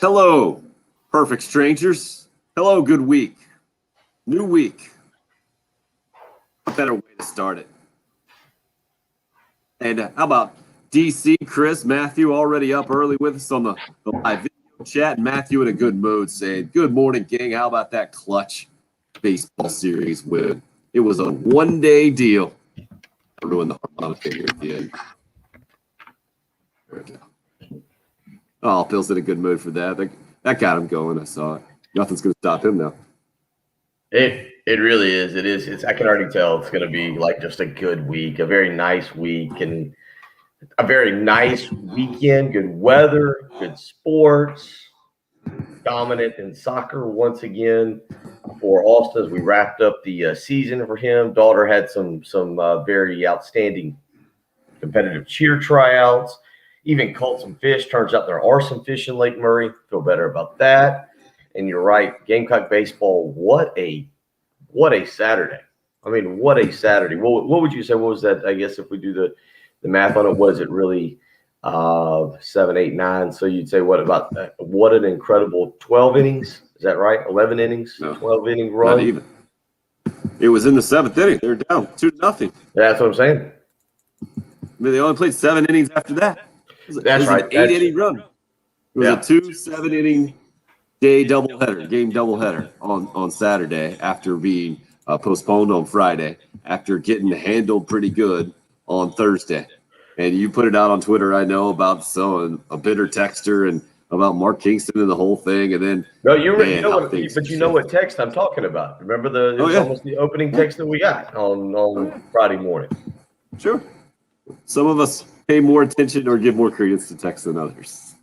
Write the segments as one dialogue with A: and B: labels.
A: Hello, perfect strangers. Hello, good week. New week. A better way to start it. And how about DC, Chris, Matthew already up early with us on the live video chat. Matthew in a good mood saying, good morning, gang. How about that clutch baseball series win? It was a one-day deal. We're doing the harmonica here at the end. There we go. Oh, Phil's in a good mood for that. That got him going. I saw it. Nothing's going to stop him now.
B: It really is. It is. I can already tell it's going to be like just a good week, a very nice week, and a very nice weekend. Good weather, good sports, dominant in soccer once again for Austin as we wrapped up the season for him. Daughter had some very outstanding competitive cheer tryouts. Even caught some fish. Turns out there are some fish in Lake Murray. Feel better about that. And you're right, Gamecock baseball. What a Saturday! I mean, what a Saturday. What would you say? What was that? I guess if we do the math on it, was it really 7, 8, 9? So you'd say what an incredible 12 innings? Is that right? 11 innings,
A: No,
B: 12-inning run.
A: Not even. It was in the 7th inning. They're down 2-0.
B: That's what I'm saying.
A: I mean, they only played 7 innings after that.
B: That's right.
A: An 8-inning run. It was a 2 7-inning game doubleheader on Saturday after being postponed on Friday, after getting handled pretty good on Thursday. And you put it out on Twitter, I know, about a bitter texter and about Mark Kingston and the whole thing. And then
B: you know what text I'm talking about. Remember almost the opening text that we got on Friday morning.
A: Sure. Some of us pay more attention or give more credence to text than others.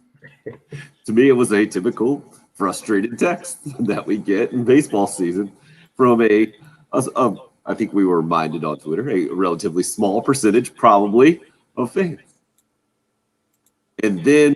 A: To me, it was a typical frustrated text that we get in baseball season from I think we were reminded on Twitter, a relatively small percentage probably of fans. And then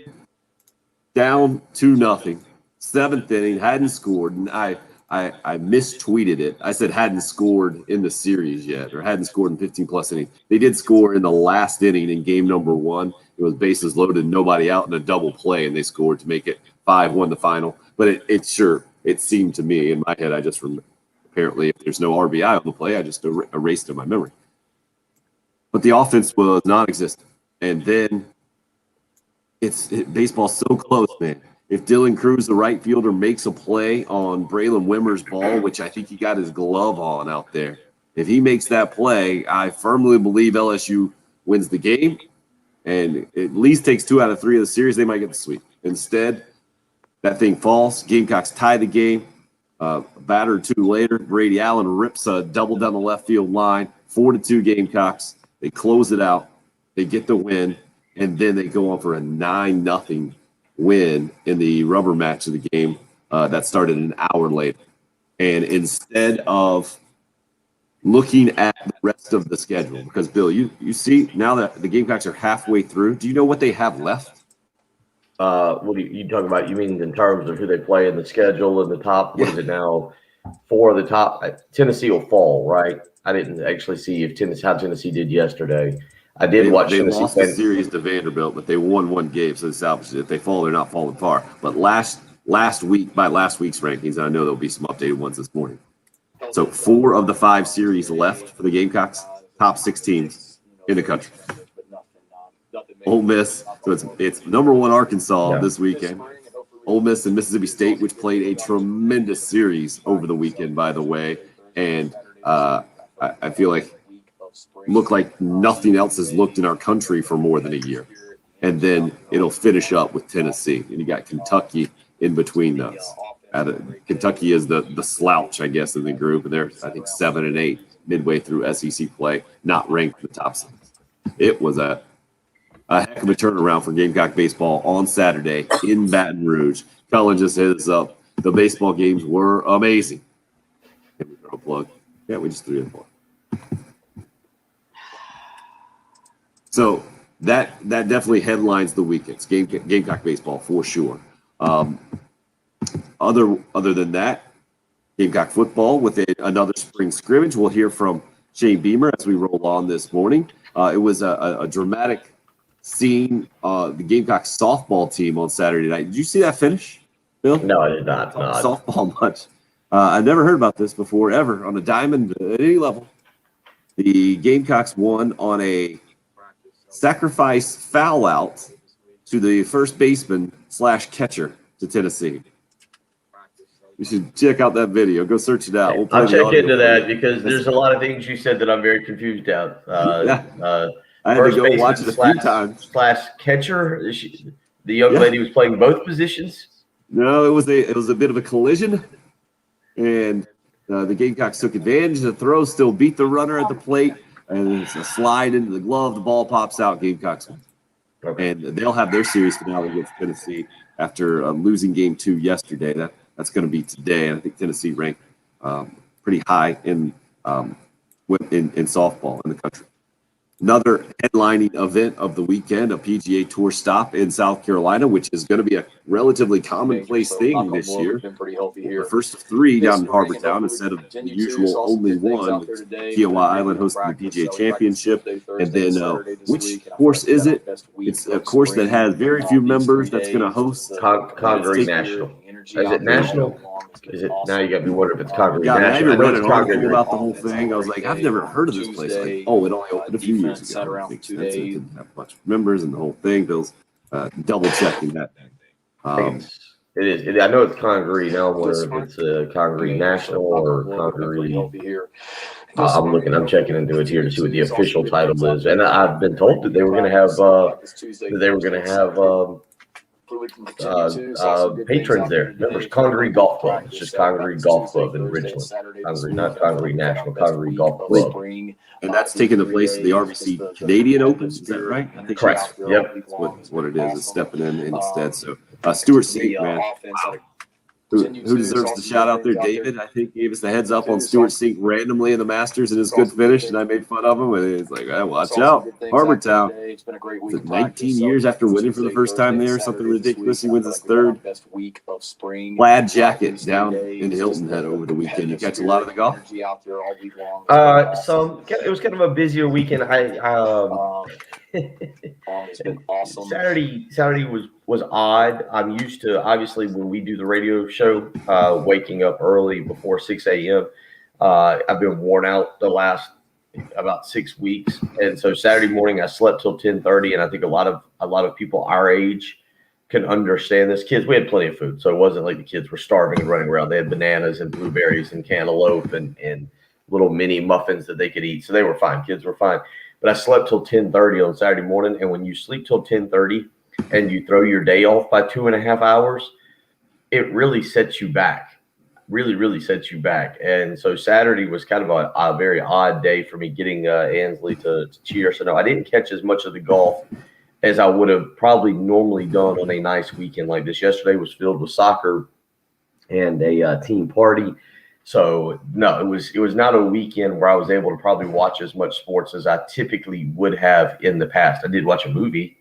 A: down 2-0, 7th inning, hadn't scored, and I mistweeted it. I said hadn't scored in the series yet, or hadn't scored in 15-plus innings. They did score in the last inning in game number 1. It was bases loaded, nobody out, in a double play, and they scored to make it 5-1 the final. But it seemed to me, in my head, I just remember, apparently if there's no RBI on the play, I just erased it in my memory. But the offense was non-existent. And then baseball's so close, man. If Dylan Cruz, the right fielder, makes a play on Braylon Wimmer's ball, which I think he got his glove on out there, if he makes that play, I firmly believe LSU wins the game and at least takes 2 out of 3 of the series. They might get the sweep. Instead, that thing falls. Gamecocks tie the game. A batter or two later, Brady Allen rips a double down the left field line. 4-2 Gamecocks. They close it out. They get the win, and then they go on for a 9-0 win in the rubber match of the game that started an hour later. And instead of looking at the rest of the schedule, because Bill, you see now that the Gamecocks are halfway through, do you know what they have left?
B: What are you talking about? You mean in terms of who they play in the schedule in the top? What is it now? 4 of the top. Tennessee will fall, right? I didn't actually see how Tennessee did yesterday. I did watch
A: They
B: Tennessee.
A: Lost the series to Vanderbilt, but they won 1 game, so they salvaged it. If they fall, they're not falling far. But last week, by last week's rankings, I know there'll be some updated ones this morning. So 4 of the 5 series left for the Gamecocks, top 6 teams in the country. Ole Miss, so it's number 1 Arkansas this weekend. Ole Miss and Mississippi State, which played a tremendous series over the weekend, by the way. And I feel look like nothing else has looked in our country for more than a year. And then it'll finish up with Tennessee. And you got Kentucky in between those. Kentucky is the slouch, I guess, in the group. And they're, I think, 7 and 8 midway through SEC play, not ranked in the top 6. It was a heck of a turnaround for Gamecock baseball on Saturday in Baton Rouge. Cullen just hit us up. The baseball games were amazing. Can we throw a plug? Yeah, we just threw it a plug. So that definitely headlines the weekends. Gamecock baseball for sure. Other than that, Gamecock football with another spring scrimmage. We'll hear from Shane Beamer as we roll on this morning. It was a dramatic scene. The Gamecock softball team on Saturday night. Did you see that finish? Bill?
B: No, I did not. No.
A: Softball much. I never heard about this before, ever, on a diamond at any level. The Gamecocks won on a sacrifice foul out to the first baseman / catcher to Tennessee. You should check out that video. Go search it out.
B: I'll check into that because there's a lot of things you said that I'm very confused out.
A: I had to go watch it a few times.
B: / catcher. The young lady was playing both positions.
A: No, it was a bit of a collision, and the Gamecocks took advantage of the throw, still beat the runner at the plate, and it's a slide into the glove. The ball pops out. Gamecocks win. Okay. And they'll have their series finale against Tennessee after losing game 2 yesterday. That's going to be today, and I think Tennessee ranked pretty high in softball in the country. Another headlining event of the weekend, a PGA Tour stop in South Carolina, which is going to be a relatively commonplace thing this year. The first of 3 down in Harbour Town instead of the usual only one. Kiowa Island hosting the PGA Championship. And then which course is it? It's a course that has very few members that's going to host.
B: Congaree National. Is it national? Is it now? You got me wondering if it's Congaree
A: National. I even read an article
B: Congaree
A: about the whole thing. I was like, I've never heard of this place. Like, oh, it only opened a few years ago. It didn't have much members and the whole thing. Bill's double checking that.
B: It is. I know it's Congaree. Now I'm wondering if it's Congaree National or Congaree. I'm looking. I'm checking into it here to see what the official title is. And I've been told that they were going to have. Patrons there. Remember, it's Congaree Golf Club. It's just Congaree Golf Club in Richland. Congaree, not Congaree National, Congaree Golf Club.
A: And that's taking the place of the RBC Canadian Open. Is that right? I think
B: correct. Yep.
A: That's what it is. It's stepping in instead. So Stuart Sink, man. Wow. Who deserves the shout out there? David, I think, gave us the heads up on Stuart Sink randomly in the Masters and his good finish, and I made fun of him. And he's like, hey, watch out, Harbour Town. It's 19 years after winning for the first time there, something ridiculous. He wins his 3rd plaid jacket down in Hilton Head over the weekend. You catch a lot of the golf?
B: So it was kind of a busier weekend.
C: It's been awesome.
B: Saturday was odd. I'm used to, obviously, when we do the radio show, waking up early before 6 a.m. I've been worn out the last about 6 weeks, and so Saturday morning I slept till 10:30. And I think a lot of people our age can understand this. Kids, we had plenty of food, so it wasn't like the kids were starving and running around. They had bananas and blueberries and cantaloupe and little mini muffins that they could eat, so they were fine. Kids were fine. But I slept till 10:30 on Saturday morning, and when you sleep till 10:30 and you throw your day off by 2.5 hours, it really sets you back. Really, really sets you back. And so Saturday was kind of a very odd day for me getting Ansley to cheer. So no, I didn't catch as much of the golf as I would have probably normally done on a nice weekend like this. Yesterday was filled with soccer and a team party. So no, it was not a weekend where I was able to probably watch as much sports as I typically would have in the past. I did watch a movie.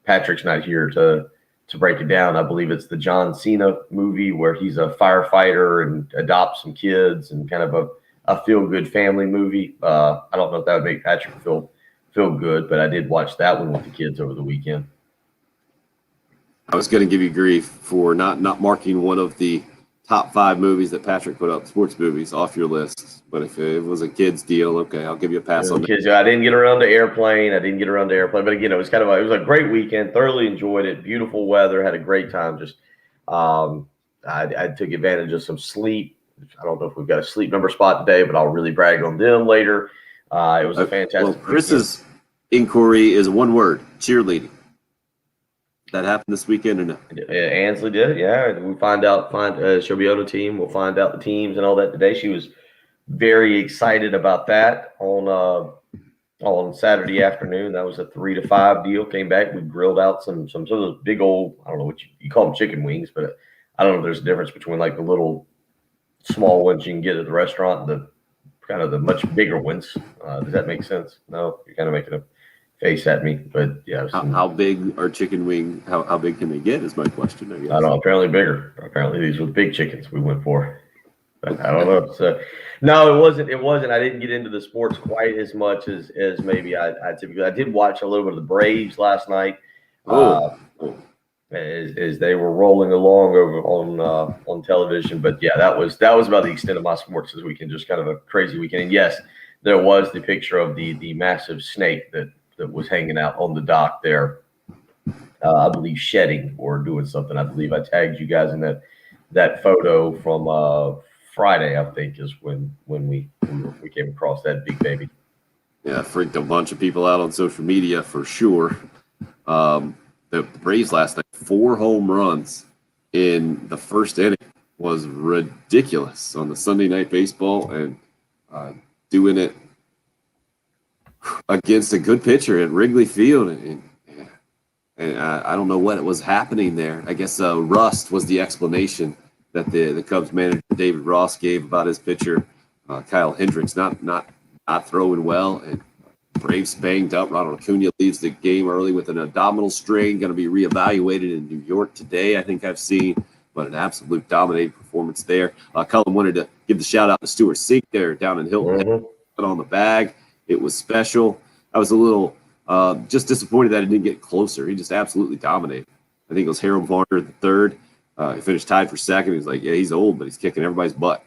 B: Patrick's not here to break it down. I believe it's the John Cena movie where he's a firefighter and adopts some kids and kind of a feel-good family movie. I don't know if that would make Patrick feel good, but I did watch that one with the kids over the weekend.
A: I was going to give you grief for not marking one of the top 5 movies that Patrick put up, sports movies, off your list. But if it was a kid's deal, okay, I'll give you a pass on that.
B: Kids, I didn't get around to Airplane. But again, it was a great weekend. Thoroughly enjoyed it. Beautiful weather. Had a great time. Just I took advantage of some sleep. I don't know if we've got a sleep number spot today, but I'll really brag on them later. It was a fantastic.
A: Well, Chris's inquiry is one word: cheerleading. That happened this weekend or no?
B: Ansley did, yeah. We she'll be on the team. We'll find out the teams and all that today. She was very excited about that on Saturday afternoon. That was a 3 to 5 deal. Came back, we grilled out some of those big old, I don't know what you call them, chicken wings, but I don't know if there's a difference between like the little small ones you can get at the restaurant and the kind of the much bigger ones. Does that make sense? No, you're kind of making a face at me, but yeah.
A: How big are chicken wing? How big can they get? Is my question. I guess.
B: I don't know. Apparently bigger. Apparently these were big chickens we went for. But I don't know. So no, it wasn't. I didn't get into the sports quite as much as maybe I typically. I did watch a little bit of the Braves last night. as they were rolling along over on television. But yeah, that was about the extent of my sports this weekend. Just kind of a crazy weekend. And yes, there was the picture of the massive snake that was hanging out on the dock there. I believe shedding or doing something. I believe I tagged you guys in that photo from Friday. I think is when we came across that big baby.
A: Yeah, freaked a bunch of people out on social media for sure. The Braves last night, 4 home runs in the first inning was ridiculous on the Sunday Night Baseball, and doing it against a good pitcher at Wrigley Field. And I don't know what was happening there. I guess rust was the explanation that the Cubs manager David Ross gave about his pitcher, Kyle Hendricks, not throwing well, and Braves banged up. Ronald Acuna leaves the game early with an abdominal strain, going to be reevaluated in New York today, I think I've seen, but an absolute dominating performance there. Cullen wanted to give the shout out to Stuart Sink there down in Hilton, on the bag. It was special. I was a little just disappointed that it didn't get closer. He just absolutely dominated. I think it was Harold Varner the third. He finished tied for second. He was like, yeah, he's old, but he's kicking everybody's butt.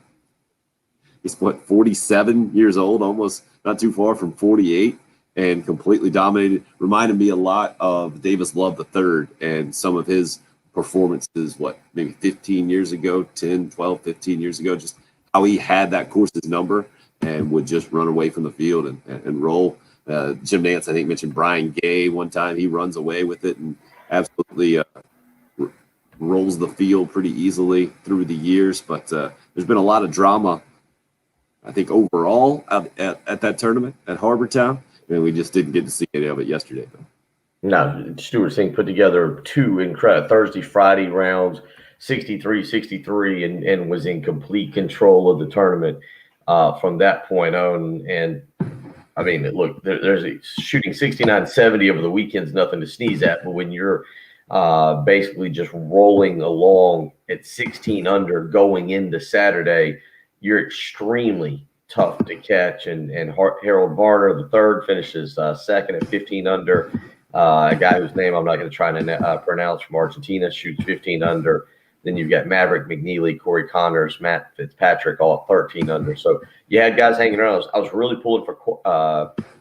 A: He's 47 years old, almost not too far from 48, and completely dominated. Reminded me a lot of Davis Love III and some of his performances, maybe 15 years ago, 10, 12, 15 years ago, just how he had that course's number and would just run away from the field and roll. Jim Nantz, I think, mentioned Brian Gay one time. He runs away with it and absolutely rolls the field pretty easily through the years. But there's been a lot of drama, I think, overall at that tournament at Harbor Town, and we just didn't get to see any of it yesterday.
B: No, Stuart Sink put together 2 incredible Thursday, Friday rounds, 63-63, and was in complete control of the tournament from that point on. And I mean, look, there's shooting 69-70 over the weekend's nothing to sneeze at, but when you're basically just rolling along at 16 under going into Saturday, you're extremely tough to catch. And Harold Varner III finishes second at 15 under. A guy whose name I'm not going to try to pronounce, from Argentina, shoots 15 under. Then you've got Maverick McNeely, Corey Connors, Matt Fitzpatrick, all at 13 under. So you had guys hanging around. I was really pulling for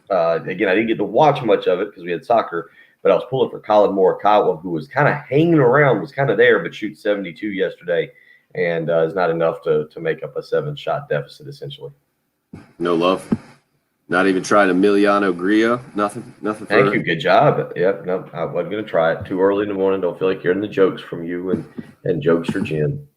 B: again, I didn't get to watch much of it because we had soccer, but I was pulling for Colin Morikawa, who was kind of hanging around, was kind of there, but shoots 72 yesterday, and is not enough to make up a 7-shot deficit, essentially.
A: No love. Not even trying Emiliano Grillo. Nothing.
B: Thank you. Good job. Yep. No, I wasn't going to try it. Too early in the morning. Don't feel like hearing the jokes from you and jokes for Jen.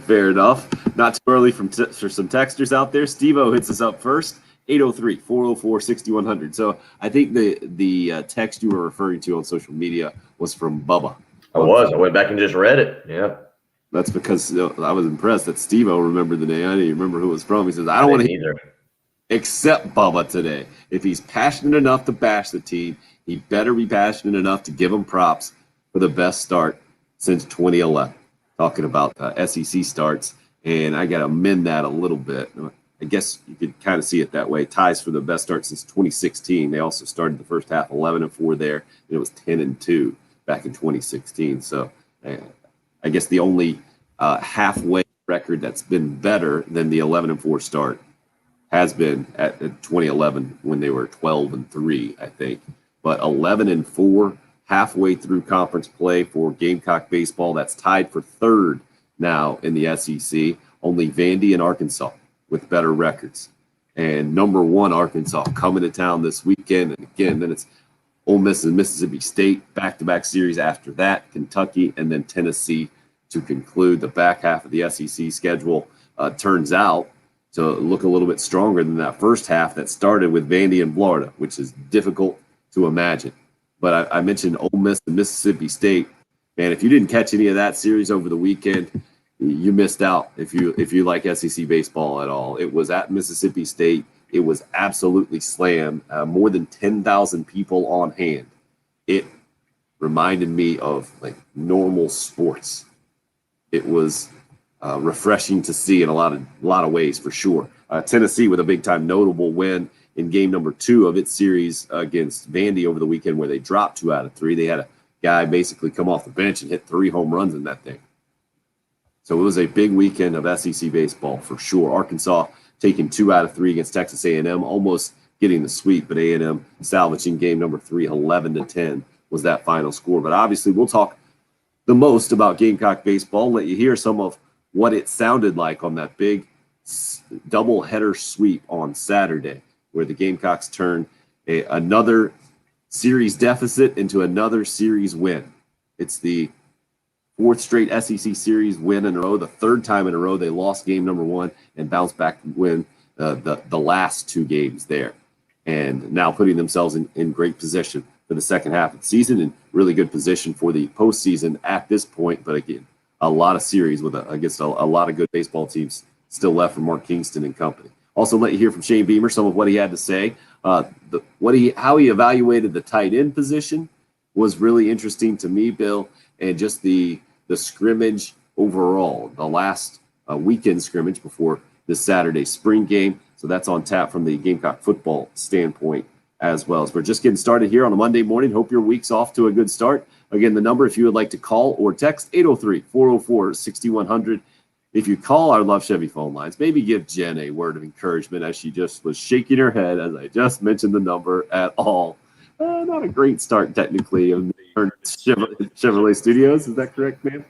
A: Fair enough. Not too early for some texters out there. Steve-O hits us up first. 803-404-6100. So I think the text you were referring to on social media was from Bubba.
B: I went back and just read it. Yeah.
A: That's because I was impressed that Steve-O remembered the name. I didn't even remember who it was from. He says, I don't want to
B: either.
A: Except Bubba today. If he's passionate enough to bash the team, he better be passionate enough to give them props for the best start since 2011. Talking about SEC starts, and I got to amend that a little bit. I guess you could kind of see it that way. Ties for the best start since 2016. They also started the first half 11-4 there, and it was 10-2 back in 2016. So I guess the only halfway record that's been better than the 11-4 start has been at 2011 when they were 12-3, I think. But 11-4 halfway through conference play for Gamecock baseball. That's tied for third now in the SEC. Only Vandy and Arkansas with better records. And number 1 Arkansas coming to town this weekend. And again, then it's Ole Miss and Mississippi State back-to-back series after that, Kentucky, and then Tennessee to conclude the back half of the SEC schedule. Turns out to look a little bit stronger than that first half that started with Vandy and Florida, which is difficult to imagine. But I mentioned Ole Miss and Mississippi State. Man, if you didn't catch any of that series over the weekend, you missed out if you like SEC baseball at all. It was at Mississippi State. It was absolutely slammed. More than 10,000 people on hand. It reminded me of like normal sports. It was refreshing to see in a lot of ways, for sure. Tennessee with a big time notable win in game number 2 of its series against Vandy over the weekend, where they dropped 2 out of 3. They had a guy basically come off the bench and hit 3 home runs in that thing. So it was a big weekend of SEC baseball for sure. Arkansas taking 2 out of 3 against Texas A&M, almost getting the sweep, but A&M salvaging game number 3, 11-10 was that final score. But obviously we'll talk the most about Gamecock baseball, let you hear some of what it sounded like on that big double-header sweep on Saturday, where the Gamecocks turned another series deficit into another series win. It's the 4th straight SEC series win in a row, the 3rd time in a row they lost game number 1 and bounced back to win the last 2 games there. And now putting themselves in great position for the second half of the season and really good position for the postseason at this point. But again, a lot of series with against a lot of good baseball teams still left for Mark Kingston and company. Also, let you hear from Shane Beamer some of what he had to say. How he evaluated the tight end position was really interesting to me, Bill, and just the scrimmage overall, the last weekend scrimmage before this Saturday spring game. So that's on tap from the Gamecock football standpoint as well. As we're just getting started here on a Monday morning. Hope your week's off to a good start. Again, the number, if you would like to call or text, 803-404-6100. If you call our Love Chevy phone lines, maybe give Jen a word of encouragement as she just was shaking her head as I just mentioned the number at all. Not a great start technically of Chevrolet Studios. Is that correct, ma'am?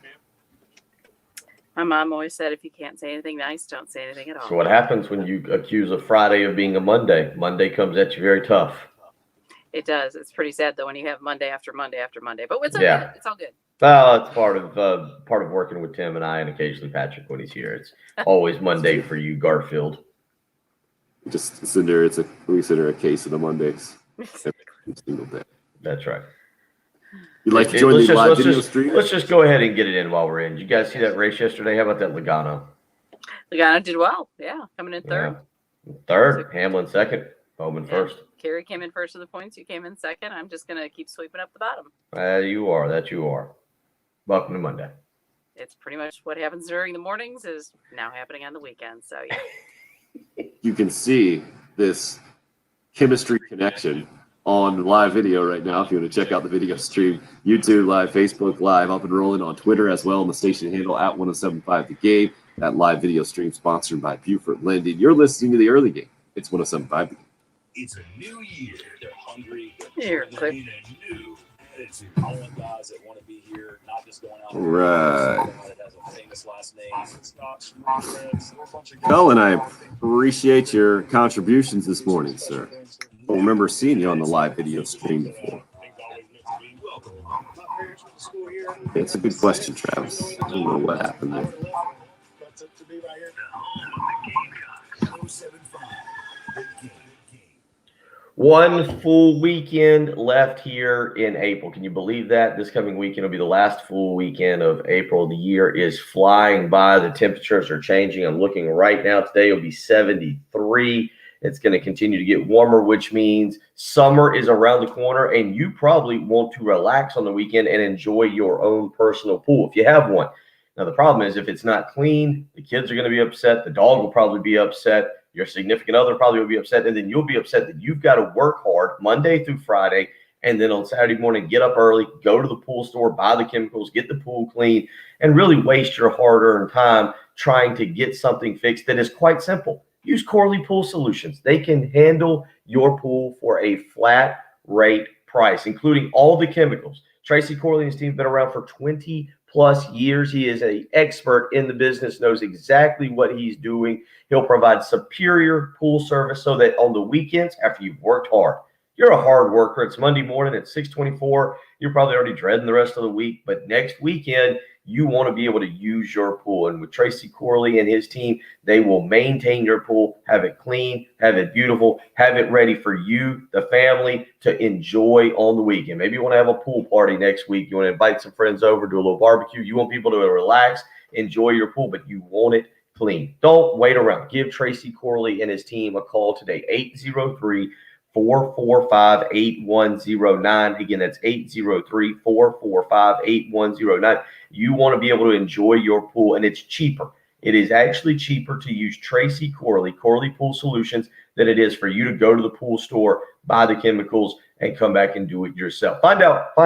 D: My mom always said, if you can't say anything nice, don't say anything at all.
B: So what happens when you accuse a Friday of being a Monday? Monday comes at you very tough.
D: It does. It's pretty sad though when you have Monday after Monday after Monday. But it's okay.
B: Yeah.
D: It's all good.
B: Well, it's part of working with Tim and I, and occasionally Patrick when he's here. It's always Monday for you, Garfield.
A: We consider a case of the Mondays every single day.
B: That's right.
A: You'd like to join the live video stream?
B: Let's just go ahead and get it in while we're in. Did you guys see that race yesterday? How about that Logano?
D: Logano did well. Yeah, coming in third.
B: Yeah. Third, Hamlin second, Bowman first.
D: Kerry came in first with the points. You came in second. I'm just going to keep sweeping up the bottom.
B: You are. That you are. Welcome to Monday.
D: It's pretty much what happens during the mornings is now happening on the weekends. So, yeah.
A: You can see this chemistry connection on live video right now. If you want to check out the video stream, YouTube Live, Facebook Live, up and rolling on Twitter as well, on the station handle at 1075 The Game. That live video stream sponsored by Buford Lending. You're listening to the early game. It's 1075 The Game.
C: It's a new year. They're hungry.
D: Here,
C: They're new attitude. I want guys that want to be here, not just going out.
A: Right.
C: That has a famous last name. It's not street friends. They're a bunch of guys.
A: Colin, I appreciate your contributions this morning, sir. I remember seeing you on the live video stream before. It's a good question, Travis. I don't know what happened there.
B: One full weekend left here in April. Can you believe that? This coming weekend will be the last full weekend of April. The year is flying by. The temperatures are changing. I'm looking right now. Today will be 73. It's going to continue to get warmer, which means summer is around the corner, and you probably want to relax on the weekend and enjoy your own personal pool if you have one. Now, the problem is if it's not clean, the kids are going to be upset. The dog will probably be upset. Your significant other probably will be upset, and then you'll be upset that you've got to work hard Monday through Friday, and then on Saturday morning, get up early, go to the pool store, buy the chemicals, get the pool clean, and really waste your hard-earned time trying to get something fixed that is quite simple. Use Corley Pool Solutions. They can handle your pool for a flat rate price, including all the chemicals. Tracy Corley and his team have been around for 20+ years. He is an expert in the business, knows exactly what he's doing. He'll provide superior pool service so that on the weekends, after you've worked hard, you're a hard worker. It's Monday morning at 6:24. You're probably already dreading the rest of the week. But next weekend, you want to be able to use your pool. And with Tracy Corley and his team, they will maintain your pool, have it clean, have it beautiful, have it ready for you, the family, to enjoy on the weekend. Maybe you want to have a pool party next week. You want to invite some friends over, do a little barbecue. You want people to relax, enjoy your pool, but you want it clean. Don't wait around. Give Tracy Corley and his team a call today, 803-445-8109. Again, that's 803-445-8109. You want to be able to enjoy your pool, and it's cheaper. It is actually cheaper to use Tracy Corley Pool Solutions, than it is for you to go to the pool store, buy the chemicals, and come back and do it yourself. Find out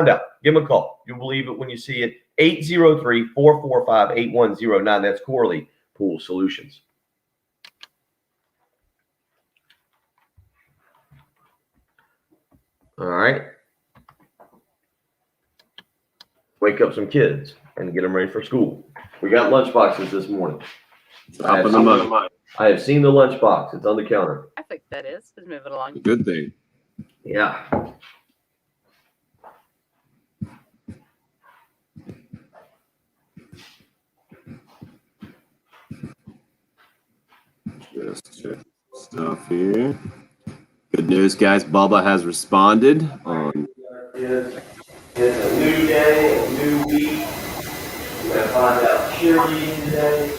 B: give them a call. You'll believe it when you see it. 803-445-8109. That's Corley Pool Solutions. All right. Wake up some kids and get them ready for school. We got lunch boxes this morning. I have seen the lunch box. It's on the counter.
D: I think that is. Let's move it along.
A: Good thing.
B: Yeah.
A: Just check stuff here. Good news, guys. Bubba has responded on.
B: It's a new day, a new week. We're going to find out cheerleading today.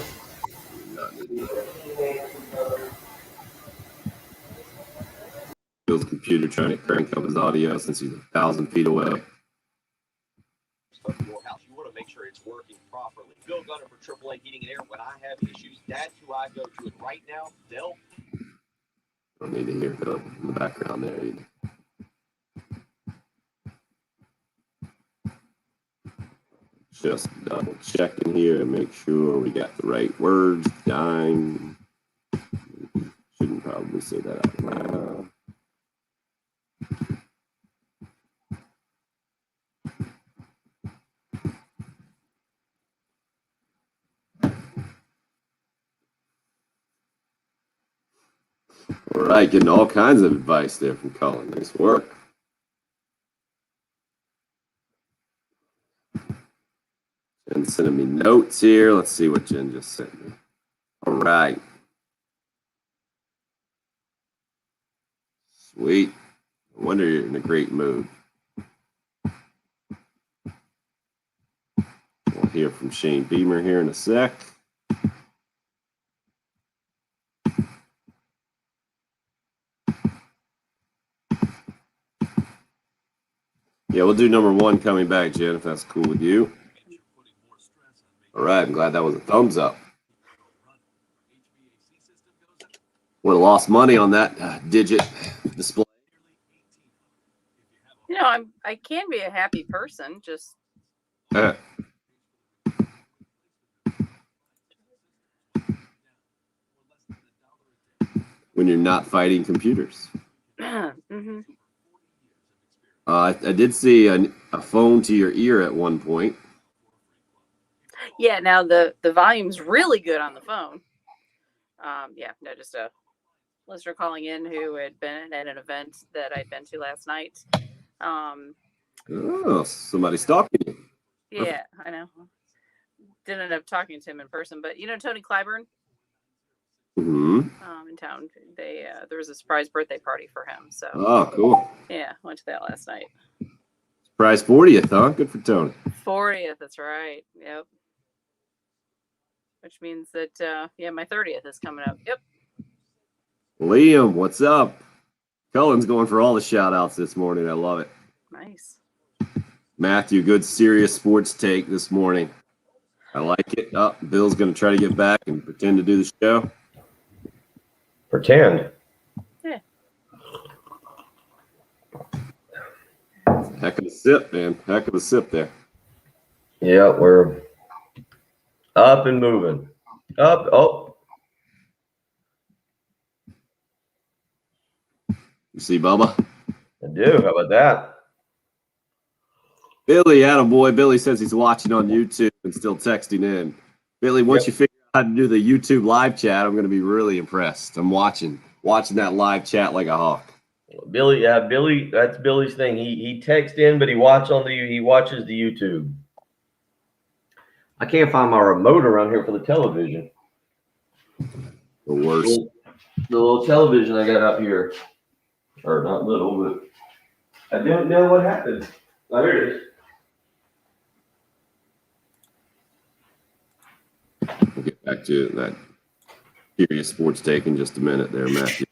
A: Bill's computer trying to crank up his audio since he's 1,000 feet away.
E: Stuff in your house. You want to make sure it's working properly. Bill Gunner for AAA Heating and Air. When I have issues, that's who I go to. And right now, they'll.
A: Don't need to hear Bill in the background there either. Just double checking here to make sure we got the right words. Dime. Shouldn't probably say that out loud. All right, getting all kinds of advice there from Colin. Nice work. Jen's sending me notes here. Let's see what Jen just sent me. All right. Sweet. No wonder you're in a great mood. We'll hear from Shane Beamer here in a sec. Yeah, we'll do number one coming back, Jen, if that's cool with you. All right, I'm glad that was a thumbs up. Would have lost money on that digit display.
D: You know, I can be a happy person, just
A: when you're not fighting computers.
D: mm-hmm.
A: I did see a phone to your ear at one point.
D: Yeah, now the volume's really good on the phone. Just a listener calling in who had been at an event that I'd been to last night.
A: Oh, somebody stalking you.
D: Yeah, I know. Didn't end up talking to him in person, but you know Tony Clyburn
A: Mm-hmm.
D: in town. They there was a surprise birthday party for him. So
A: Oh, cool.
D: yeah, went to that last night.
A: Surprise 40th, huh? Good for Tony.
D: 40th, that's right. Yep. Which means that my 30th is coming up. Yep.
A: Liam, what's up? Cullen's going for all the shout outs this morning. I love it.
D: Nice.
A: Matthew, good serious sports take this morning. I like it. Oh, Bill's going to try to get back and pretend to do the show.
B: Pretend.
D: Yeah.
A: Heck of a sip, man. Heck of a sip there.
B: Yeah, we're up and moving. Up. Oh.
A: You see Bubba?
B: I do. How about that?
A: Billy, attaboy. Billy says he's watching on YouTube and still texting in. Billy, once you figure out how to do the YouTube live chat, I'm going to be really impressed. I'm watching that live chat like a hawk.
B: Billy, that's Billy's thing. He texts in, but he watches the YouTube. I can't find my remote around here for the television.
A: The worst.
B: The little television I got up here. Or not little, but I don't know what happened. Oh, here it is.
A: We'll get back to that serious sports take in just a minute there, Matthew.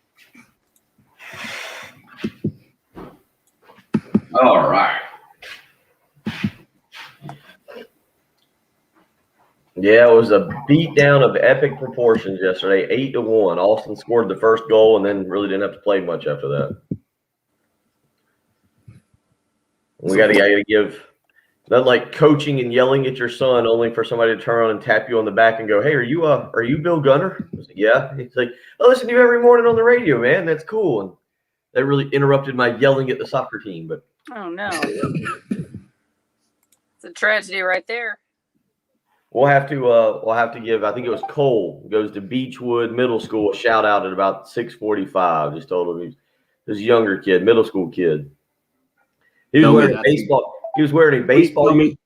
B: All right. Yeah, it was a beatdown of epic proportions yesterday, 8-1. Austin scored the first goal and then really didn't have to play much after that. We got to give Not like coaching and yelling at your son only for somebody to turn on and tap you on the back and go, "Hey, are you Bill Gunner?" I was like, "Yeah." He's like, "I listen to you every morning on the radio, man. That's cool." And that really interrupted my yelling at the soccer team. But
D: Oh no. It's a tragedy right there.
B: we'll have to give. I think it was Cole goes to Beechwood Middle School a shout out at about 6:45. Just told him he's a younger kid, middle school kid. He was
A: Tell me
B: wearing a
A: that's-
B: baseball. He was wearing a
A: Please
B: baseball.
A: tell me,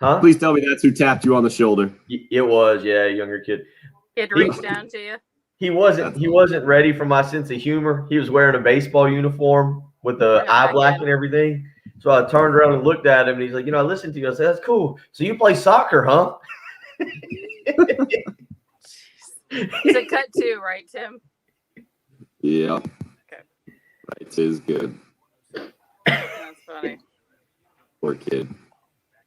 B: Huh?
A: please tell me that's who tapped you on the shoulder.
B: It was, yeah, a younger kid.
D: He had to reach down to you.
B: He wasn't ready for my sense of humor. He was wearing a baseball uniform with the eye black and everything. So I turned around and looked at him, and he's like, "I listened to you." I said, "That's cool. So you play soccer, huh?"
D: It's a cut too, right, Tim?
A: Yeah.
D: Okay.
A: Right is good.
D: That's funny.
A: Poor kid.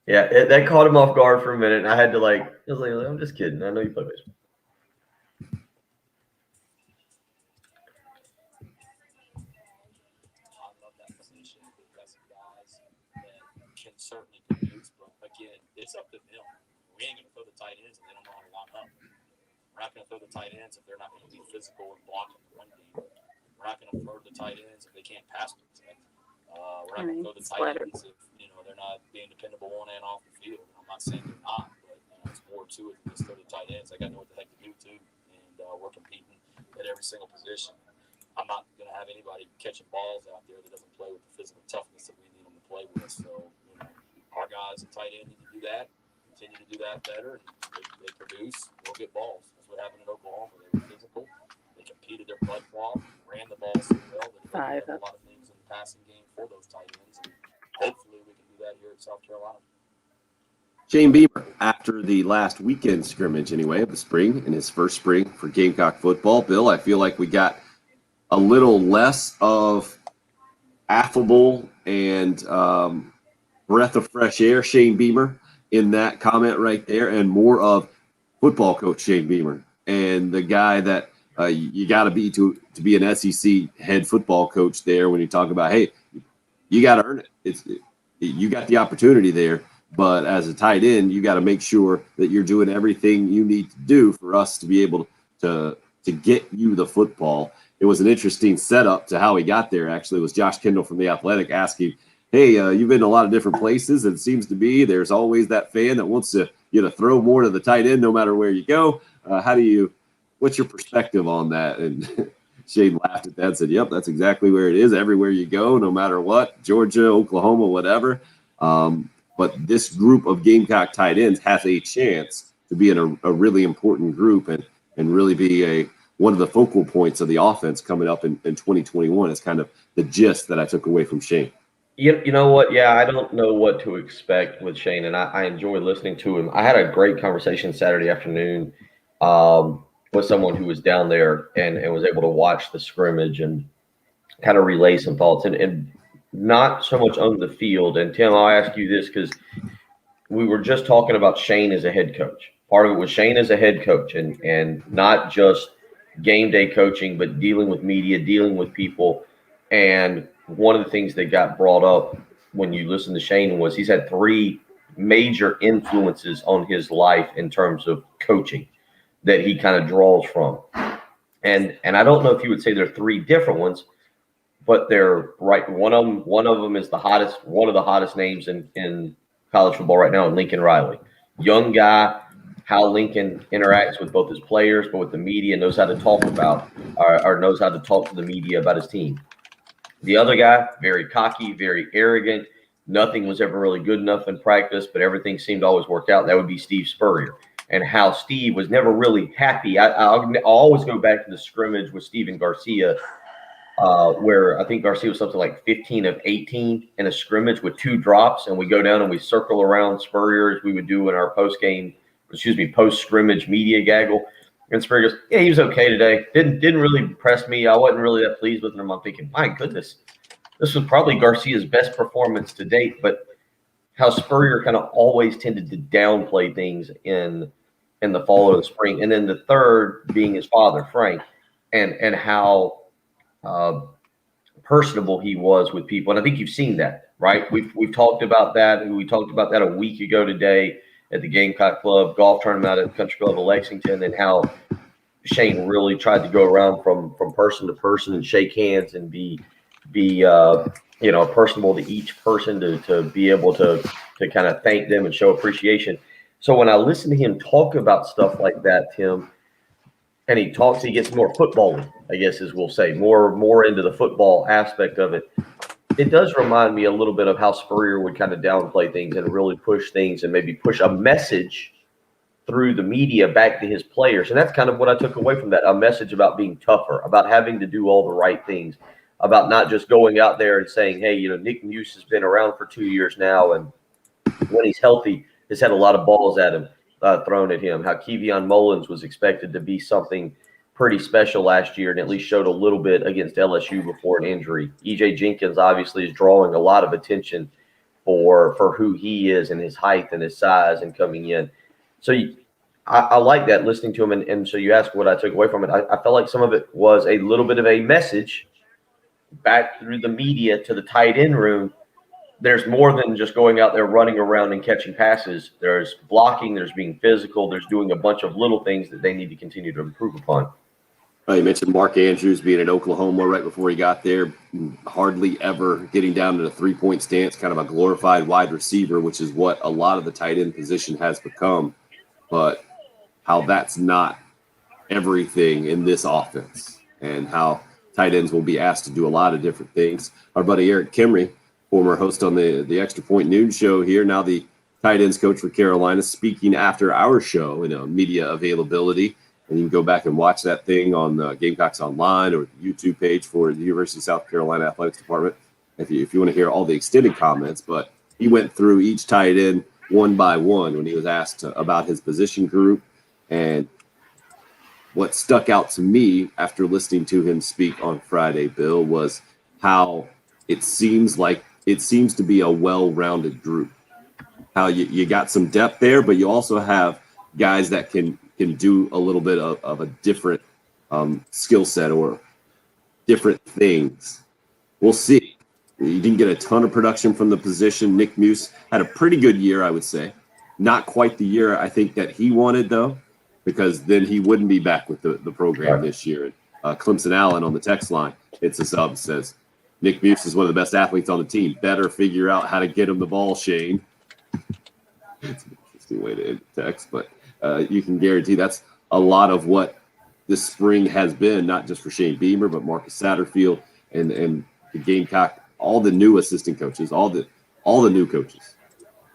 B: Yeah, that caught him off guard for a minute. And I had to I was like, "I'm just kidding. I know you play baseball."
C: I love that position. We've got some guys that can certainly produce, but again, it's up to them. We ain't going to throw the tight ends if they don't know how to line up. We're not going to throw the tight ends if they're not going to be physical and block in the run game. We're not going to throw the tight ends if they can't pass protect. We're not going to throw the tight ends if they're not being dependable on and off the field. I'm not saying they're not, but it's more to it than just throw the tight ends. They got to know what the heck to do too, and we're competing at every single position. I'm not going to have anybody catching balls out there that doesn't play with the physical toughness that we need them to play with. So our guys at tight end need to do that, continue to do that better, and they produce. We'll get balls. That's what happened in Oklahoma. They were physical. They competed their blood cloth, ran the ball so well that they did a lot of things in the passing game for those tight ends. And hopefully we can do that here at South Carolina.
A: Shane Beamer, after the last weekend scrimmage anyway of the spring, in his first spring for Gamecock football. Bill, I feel like we got a little less of affable and breath of fresh air Shane Beamer in that comment right there, and more of football coach Shane Beamer and the guy that you got to be to be an SEC head football coach there when you talk about, hey, you got to earn it. You got the opportunity there. But as a tight end, you got to make sure that you're doing everything you need to do for us to be able to get you the football. It was an interesting setup to how he got there, actually. It was Josh Kendall from The Athletic asking, hey, you've been to a lot of different places, and it seems to be there's always that fan that wants you to throw more to the tight end no matter where you go. What's your perspective on that? And Shane laughed at that and said, yep, that's exactly where it is. Everywhere you go, no matter what, Georgia, Oklahoma, whatever. But this group of Gamecock tight ends has a chance to be in a really important group and really be one of the focal points of the offense coming up in 2021 is kind of the gist that I took away from Shane.
B: You know what? Yeah, I don't know what to expect with Shane, and I enjoy listening to him. I had a great conversation Saturday afternoon with someone who was down there and was able to watch the scrimmage and kind of relay some thoughts. And not so much on the field. And Tim, I'll ask you this because we were just talking about Shane as a head coach. Part of it was Shane as a head coach and not just game day coaching, but dealing with media, dealing with people. And one of the things that got brought up when you listen to Shane was he's had 3 major influences on his life in terms of coaching that he kind of draws from. And I don't know if you would say there are 3 different ones, but they're right. One of them is one of the hottest names in college football right now, Lincoln Riley. Young guy, how Lincoln interacts with both his players, but with the media, knows how to talk about or knows how to talk to the media about his team. The other guy, very cocky, very arrogant. Nothing was ever really good enough in practice, but everything seemed to always work out. That would be Steve Spurrier. And how Steve was never really happy. I'll always go back to the scrimmage with Steven Garcia, where I think Garcia was something like 15 of 18 in a scrimmage with 2 drops, and we go down and we circle around Spurrier as we would do in our post-scrimmage media gaggle. And Spurrier goes, yeah, he was okay today. Didn't really impress me. I wasn't really that pleased with him. I'm thinking, my goodness, this was probably Garcia's best performance to date, but how Spurrier kind of always tended to downplay things in the fall or the spring. And then the third being his father, Frank, and how personable he was with people. And I think you've seen that right? We've talked about that. We talked about that a week ago today at the Gamecock Club golf tournament at the Country Club of Lexington, and how Shane really tried to go around from person to person and shake hands and be personable to each person to be able to kind of thank them and show appreciation. So when I listen to him talk about stuff like that, Tim, and he gets more football, I guess, as we'll say, more into the football aspect of it. It does remind me a little bit of how Spurrier would kind of downplay things and really push things and maybe push a message through the media back to his players. And that's kind of what I took away from that, a message about being tougher, about having to do all the right things, about not just going out there and saying, hey, Nick Muse has been around for 2 years now, and when he's healthy, has had a lot of balls at him, thrown at him, how Kevion Mullins was expected to be something pretty special last year and at least showed a little bit against LSU before an injury. EJ Jenkins obviously is drawing a lot of attention for who he is and his height and his size and coming in. So I like that, listening to him. And so you asked what I took away from it. I felt like some of it was a little bit of a message back through the media to the tight end room. There's more than just going out there running around and catching passes. There's blocking, there's being physical, there's doing a bunch of little things that they need to continue to improve upon.
A: You mentioned Mark Andrews being in Oklahoma right before he got there, hardly ever getting down to the three-point stance, kind of a glorified wide receiver, which is what a lot of the tight end position has become. But how that's not everything in this offense, and how tight ends will be asked to do a lot of different things. Our buddy Eric Kimry, former host on the Extra Point Noon show here, now the tight ends coach for Carolina, speaking after our show in media availability. And you can go back and watch that thing on Gamecocks Online or the YouTube page for the University of South Carolina Athletics Department if you want to hear all the extended comments. But he went through each tight end one by one when he was asked about his position group. And what stuck out to me after listening to him speak on Friday, Bill, was how it seems to be a well-rounded group. How you got some depth there, but you also have guys that can do a little bit of a different skill set or different things. We'll see. You didn't get a ton of production from the position. Nick Muse had a pretty good year, I would say. Not quite the year I think that he wanted, though, because then he wouldn't be back with the program this year. Clemson Allen on the text line hits us up and says, Nick Muse is one of the best athletes on the team. Better figure out how to get him the ball, Shane. It's an interesting way to end the text, but you can guarantee that's a lot of what this spring has been, not just for Shane Beamer, but Marcus Satterfield and the Gamecock, all the new assistant coaches, all the new coaches.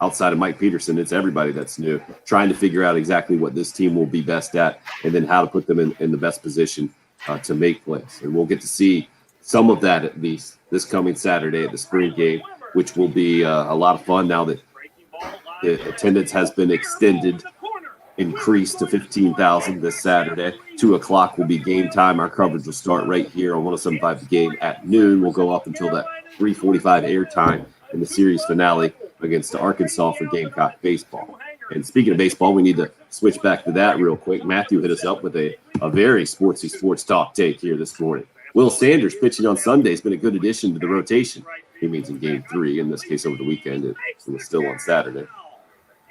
A: Outside of Mike Peterson, it's everybody that's new, trying to figure out exactly what this team will be best at and then how to put them in the best position to make plays. And we'll get to see some of that at least this coming Saturday at the spring game, which will be a lot of fun now that the attendance has been increased to 15,000 this Saturday. 2:00 will be game time. Our coverage will start right here on 107.5 The Game at noon. We'll go up until that 3:45 airtime in the series finale against Arkansas for Gamecock baseball. And speaking of baseball, we need to switch back to that real quick. Matthew hit us up with a very sportsy sports talk take here this morning. Will Sanders pitching on Sunday has been a good addition to the rotation. He means in game 3, in this case over the weekend. It was still on Saturday.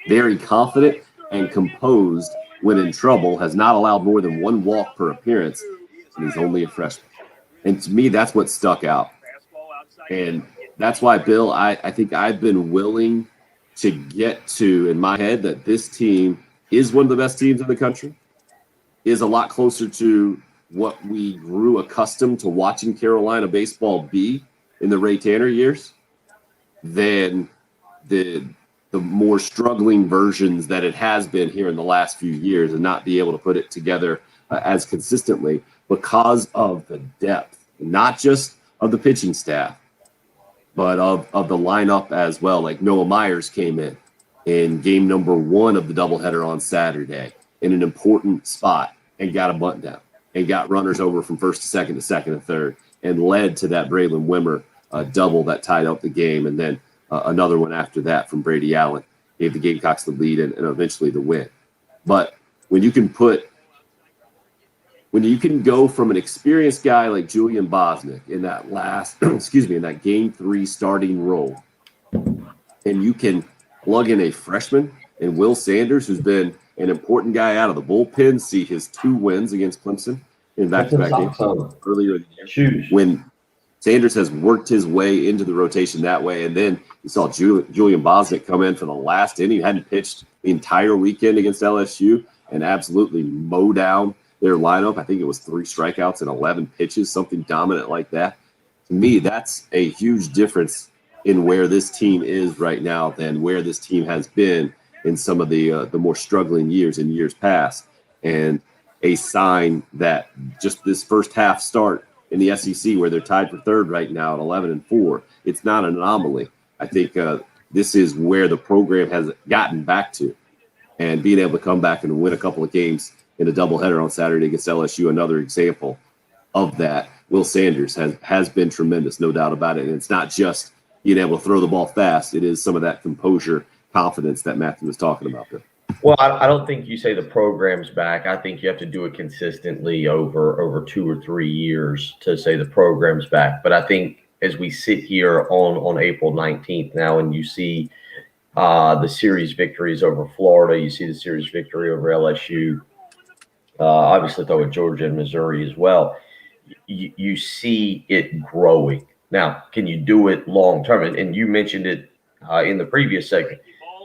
A: Very confident and composed when in trouble, has not allowed more than 1 walk per appearance, and he's only a freshman. And to me, that's what stuck out. And that's why, Bill, I think I've been willing to get to, in my head, that this team is one of the best teams in the country, is a lot closer to what we grew accustomed to watching Carolina baseball be in the Ray Tanner years than the more struggling versions that it has been here in the last few years, and not be able to put it together as consistently because of the depth, not just of the pitching staff, but of the lineup as well. Like Noah Myers came in game number 1 of the doubleheader on Saturday in an important spot and got a bunt down and got runners over from first to second to third and led to that Braylon Wimmer double that tied up the game. And then another one after that from Brady Allen gave the Gamecocks the lead and eventually the win. But when you can go from an experienced guy like Julian Bosnick in that in that game 3 starting role and you can plug in a freshman in Will Sanders, who's been an important guy out of the bullpen, see his 2 wins against Clemson in back-to-back games earlier in the year.
B: Shoes.
A: When Sanders has worked his way into the rotation that way, and then you saw Julian Bosnick come in for the last inning, hadn't pitched the entire weekend against LSU, and absolutely mow down their lineup. I think it was 3 strikeouts and 11 pitches, something dominant like that. To me, that's a huge difference in where this team is right now than where this team has been in some of the more struggling years in years past, and a sign that just this first half start in the SEC, where they're tied for 3rd right now at 11-4, it's not an anomaly. I think this is where the program has gotten back to, and being able to come back and win a couple of games in a doubleheader on Saturday against LSU, another example of that. Will Sanders has been tremendous, no doubt about it. And it's not just being able to throw the ball fast. It is some of that composure, confidence that Matthew was talking about there.
B: Well, I don't think you say the program's back. I think you have to do it consistently over 2 or 3 years to say the program's back. But I think as we sit here on April 19th now, and you see the series victories over Florida, you see the series victory over LSU, obviously throw at Georgia and Missouri as well, you see it growing. Now, can you do it long term? And you mentioned it in the previous segment.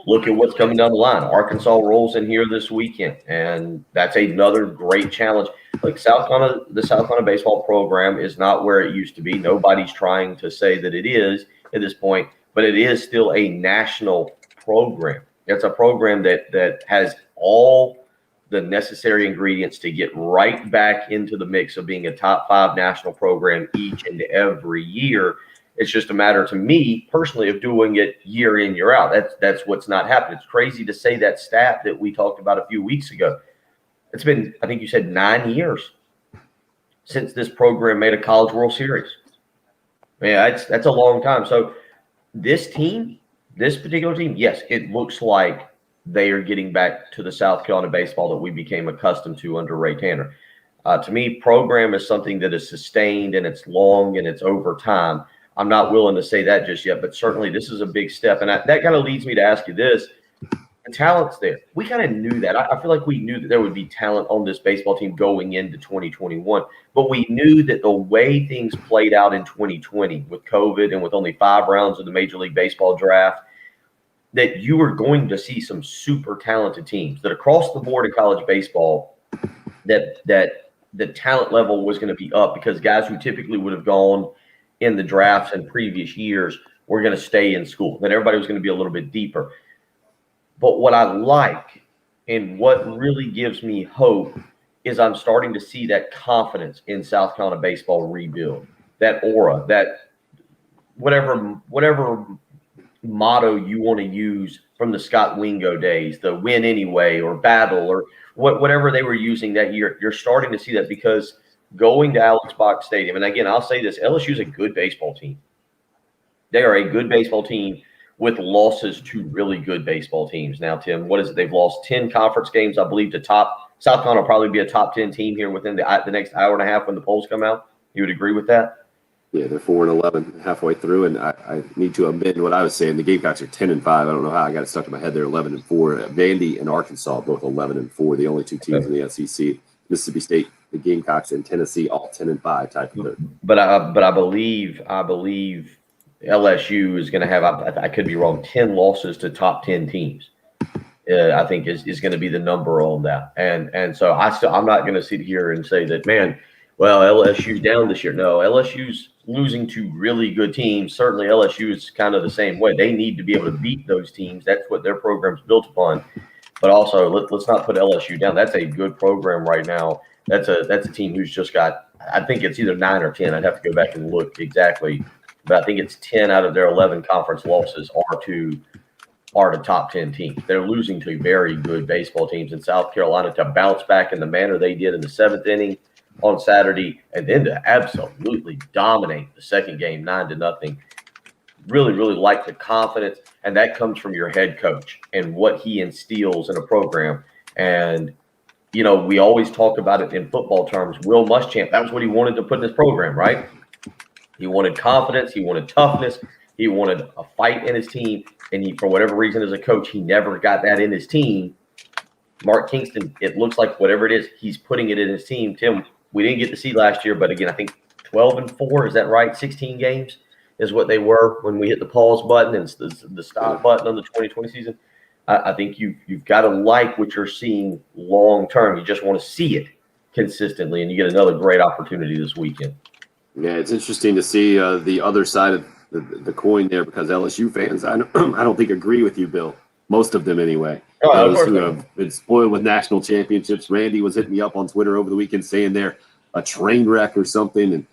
B: Look at what's coming down the line. Arkansas rolls in here this weekend, and that's another great challenge. Like the South Carolina baseball program is not where it used to be. Nobody's trying to say that it is at this point, but it is still a national program. It's a program that has all the necessary ingredients to get right back into the mix of being a top 5 national program each and every year. It's just a matter, to me personally, of doing it year in, year out. That's what's not happening. It's crazy to say that stat that we talked about a few weeks ago. It's been, I think you said, 9 years since this program made a College World Series. Yeah, that's a long time. So this particular team, yes, it looks like they are getting back to the South Carolina baseball that we became accustomed to under Ray Tanner. To me, program is something that is sustained, and it's long, and it's over time. I'm not willing to say that just yet, but certainly this is a big step. And that kind of leads me to ask you this. The talent's there. We kind of knew that. I feel like we knew that there would be talent on this baseball team going into 2021. But we knew that the way things played out in 2020 with COVID and with only 5 rounds of the Major League Baseball draft, that you were going to see some super talented teams, that across the board in college baseball, that the talent level was going to be up because guys who typically would have gone in the drafts in previous years were going to stay in school, that everybody was going to be a little bit deeper. But what I like and what really gives me hope is I'm starting to see that confidence in South Carolina baseball rebuild, that aura, that whatever motto you want to use from the Scott Wingo days, the win anyway or battle or whatever they were using that year. You're starting to see that because going to Alex Box Stadium, and again, I'll say this, LSU is a good baseball team. They are a good baseball team with losses to really good baseball teams. Now, Tim, what is it? They've lost 10 conference games, I believe, to top. South Carolina will probably be a top 10 team here within the next hour and a half when the polls come out. You would agree with that?
A: Yeah, they're 4-11 halfway through, and I need to amend what I was saying. The Gamecocks are 10-5. I don't know how I got it stuck in my head. They're 11-4. Vandy and Arkansas both 11-4. The only 2 teams in the SEC. Mississippi State, the Gamecocks, and Tennessee all 10-5 type of thing.
B: But I believe LSU is going to have, I could be wrong, 10 losses to top 10 teams. I think is going to be the number on that. And so I'm not going to sit here and say that, man, well, LSU's down this year. No, LSU's losing to really good teams. Certainly LSU is kind of the same way. They need to be able to beat those teams. That's what their program's built upon. But also, let's not put LSU down. That's a good program right now. That's a team who's just got, I think it's either 9 or 10. I'd have to go back and look exactly. But I think it's 10 out of their 11 conference losses are to top 10 teams. They're losing to very good baseball teams in South Carolina. To bounce back in the manner they did in the 7th inning on Saturday, and then to absolutely dominate the second game 9-0. Really, really like the confidence, and that comes from your head coach and what he instills in a program. And, you know, we always talk about it in football terms. Will Muschamp, that was what he wanted to put in his program, right? He wanted confidence. He wanted toughness. He wanted a fight in his team. and he, for whatever reason, as a coach, he never got that in his team. Mark Kingston, it looks like whatever it is, he's putting it in his team. Tim, we didn't get to see last year, but again, I think 12-4, is that right? 16 games is what they were when we hit the pause button and the stop button on the 2020 season. I think you've got to like what you're seeing long term. You just want to see it consistently, and you get another great opportunity this weekend.
A: Yeah, it's interesting to see the other side of the coin there, because LSU fans, I don't think agree with you, Bill. Most of them anyway.
B: Oh,
A: Those who have been spoiled with national championships. Randy was hitting me up on Twitter over the weekend saying they're a train wreck or something, and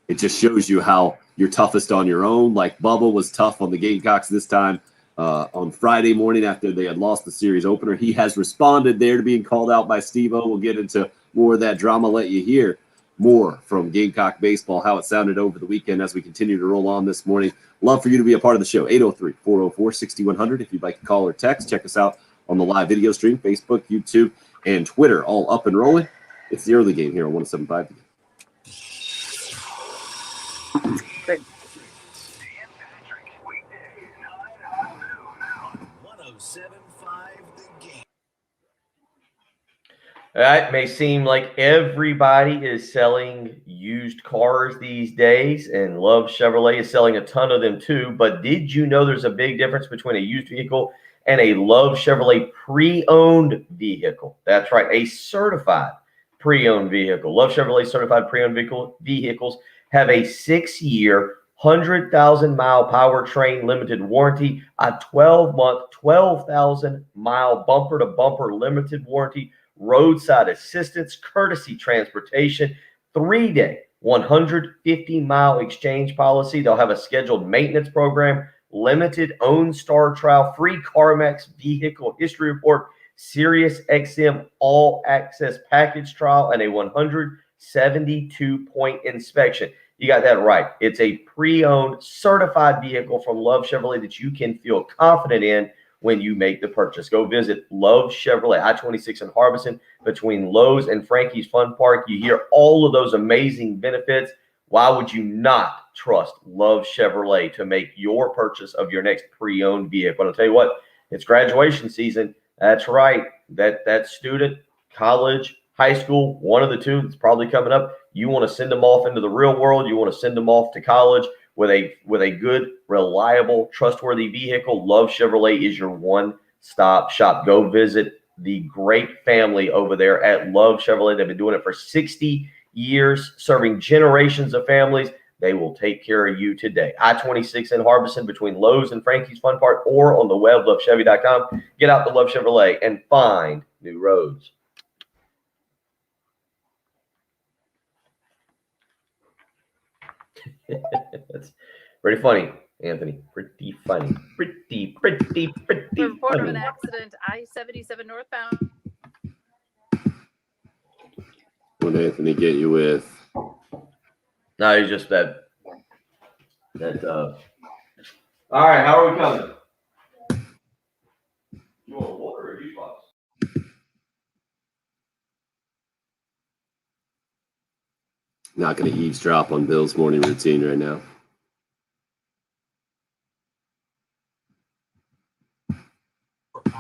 A: it just shows you how you're toughest on your own. Like Bubba was tough on the Gamecocks this time on Friday morning after they had lost the series opener. He has responded there to being called out by Steve-O. We'll get into more of that drama, let you hear more from Gamecock baseball, how it sounded over the weekend as we continue to roll on this morning. Love for you to be a part of the show. 803-404-6100 if you'd like to call or text. Check us out on the live video stream, Facebook, YouTube, and Twitter, all up and rolling. It's the early game here on 107.5.
D: Great.
E: 107.5 The Game.
B: It may seem like everybody is selling used cars these days, and Love Chevrolet is selling a ton of them too. But did you know there's a big difference between a used vehicle and a Love Chevrolet pre-owned vehicle? That's right, a certified pre-owned vehicle. Love Chevrolet certified pre-owned vehicles have a 6-year, 100,000-mile powertrain limited warranty, a 12-month, 12,000-mile bumper-to-bumper limited warranty, roadside assistance, courtesy transportation, 3-day, 150-mile exchange policy. They'll have a scheduled maintenance program, limited OwnStar trial, free CarMax vehicle history report, Sirius XM all access package trial, and a 172-point inspection. You got that right. It's a pre-owned certified vehicle from Love Chevrolet that you can feel confident in when you make the purchase. Go visit Love Chevrolet, I-26 in Harbison, between Lowe's and Frankie's Fun Park. You hear all of those amazing benefits. Why would you not trust Love Chevrolet to make your purchase of your next pre-owned vehicle? I'll tell you what, it's graduation season. That's right. That student, college, high school, one of the two that's probably coming up. You want to send them off into the real world. You want to send them off to college with a good, reliable, trustworthy vehicle. Love Chevrolet is your one-stop shop. Go visit the great family over there at Love Chevrolet. They've been doing it for 60 years, serving generations of families. They will take care of you today. I-26 in Harbison between Lowe's and Frankie's Fun Park, or on the web, lovechevy.com. Get out to Love Chevrolet and find new roads. That's pretty funny, Anthony. Pretty funny. Pretty
D: Report of
B: funny.
D: an accident, I-77 northbound.
A: What did Anthony get you with?
B: No, he's just that. All right, how are we coming? You want water or juice box?
A: Not going to eavesdrop on Bill's morning routine right now.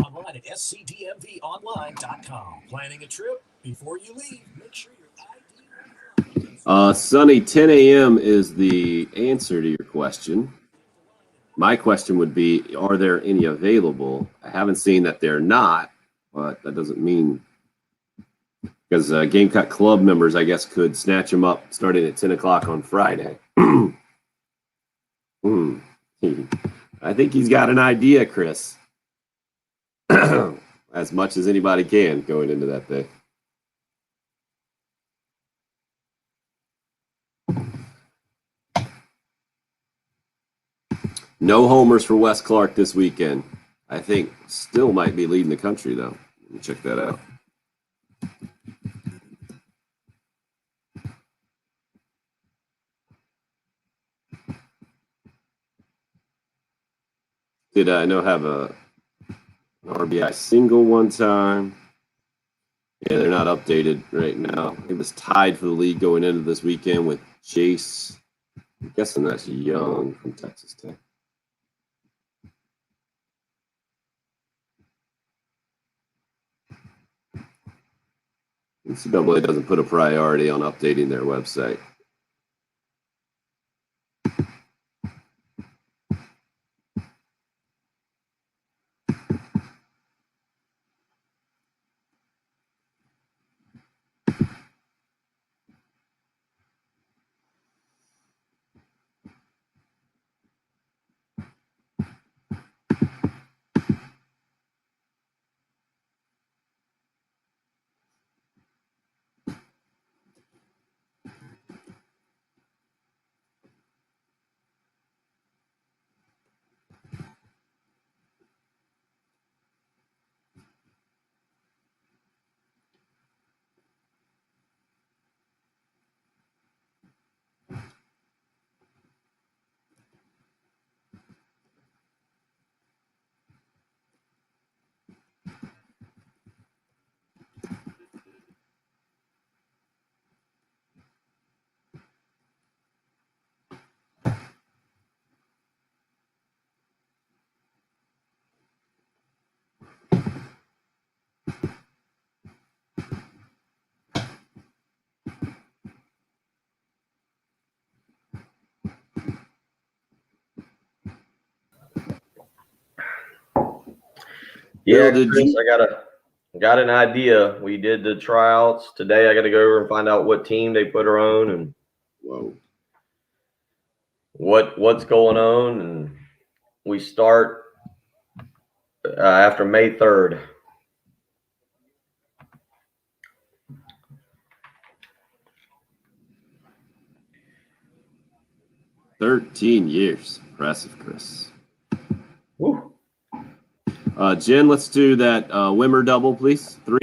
E: Online at scdmvonline.com. Planning a trip before you leave. Make sure your ID.
A: Sunny, 10 a.m. is the answer to your question. My question would be, are there any available? I haven't seen that they're not, but that doesn't mean, because Gamecock Club members, I guess, could snatch them up starting at 10 o'clock on Friday. I think he's got an idea, Chris. As much as anybody can going into that day. No homers for Wes Clark this weekend. I think still might be leading the country, though. Let me check that out. Did I know have an RBI single one time? Yeah, they're not updated right now. It was tied for the lead going into this weekend with Chase. I'm guessing that's Young from Texas Tech. NCAA doesn't put a priority on updating their website.
B: Yeah,
A: Bill, did
B: Chris,
A: you-
B: I got an idea. We did the tryouts today. I got to go over and find out what team they put her on and
A: Whoa.
B: what's going on. And we start after May 3rd.
A: $13 years. Impressive, Chris.
B: Woo.
A: Jen, let's do that Wimmer double, please. 3.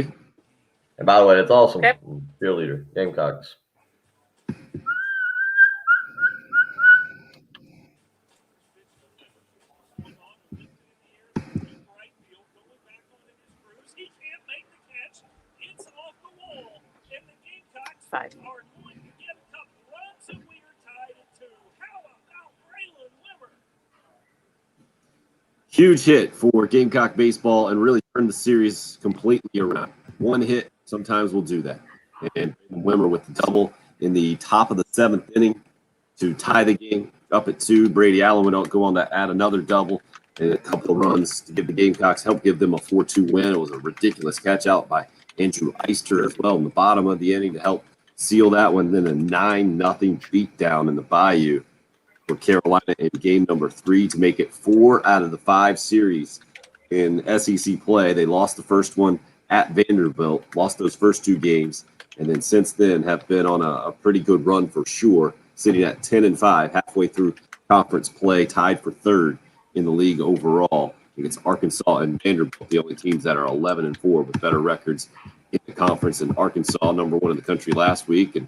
B: And by the way, that's awesome.
D: Okay.
B: Cheerleader, Gamecocks.
D: Five.
A: Huge hit for Gamecock baseball and really turned the series completely around. One hit, sometimes we'll do that. And Wimmer with the double in the top of the 7th inning to tie the game up at 2. Brady Allen would go on to add another double and a couple of runs to give the Gamecocks, help give them a 4-2 win. It was a ridiculous catch out by Andrew Eister as well in the bottom of the inning to help seal that one. Then a 9-0 beatdown in the Bayou for Carolina in game number 3 to make it 4 out of the 5 series in SEC play. They lost the first one at Vanderbilt, lost those first 2 games, and then since then have been on a pretty good run for sure, sitting at 10-5 halfway through conference play, tied for 3rd in the league overall against Arkansas and Vanderbilt, the only teams that are 11-4 with better records in the conference. And Arkansas, number 1 in the country last week, and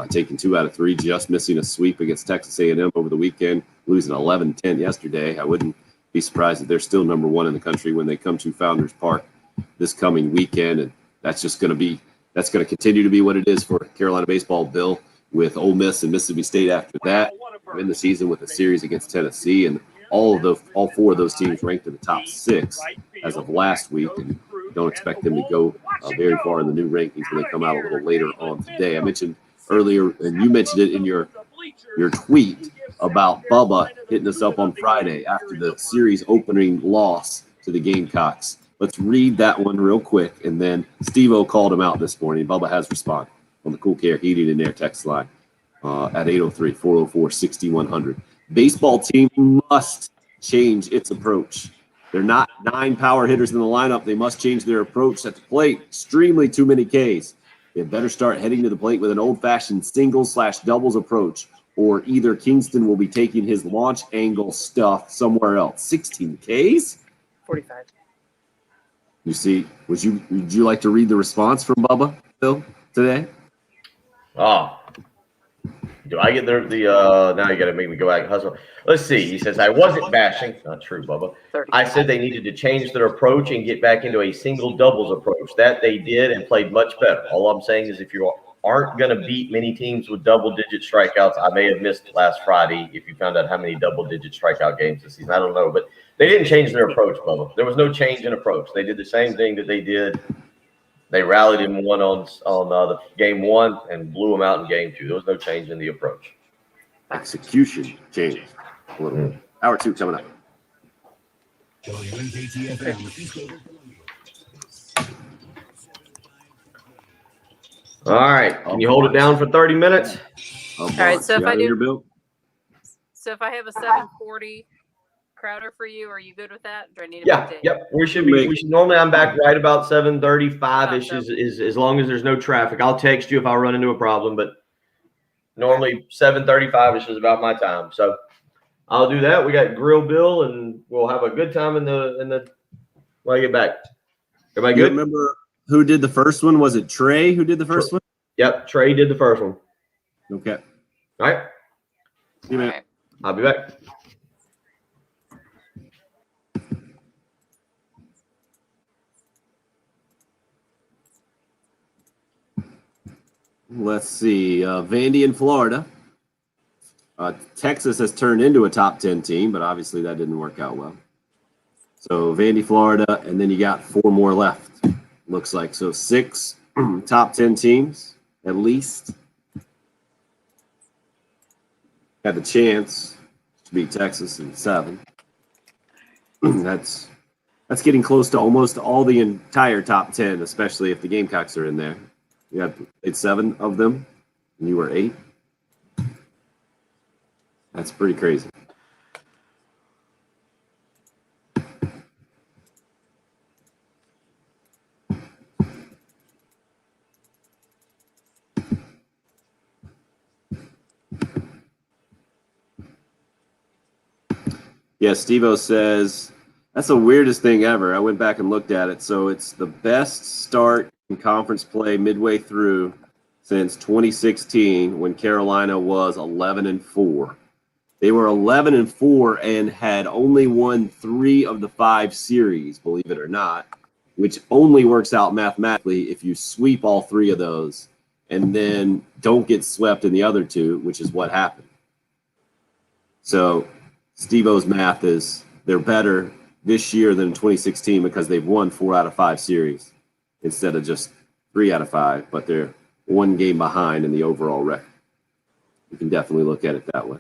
A: taking 2 out of 3, just missing a sweep against Texas A&M over the weekend, losing 11-10 yesterday. I wouldn't be surprised if they're still number 1 in the country when they come to Founders Park this coming weekend. And that's going to continue to be what it is for Carolina baseball, Bill, with Ole Miss and Mississippi State after that. In the season with a series against Tennessee, and all 4 of those teams ranked in the top 6 as of last week, and don't expect them to go very far in the new rankings when they come out a little later on today. I mentioned earlier, and you mentioned it in your tweet about Bubba hitting us up on Friday after the series opening loss to the Gamecocks. Let's read that one real quick, and then Steve-O called him out this morning. Bubba has responded on the Cool Care Heating and Air text line at 803-404-6100. Baseball team must change its approach. They're not 9 power hitters in the lineup. They must change their approach at the plate. Extremely too many Ks. They better start heading to the plate with an old-fashioned singles/doubles approach, or either Kingston will be taking his launch angle stuff somewhere else. 16 Ks?
D: 45.
A: You see, would you like to read the response from Bubba, Bill, today?
B: Oh, do I get the now you got to make me go back and hustle. Let's see. He says, I wasn't bashing. Not true, Bubba.
D: 30.
B: I said they needed to change their approach and get back into a single doubles approach. That they did and played much better. All I'm saying is if you aren't going to beat many teams with double-digit strikeouts, I may have missed last Friday if you found out how many double-digit strikeout games this season. I don't know, but they didn't change their approach, Bubba. There was no change in approach. They did the same thing that they did They rallied and won on the game 1 and blew them out in game 2. There was no change in the approach.
A: Execution changed a little bit. Hour 2 coming up.
B: All right. Can you hold it down for 30 minutes?
A: All
D: right, so if I do-
A: your bill.
D: So if I have a 7:40 Crowder for you, are you good with that? Do I need to
B: Yeah.
D: update?
B: Yep. We should normally I'm back right about 7:35-ish is as long as there's no traffic. I'll text you if I run into a problem, but normally 7:35-ish is about my time. So I'll do that. We got Grill Bill and we'll have a good time in the when I get back. Everybody
A: You
B: good?
A: remember who did the first one? Was it Trey who did the first one?
B: Yep. Trey did the first one.
A: Okay.
B: All right.
A: See you, man.
D: All right.
B: I'll be back.
A: Let's see. Vandy in Florida. Texas has turned into a top 10 team, but obviously that didn't work out well. So Vandy, Florida, and then you got 4 more left, looks like. So 6 top 10 teams at least had the chance to beat Texas in 7. That's getting close to almost all the entire top 10, especially if the Gamecocks are in there. You had played 7 of them, and you were 8. That's pretty crazy. Yeah, Steve-O says, that's the weirdest thing ever. I went back and looked at it. So it's the best start in conference play midway through since 2016 when Carolina was 11-4. They were 11-4 and had only won 3 of the 5 series, believe it or not, which only works out mathematically if you sweep all 3 of those and then don't get swept in the other 2, which is what happened. So Steve-O's math is they're better this year than 2016 because they've won 4 out of 5 series instead of just 3 out of 5, but they're 1 game behind in the overall record. You can definitely look at it that way.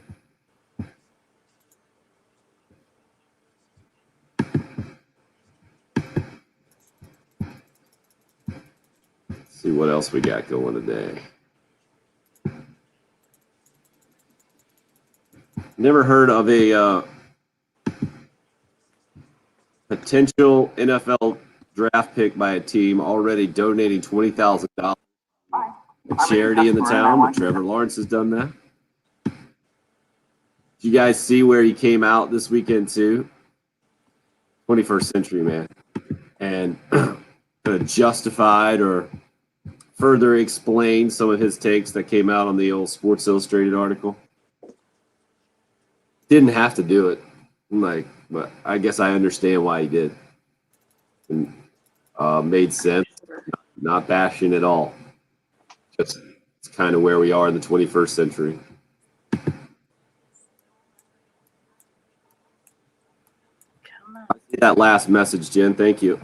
A: Let's see what else we got going today. Never heard of a potential NFL draft pick by a team already donating $20,000 to charity in the town, but Trevor Lawrence has done that. Did you guys see where he came out this weekend too? 21st century, man. And kind of justified or further explained some of his takes that came out on the old Sports Illustrated article. Didn't have to do it. But I guess I understand why he did. And, made sense. Not bashing at all. Just it's kind of where we are in the 21st century. I see that last message, Jen. Thank you.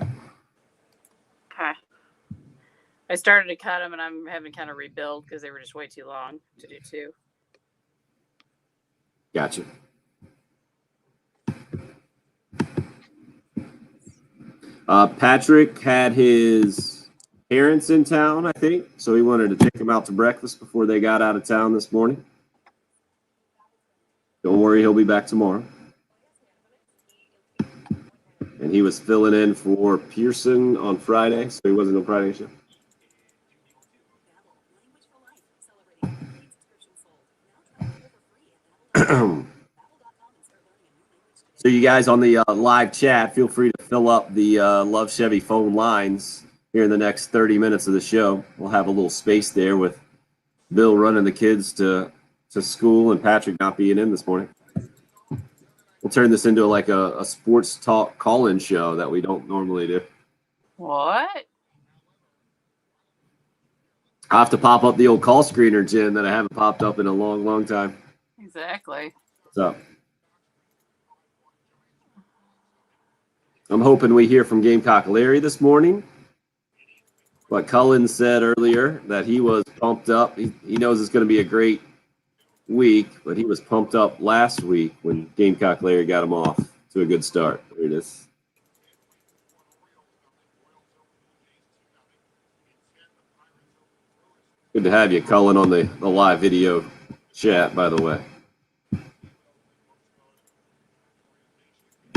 D: Okay. I started to cut them, and I'm having to kind of rebuild because they were just way too long to do 2.
A: Gotcha. Patrick had his parents in town, I think, so he wanted to take them out to breakfast before they got out of town this morning. Don't worry, he'll be back tomorrow. And he was filling in for Pearson on Friday, so he wasn't on Friday show. So you guys on the live chat, feel free to fill up the Love Chevy phone lines here in the next 30 minutes of the show. We'll have a little space there with Bill running the kids to school and Patrick not being in this morning. We'll turn this into like a sports talk call-in show that we don't normally do.
D: What?
A: I'll have to pop up the old call screener, Jen, that I haven't popped up in a long, long time.
D: Exactly.
A: What's up? I'm hoping we hear from Gamecock Larry this morning. But Cullen said earlier that he was pumped up. He knows it's going to be a great week, but he was pumped up last week when Gamecock Larry got him off to a good start. There it is. Good to have you, Cullen, on the live video chat, by the way.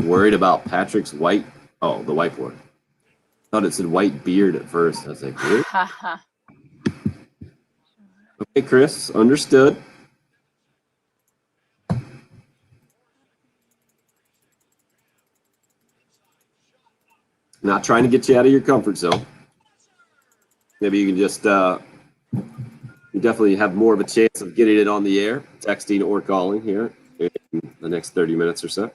A: Worried about Patrick's white, the whiteboard. Thought it said white beard at first. I was like, really? Okay, Chris, understood. Not trying to get you out of your comfort zone. Maybe you can just, you definitely have more of a chance of getting it on the air, texting or calling here in the next 30 minutes or so.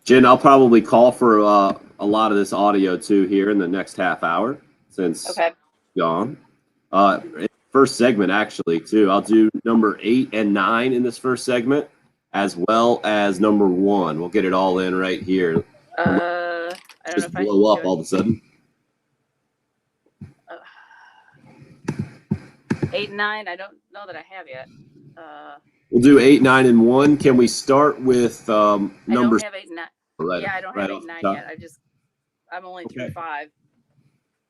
A: Jen, I'll probably call for a lot of this audio too here in the next half hour since gone. First segment actually too. I'll do number 8 and 9 in this first segment, as well as number 1. We'll get it all in right here.
D: I don't know
A: Just
D: if I
A: blow
D: can
A: up all of a sudden.
D: 8 and 9. I don't know that I have yet.
A: We'll do 8, 9, and 1. Can we start with numbers?
D: I don't have 8 and 9.
A: Right,
D: Yeah, I don't
A: right
D: have 8
A: off
D: and
A: the
D: 9
A: top?
D: yet. I'm only through 5.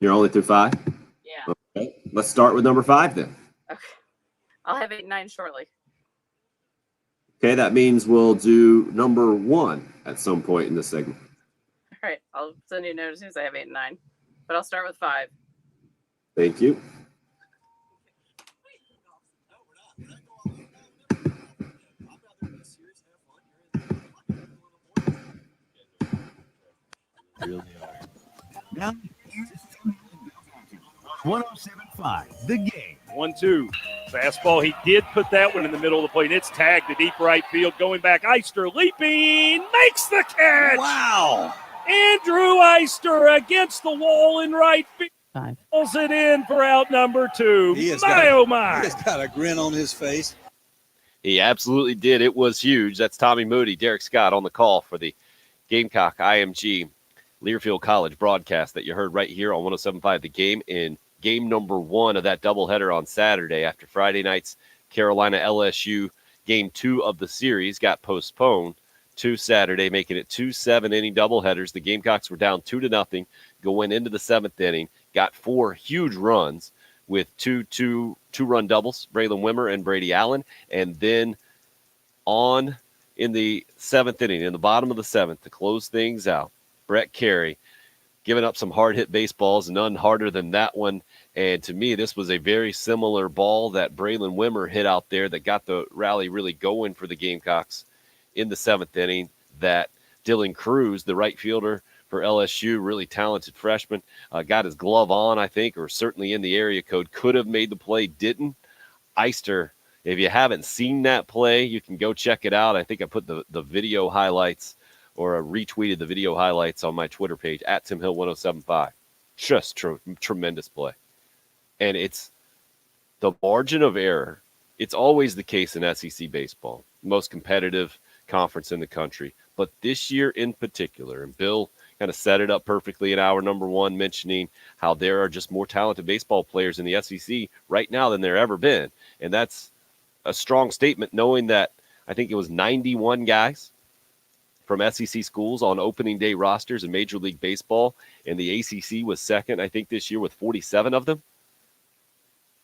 A: You're only through 5?
D: Yeah.
A: Okay. Let's start with number 5 then.
D: Okay. I'll have 8 and 9 shortly.
A: Okay, that means we'll do number 1 at some point in this segment.
D: All right. I'll send you a note as soon as I have 8 and 9. But I'll start with 5.
A: Thank you.
F: Really are. Now, 107.5, the game.
G: 1-2. Fastball. He did put that one in the middle of the plate. It's tagged to deep right field. Going back. Eister leaping. Makes the catch.
F: Wow.
G: Andrew Eister against the wall in right field.
H: 5.
G: Pulls it in for out number 2.
I: He has got a grin on his face.
J: He absolutely did. It was huge. That's Tommy Moody, Derek Scott on the call for the Gamecock IMG Learfield College broadcast that you heard right here on 107.5 The Game in game number 1 of that doubleheader on Saturday after Friday night's Carolina LSU game 2 of the series got postponed to Saturday, making it 2 7-inning doubleheaders. The Gamecocks were down 2-0 going into the 7th inning, got 4 huge runs with two-run doubles, Braylon Wimmer and Brady Allen, and then on in the 7th inning, in the bottom of the 7th, to close things out, Brett Carey giving up some hard-hit baseballs, none harder than that one. And to me, this was a very similar ball that Braylon Wimmer hit out there that got the rally really going for the Gamecocks in the 7th inning, that Dylan Cruz, the right fielder for LSU, really talented freshman, got his glove on, I think, or certainly in the area code, could have made the play, didn't. Eister, if you haven't seen that play, you can go check it out. I think I put the video highlights, or I retweeted the video highlights on my Twitter page, at Tim Hill 1075. Just tremendous play. And it's the margin of error. It's always the case in SEC baseball, most competitive conference in the country. But this year in particular, and Bill kind of set it up perfectly in hour number 1, mentioning how there are just more talented baseball players in the SEC right now than there ever been. And that's a strong statement, knowing that I think it was 91 guys from SEC schools on opening day rosters in Major League Baseball, and the ACC was second, I think, this year with 47 of them.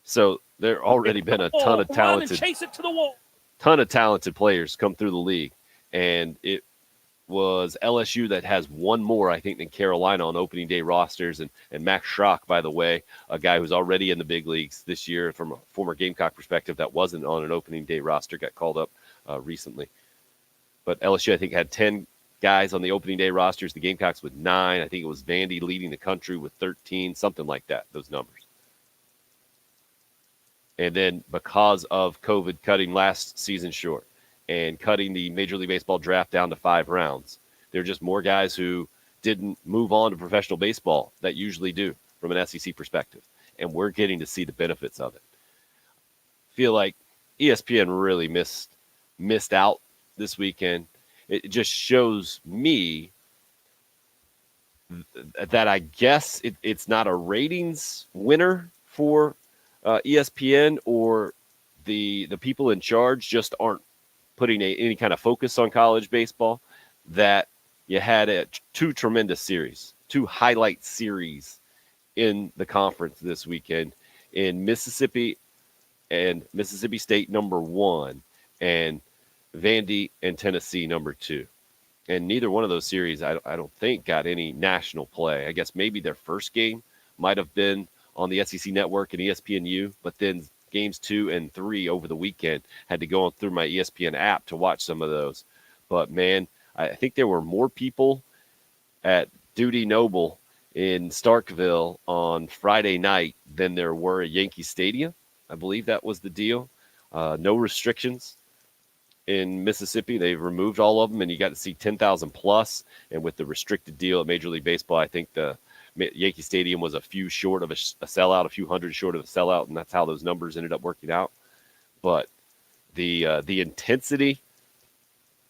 J: So there already been a ton of talented,
G: Chase it to the wall.
J: ton of talented players come through the league, and it was LSU that has one more, I think, than Carolina on opening day rosters. And Max Schrock, by the way, a guy who's already in the big leagues this year from a former Gamecock perspective that wasn't on an opening day roster, got called up recently. But LSU, I think, had 10 guys on the opening day rosters. The Gamecocks with 9. I think it was Vandy leading the country with 13, something like that, those numbers. And then because of COVID cutting last season short and cutting the Major League Baseball draft down to 5 rounds, there are just more guys who didn't move on to professional baseball that usually do from an SEC perspective. And we're getting to see the benefits of it. Feel like ESPN really missed out this weekend. It just shows me that I guess it's not a ratings winner for ESPN, or the people in charge just aren't putting any kind of focus on college baseball, that you had 2 tremendous series, 2 highlight series in the conference this weekend in Mississippi and Mississippi State number 1 and Vandy and Tennessee number 2. And neither one of those series, I don't think, got any national play. I guess maybe their first game might have been on the SEC Network and ESPNU, but then games 2 and 3 over the weekend had to go on through my ESPN app to watch some of those. But man, I think there were more people at Duty Noble in Starkville on Friday night than there were at Yankee Stadium. I believe that was the deal. No restrictions in Mississippi. They've removed all of them, and you got to see 10,000 plus. And with the restricted deal at Major League Baseball, I think the Yankee Stadium was a few short of a sellout, a few hundred short of a sellout, and that's how those numbers ended up working out. But the intensity,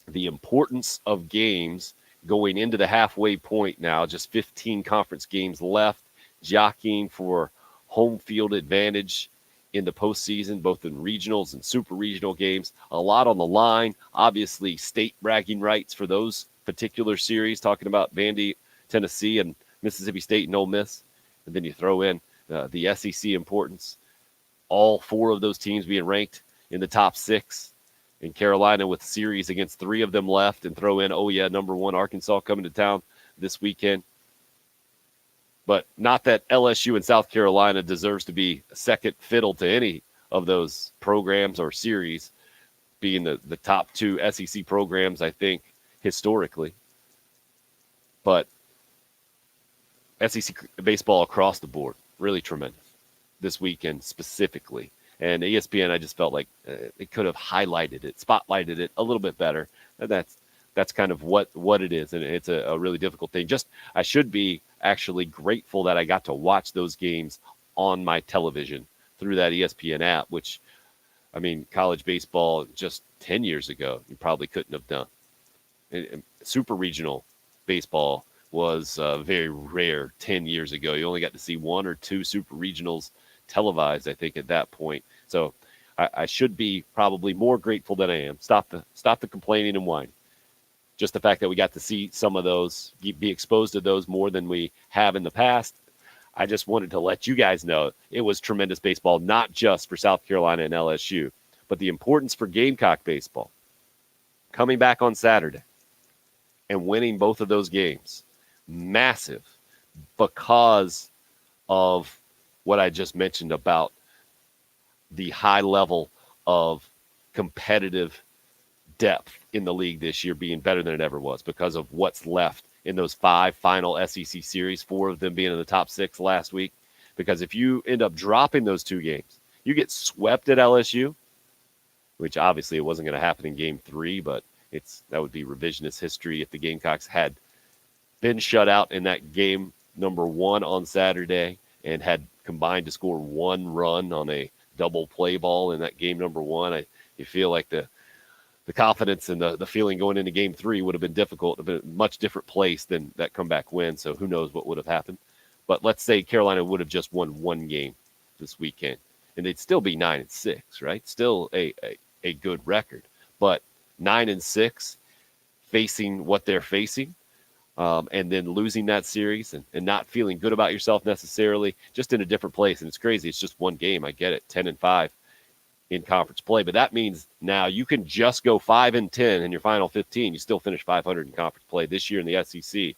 J: the importance of games going into the halfway point now, just 15 conference games left, jockeying for home field advantage in the postseason, both in regionals and super regional games. A lot on the line. Obviously, state bragging rights for those particular series, talking about Vandy, Tennessee, and Mississippi State and Ole Miss. And then you throw in the SEC importance. All 4 of those teams being ranked in the top 6. In Carolina with series against 3 of them left, and throw in, number 1 Arkansas coming to town this weekend. But not that LSU and South Carolina deserves to be second fiddle to any of those programs or series, being the top 2 SEC programs, I think, historically. But SEC baseball across the board, really tremendous this weekend specifically. And ESPN, I just felt like it could have highlighted it, spotlighted it a little bit better. And that's kind of what it is, and it's a really difficult thing. I should be actually grateful that I got to watch those games on my television through that ESPN app, which, I mean, college baseball just 10 years ago, you probably couldn't have done. And super regional baseball was very rare 10 years ago. You only got to see 1 or 2 super regionals televised, I think, at that point. So I should be probably more grateful than I am. Stop the complaining and whining. Just the fact that we got to see some of those, be exposed to those more than we have in the past. I just wanted to let you guys know it was tremendous baseball, not just for South Carolina and LSU, but the importance for Gamecock baseball. Coming back on Saturday and winning both of those games. Massive, because of what I just mentioned about the high level of competitive depth in the league this year being better than it ever was, because of what's left in those 5 final SEC series, 4 of them being in the top 6 last week. Because if you end up dropping those 2 games, you get swept at LSU, which obviously it wasn't going to happen in game 3, but that would be revisionist history if the Gamecocks had been shut out in that game number 1 on Saturday and had combined to score 1 run on a double play ball in that game number 1. You feel like the confidence and the feeling going into game 3 would have been difficult, have been a much different place than that comeback win. So who knows what would have happened. But let's say Carolina would have just won 1 game this weekend, and they'd still be 9-6, right? Still a good record, but 9-6 facing what they're facing. And then losing that series and not feeling good about yourself necessarily, just in a different place. And it's crazy. It's just 1 game. I get it. 10-5. in conference play. But that means now you can just go 5-10 in your final 15. You still finish 500 in conference play this year in the SEC,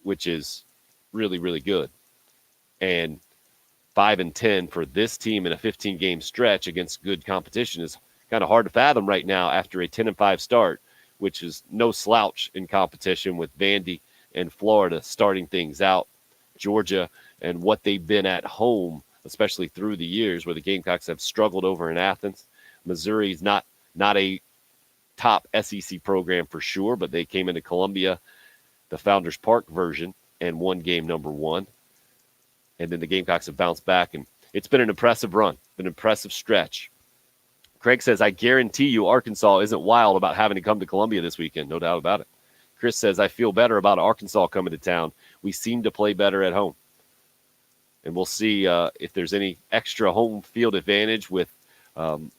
J: which is really, really good. And 5-10 for this team in a 15-game stretch against good competition is kind of hard to fathom right now after a 10-5 start, which is no slouch in competition with Vandy and Florida starting things out, Georgia and what they've been at home, especially through the years where the Gamecocks have struggled over in Athens. Missouri's not a top SEC program for sure, but they came into Columbia, the Founders Park version, and won game number 1. And then the Gamecocks have bounced back, and it's been an impressive run, an impressive stretch. Craig says, I guarantee you Arkansas isn't wild about having to come to Columbia this weekend. No doubt about it. Chris says, I feel better about Arkansas coming to town. We seem to play better at home. And we'll see if there's any extra home field advantage with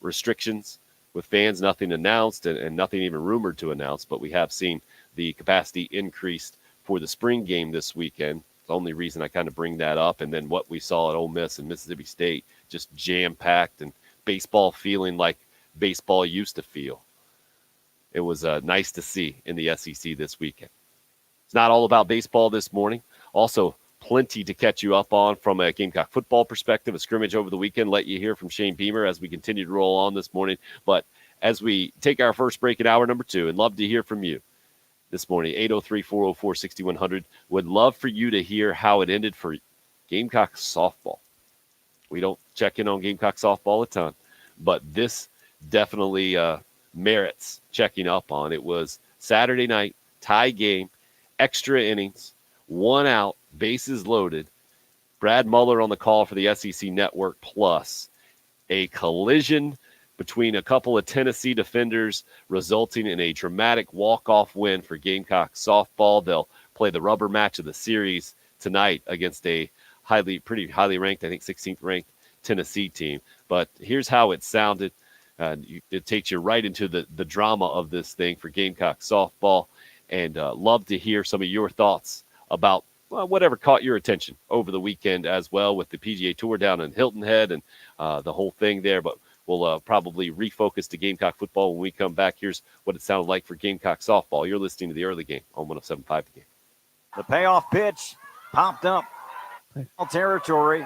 J: restrictions with fans, nothing announced and nothing even rumored to announce. But we have seen the capacity increased for the spring game this weekend. The only reason I kind of bring that up. And then what we saw at Ole Miss and Mississippi State, just jam-packed and baseball feeling like baseball used to feel. It was nice to see in the SEC this weekend. It's not all about baseball this morning. Also, plenty to catch you up on from a Gamecock football perspective. A scrimmage over the weekend. Let you hear from Shane Beamer as we continue to roll on this morning. But as we take our first break in hour number 2, and love to hear from you this morning, 803-404-6100. Would love for you to hear how it ended for Gamecock softball. We don't check in on Gamecock softball a ton, but this definitely merits checking up on. It was Saturday night, tie game, extra innings, 1 out, bases loaded. Brad Muller on the call for the SEC Network, plus a collision between a couple of Tennessee defenders, resulting in a dramatic walk-off win for Gamecock softball. They'll play the rubber match of the series tonight against a pretty highly ranked, I think 16th ranked Tennessee team. But here's how it sounded. It takes you right into the drama of this thing for Gamecock softball, and love to hear some of your thoughts about whatever caught your attention over the weekend as well, with the PGA Tour down in Hilton Head and the whole thing there. But we'll probably refocus to Gamecock football when we come back. Here's what it sounded like for Gamecock softball. You're listening to the early game on 107.5 The Game.
H: The payoff pitch popped up territory.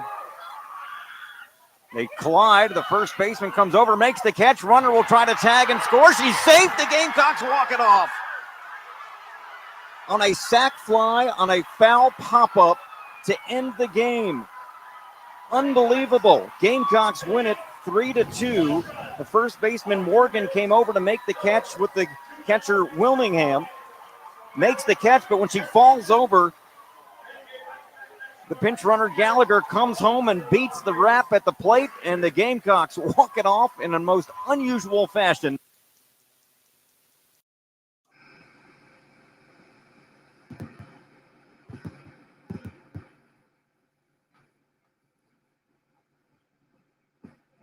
H: They collide. The first baseman comes over, makes the catch. Runner will try to tag and score. She's safe. The Gamecocks walk it off. On a sac fly, on a foul pop-up to end the game. Unbelievable. Gamecocks win it 3-2. The first baseman, Morgan, came over to make the catch with the catcher, Wilmingham. Makes the catch, but when she falls over, the pinch runner, Gallagher, comes home and beats the wrap at the plate, and the Gamecocks walk it off in a most unusual fashion.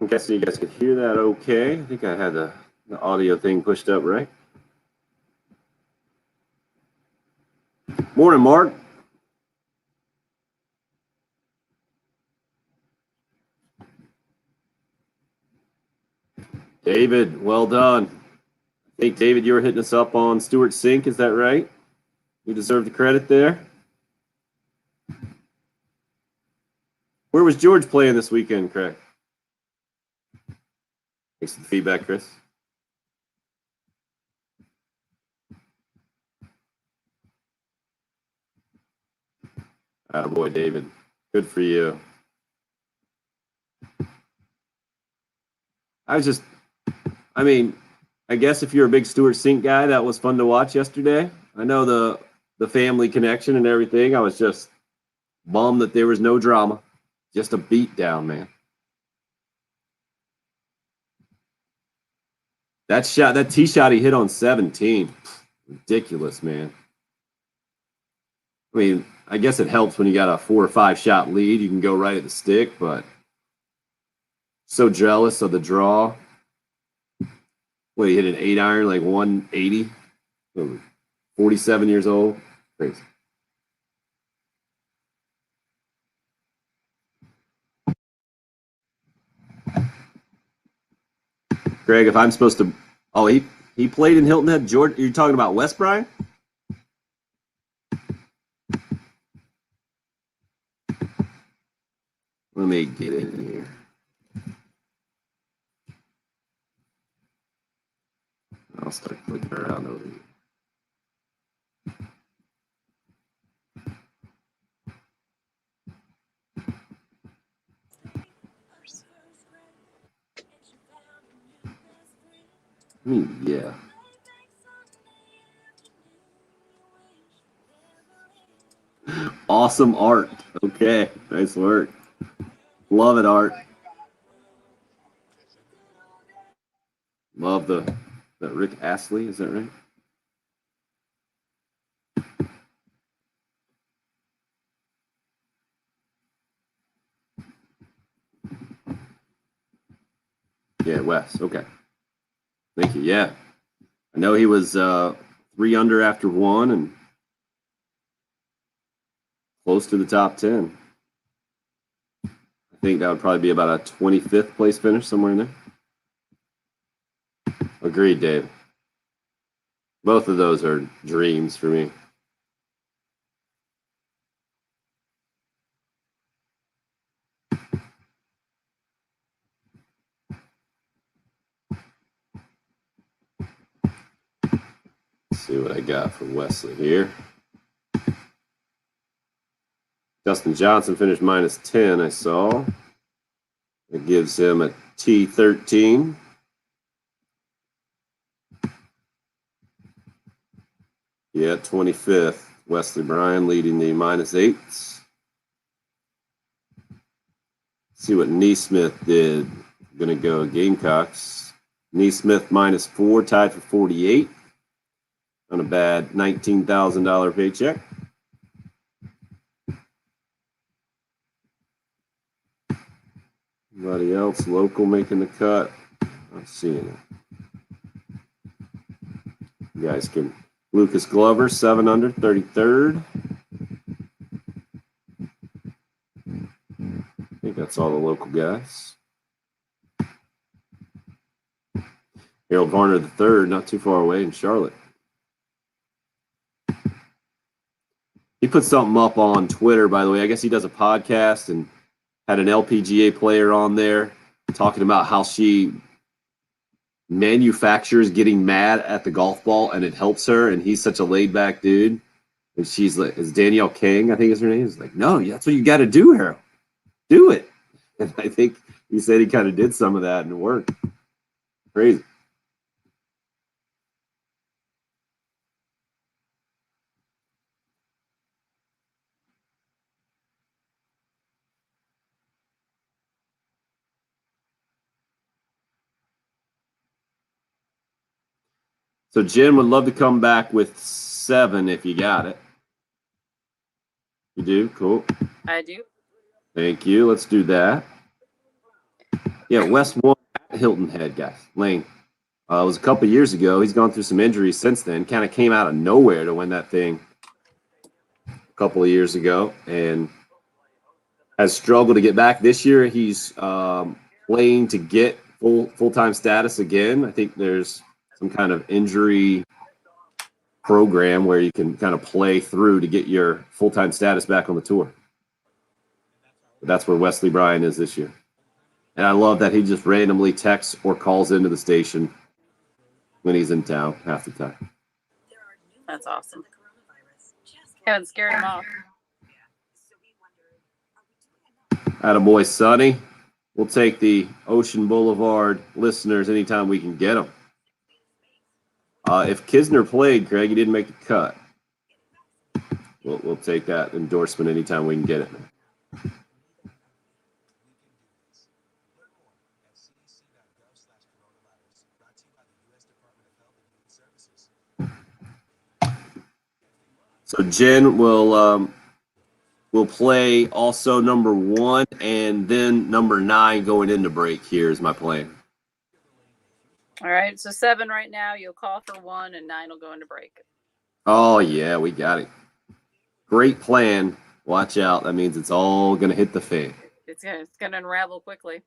A: Okay, so you guys could hear that okay. I think I had the audio thing pushed up, right? Morning, Mark. David, well done. I think, David, you were hitting us up on Stewart Sink. Is that right? You deserve the credit there. Where was George playing this weekend, Craig? Thanks for the feedback, Chris. Attaboy, David. Good for you. I guess if you're a big Stewart Sink guy, that was fun to watch yesterday. I know the family connection and everything. I was just bummed that there was no drama. Just a beat down, man. That tee shot he hit on 17. Ridiculous, man. I mean, I guess it helps when you got a 4 or 5 shot lead. You can go right at the stick, but so jealous of the draw. What, he hit an 8-iron, like 180? 47 years old? Crazy. Greg, if I'm supposed to, he played in Hilton Head. George, you're talking about West Bryan? Let me get in here. I'll start clicking around over here. Yeah. Awesome art. Okay, nice work. Love it, Art. Love that Rick Astley, is that right? Yeah, Wes. Okay. Thank you. Yeah. I know he was 3 under after 1 and close to the top 10. I think that would probably be about a 25th place finish, somewhere in there. Agreed, Dave. Both of those are dreams for me. Let's see what I got for Wesley here. Justin Johnson finished minus 10, I saw. It gives him a T13. Yeah, 25th. Wesley Bryan leading the minus 8s. See what Neesmith did. Going to go Gamecocks. Neesmith minus 4, tied for 48. On a bad $19,000 paycheck. Anybody else local making the cut? Not seeing it. You guys can. Lucas Glover, 7 under, 33rd. I think that's all the local guys. Harold Varner III, not too far away in Charlotte. He put something up on Twitter, by the way. I guess he does a podcast and had an LPGA player on there talking about how she manufactures getting mad at the golf ball and it helps her. And he's such a laid back dude. And she's like, is Danielle King, I think is her name. He's like, no, that's what you got to do, Harold. Do it. And I think he said he kind of did some of that and it worked. Crazy. So Jen would love to come back with 7 if you got it. You do? Cool.
D: I do.
A: Thank you. Let's do that. Yeah, West won at Hilton Head, guys. Lane. It was a couple years ago. He's gone through some injuries since then. Kind of came out of nowhere to win that thing a couple of years ago and has struggled to get back. This year, he's playing to get full-time status again. I think there's some kind of injury program where you can kind of play through to get your full-time status back on the tour. But that's where Wesley Bryan is this year. And I love that he just randomly texts or calls into the station when he's in town half the time.
D: That's awesome. Haven't scared him off.
A: Attaboy, Sonny. We'll take the Ocean Boulevard listeners anytime we can get them. If Kisner played, Craig, he didn't make the cut. We'll take that endorsement anytime we can get it. So Jen will play also number 1 and then number 9 going into break. Here is my plan.
D: All right, so 7 right now. You'll call for 1, and 9 will go into break.
A: Oh, yeah, we got it. Great plan. Watch out. That means it's all going to hit the fan.
D: It's gonna unravel quickly.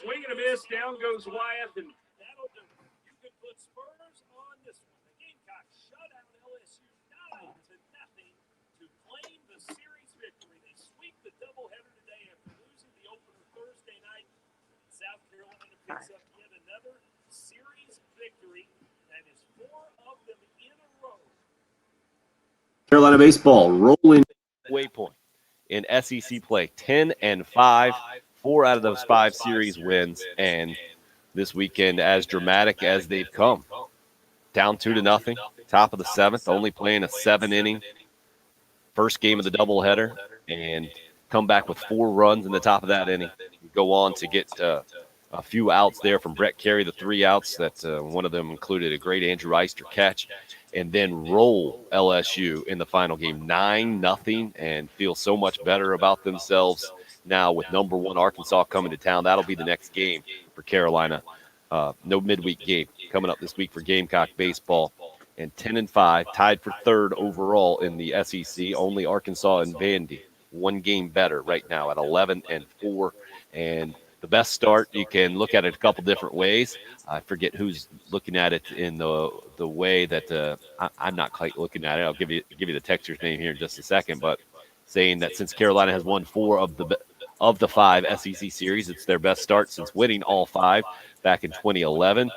G: Swing and a miss. Down goes Wyeth, and that'll do it. You can put Spurs on this one. The Gamecocks shut out LSU 9-0 to claim the series victory. They sweep the doubleheader today after losing the opener Thursday night. South Carolina picks up yet another series victory. That is 4 of them in a row.
A: Carolina baseball rolling.
J: Waypoint in SEC play, 10-5, 4 out of those 5 series wins, and this weekend as dramatic as they've come. Down 2-0, top of the 7th, only playing a 7-inning first game of the doubleheader, and come back with 4 runs in the top of that inning. Go on to get a few outs there from Brett Carey, the 3 outs that one of them included a great Andrew Eister catch, and then roll LSU in the final game 9-0 and feel so much better about themselves now with number 1 Arkansas coming to town. That'll be the next game for Carolina. No midweek game coming up this week for Gamecock baseball. And 10-5, tied for 3rd overall in the SEC. Only Arkansas and Vandy, 1 game better right now at 11-4. And the best start, you can look at it a couple different ways. I forget who's looking at it in the way that I'm not quite looking at it. I'll give you the texter's name here in just a second, but saying that since Carolina has won 4 of the 5 SEC series, it's their best start since winning all 5 back in 2011.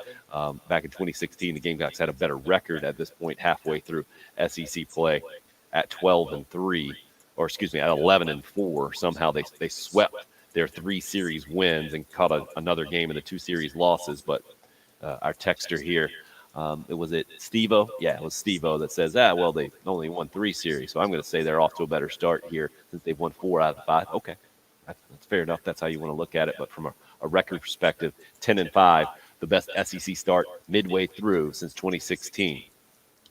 J: Back in 2016, the Gamecocks had a better record at this point halfway through SEC play at 12-3, or excuse me, at 11-4. Somehow they swept their 3 series wins and caught another game in the 2 series losses. But our texter here, was it Steve-O? Yeah, it was Steve-O that says, well, they only won 3 series. So I'm going to say they're off to a better start here since they've won 4 out of 5. Okay, that's fair enough. That's how you want to look at it. But from a record perspective, 10-5, the best SEC start midway through since 2016.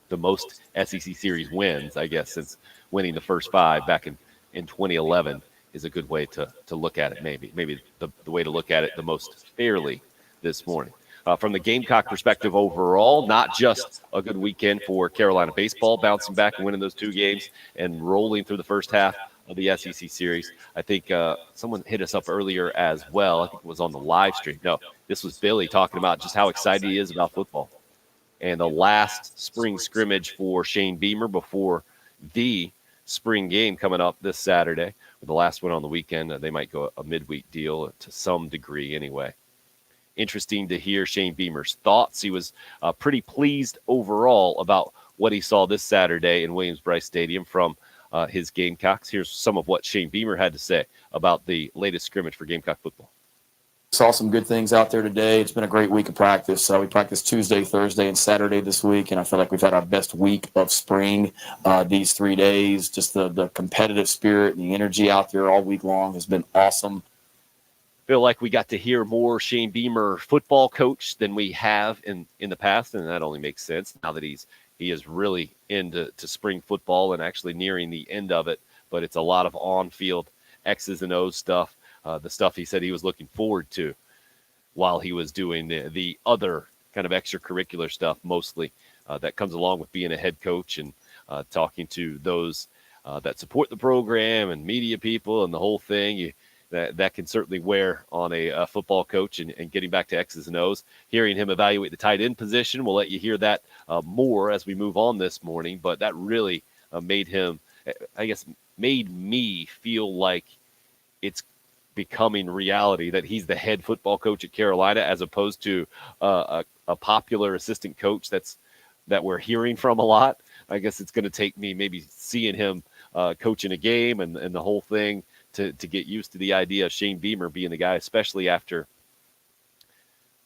J: The most SEC series wins, I guess, since winning the first 5 back in 2011 is a good way to look at it. Maybe the way to look at it the most fairly this morning. From the Gamecock perspective overall, not just a good weekend for Carolina baseball, bouncing back and winning those 2 games and rolling through the first half of the SEC series. I think someone hit us up earlier as well. I think it was on the live stream. No, this was Billy talking about just how excited he is about football. And the last spring scrimmage for Shane Beamer before the spring game coming up this Saturday. With the last one on the weekend, they might go a midweek deal to some degree anyway. Interesting to hear Shane Beamer's thoughts. He was pretty pleased overall about what he saw this Saturday in Williams-Brice Stadium from his Gamecocks. Here's some of what Shane Beamer had to say about the latest scrimmage for Gamecock football.
K: Saw some good things out there today. It's been a great week of practice. We practiced Tuesday, Thursday, and Saturday this week, and I feel like we've had our best week of spring these 3 days. Just the competitive spirit and the energy out there all week long has been awesome.
J: Feel like we got to hear more Shane Beamer football coach than we have in the past, and that only makes sense now that he is really into spring football and actually nearing the end of it. But it's a lot of on-field X's and O's stuff, the stuff he said he was looking forward to while he was doing the other kind of extracurricular stuff mostly that comes along with being a head coach and talking to those that support the program and media people and the whole thing. That can certainly wear on a football coach and getting back to X's and O's. Hearing him evaluate the tight end position, we'll let you hear that more as we move on this morning. But that really made me feel like it's becoming reality that he's the head football coach at Carolina as opposed to a popular assistant coach that we're hearing from a lot. I guess it's going to take me maybe seeing him coaching a game and the whole thing to get used to the idea of Shane Beamer being the guy, especially after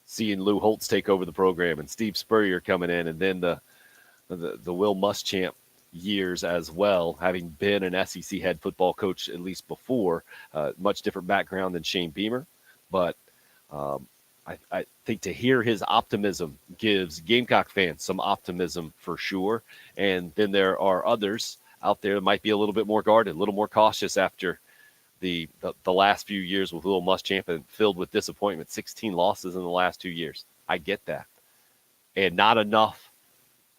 J: seeing Lou Holtz take over the program and Steve Spurrier coming in, and then the Will Muschamp years as well, having been an SEC head football coach at least before. Much different background than Shane Beamer, but I think to hear his optimism gives Gamecock fans some optimism for sure. And then there are others out there that might be a little bit more guarded, a little more cautious after the last few years with Will Muschamp and filled with disappointment. 16 losses in the last 2 years. I get that. And not enough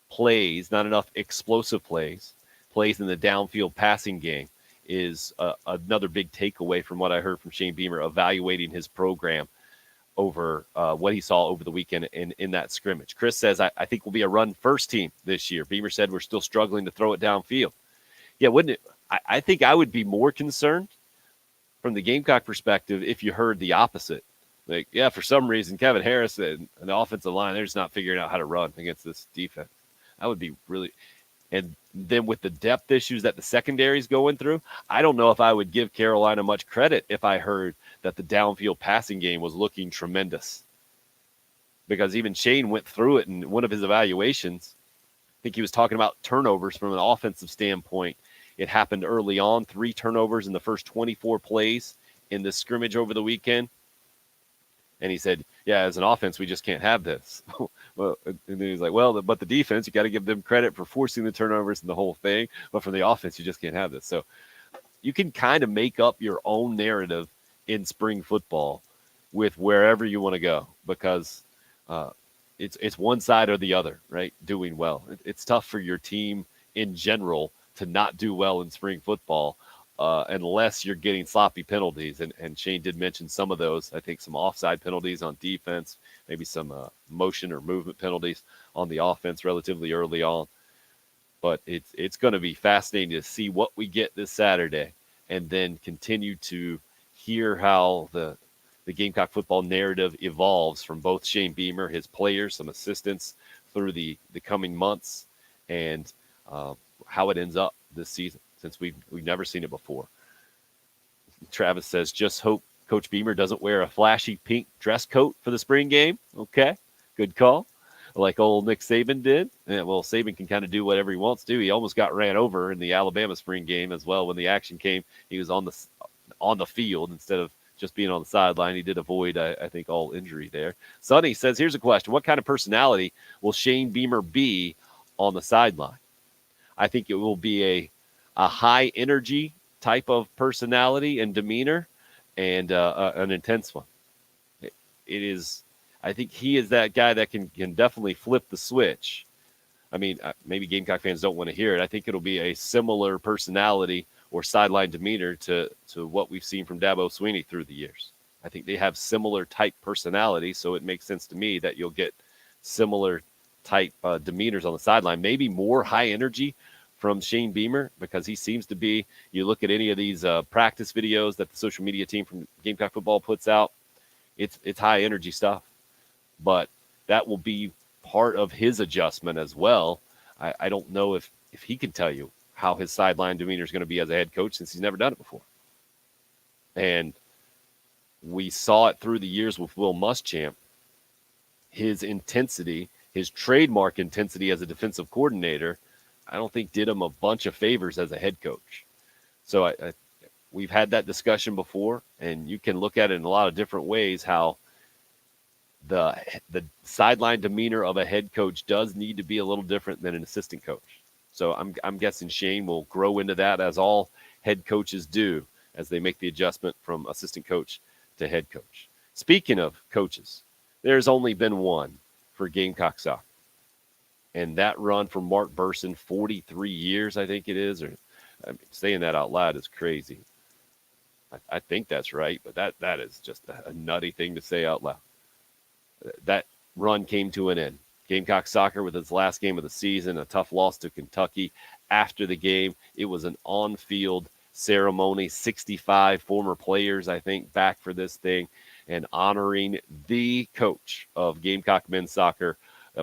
J: plays, not enough explosive plays in the downfield passing game is another big takeaway from what I heard from Shane Beamer evaluating his program over what he saw over the weekend in that scrimmage. Chris says, I think we'll be a run-first team this year. Beamer said we're still struggling to throw it downfield. Yeah, wouldn't it? I think I would be more concerned from the Gamecock perspective if you heard the opposite. Like, yeah, for some reason, Kevin Harris and the offensive line, they're just not figuring out how to run against this defense. I would be really – and then with the depth issues that the secondary is going through, I don't know if I would give Carolina much credit if I heard that the downfield passing game was looking tremendous. Because even Shane went through it in one of his evaluations. I think he was talking about turnovers from an offensive standpoint. It happened early on, 3 turnovers in the first 24 plays in the scrimmage over the weekend. And he said, yeah, as an offense, we just can't have this. Well, and then he's like, well, but the defense, you got to give them credit for forcing the turnovers and the whole thing. But for the offense, you just can't have this. So you can kind of make up your own narrative in spring football with wherever you want to go, because it's one side or the other, right? Doing well. It's tough for your team in general to not do well in spring football unless you're getting sloppy penalties. And Shane did mention some of those. I think some offside penalties on defense, maybe some motion or movement penalties on the offense relatively early on. But it's going to be fascinating to see what we get this Saturday, and then continue to hear how the Gamecock football narrative evolves from both Shane Beamer, his players, some assistants through the coming months, and how it ends up this season, since we've never seen it before. Travis says, just hope Coach Beamer doesn't wear a flashy pink dress coat for the spring game. Okay, good call. Like old Nick Saban did. Yeah, well, Saban can kind of do whatever he wants to. He almost got ran over in the Alabama spring game as well. When the action came, he was on the field instead of just being on the sideline. He did avoid, I think, all injury there. Sonny says, here's a question. What kind of personality will Shane Beamer be on the sideline? I think it will be a high energy type of personality and demeanor, and an intense one. It is. I think he is that guy that can definitely flip the switch. I mean, maybe Gamecock fans don't want to hear it. I think it'll be a similar personality or sideline demeanor to what we've seen from Dabo Swinney through the years. I think they have similar type personality, so it makes sense to me that you'll get similar type demeanors on the sideline. Maybe more high energy from Shane Beamer, because he seems to be, you look at any of these practice videos that the social media team from Gamecock football puts out, it's high energy stuff. But that will be part of his adjustment as well. I don't know if he can tell you how his sideline demeanor is going to be as a head coach, since he's never done it before. And we saw it through the years with Will Muschamp. His intensity, his trademark intensity as a defensive coordinator, I don't think did him a bunch of favors as a head coach. So we've had that discussion before, and you can look at it in a lot of different ways, how the sideline demeanor of a head coach does need to be a little different than an assistant coach. So I'm guessing Shane will grow into that, as all head coaches do, as they make the adjustment from assistant coach to head coach. Speaking of coaches, there's only been one for Gamecock soccer. And that run for Mark Burson, 43 years, I think it is. Or I mean, saying that out loud is crazy. I think that's right, but that is just a nutty thing to say out loud. That run came to an end. Gamecock soccer with its last game of the season, a tough loss to Kentucky. After the game, it was an on-field ceremony. 65 former players, I think, back for this thing, and honoring the coach of Gamecock men's soccer,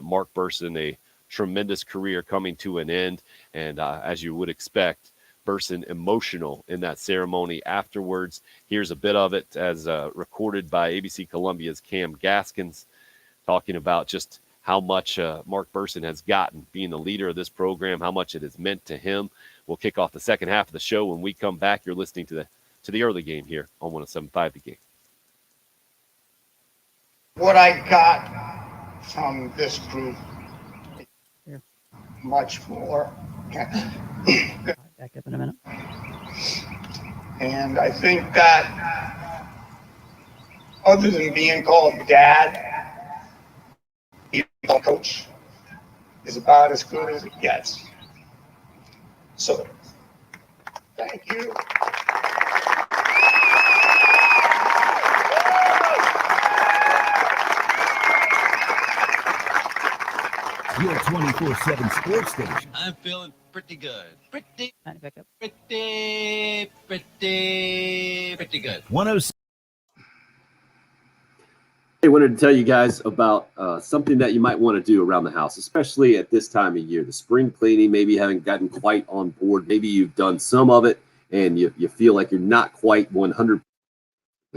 J: Mark Burson, a tremendous career coming to an end. And as you would expect, Burson emotional in that ceremony afterwards. Here's a bit of it as recorded by ABC Columbia's Cam Gaskins, talking about just how much Mark Burson has gotten being the leader of this program, how much it has meant to him. We'll kick off the second half of the show. When we come back, you're listening to the early game here on 107.5 The Game.
L: What I got from this group, much more.
M: Back up in a minute.
L: And I think that other than being called dad, being called coach is about as good as it gets. So, thank you.
F: Your 24/7 sports station.
N: I'm feeling pretty good. Pretty
M: Pickup.
N: pretty good.
F: 106.
A: I wanted to tell you guys about something that you might want to do around the house, especially at this time of year. The spring cleaning, maybe you haven't gotten quite on board. Maybe you've done some of it and you feel like you're not quite 100%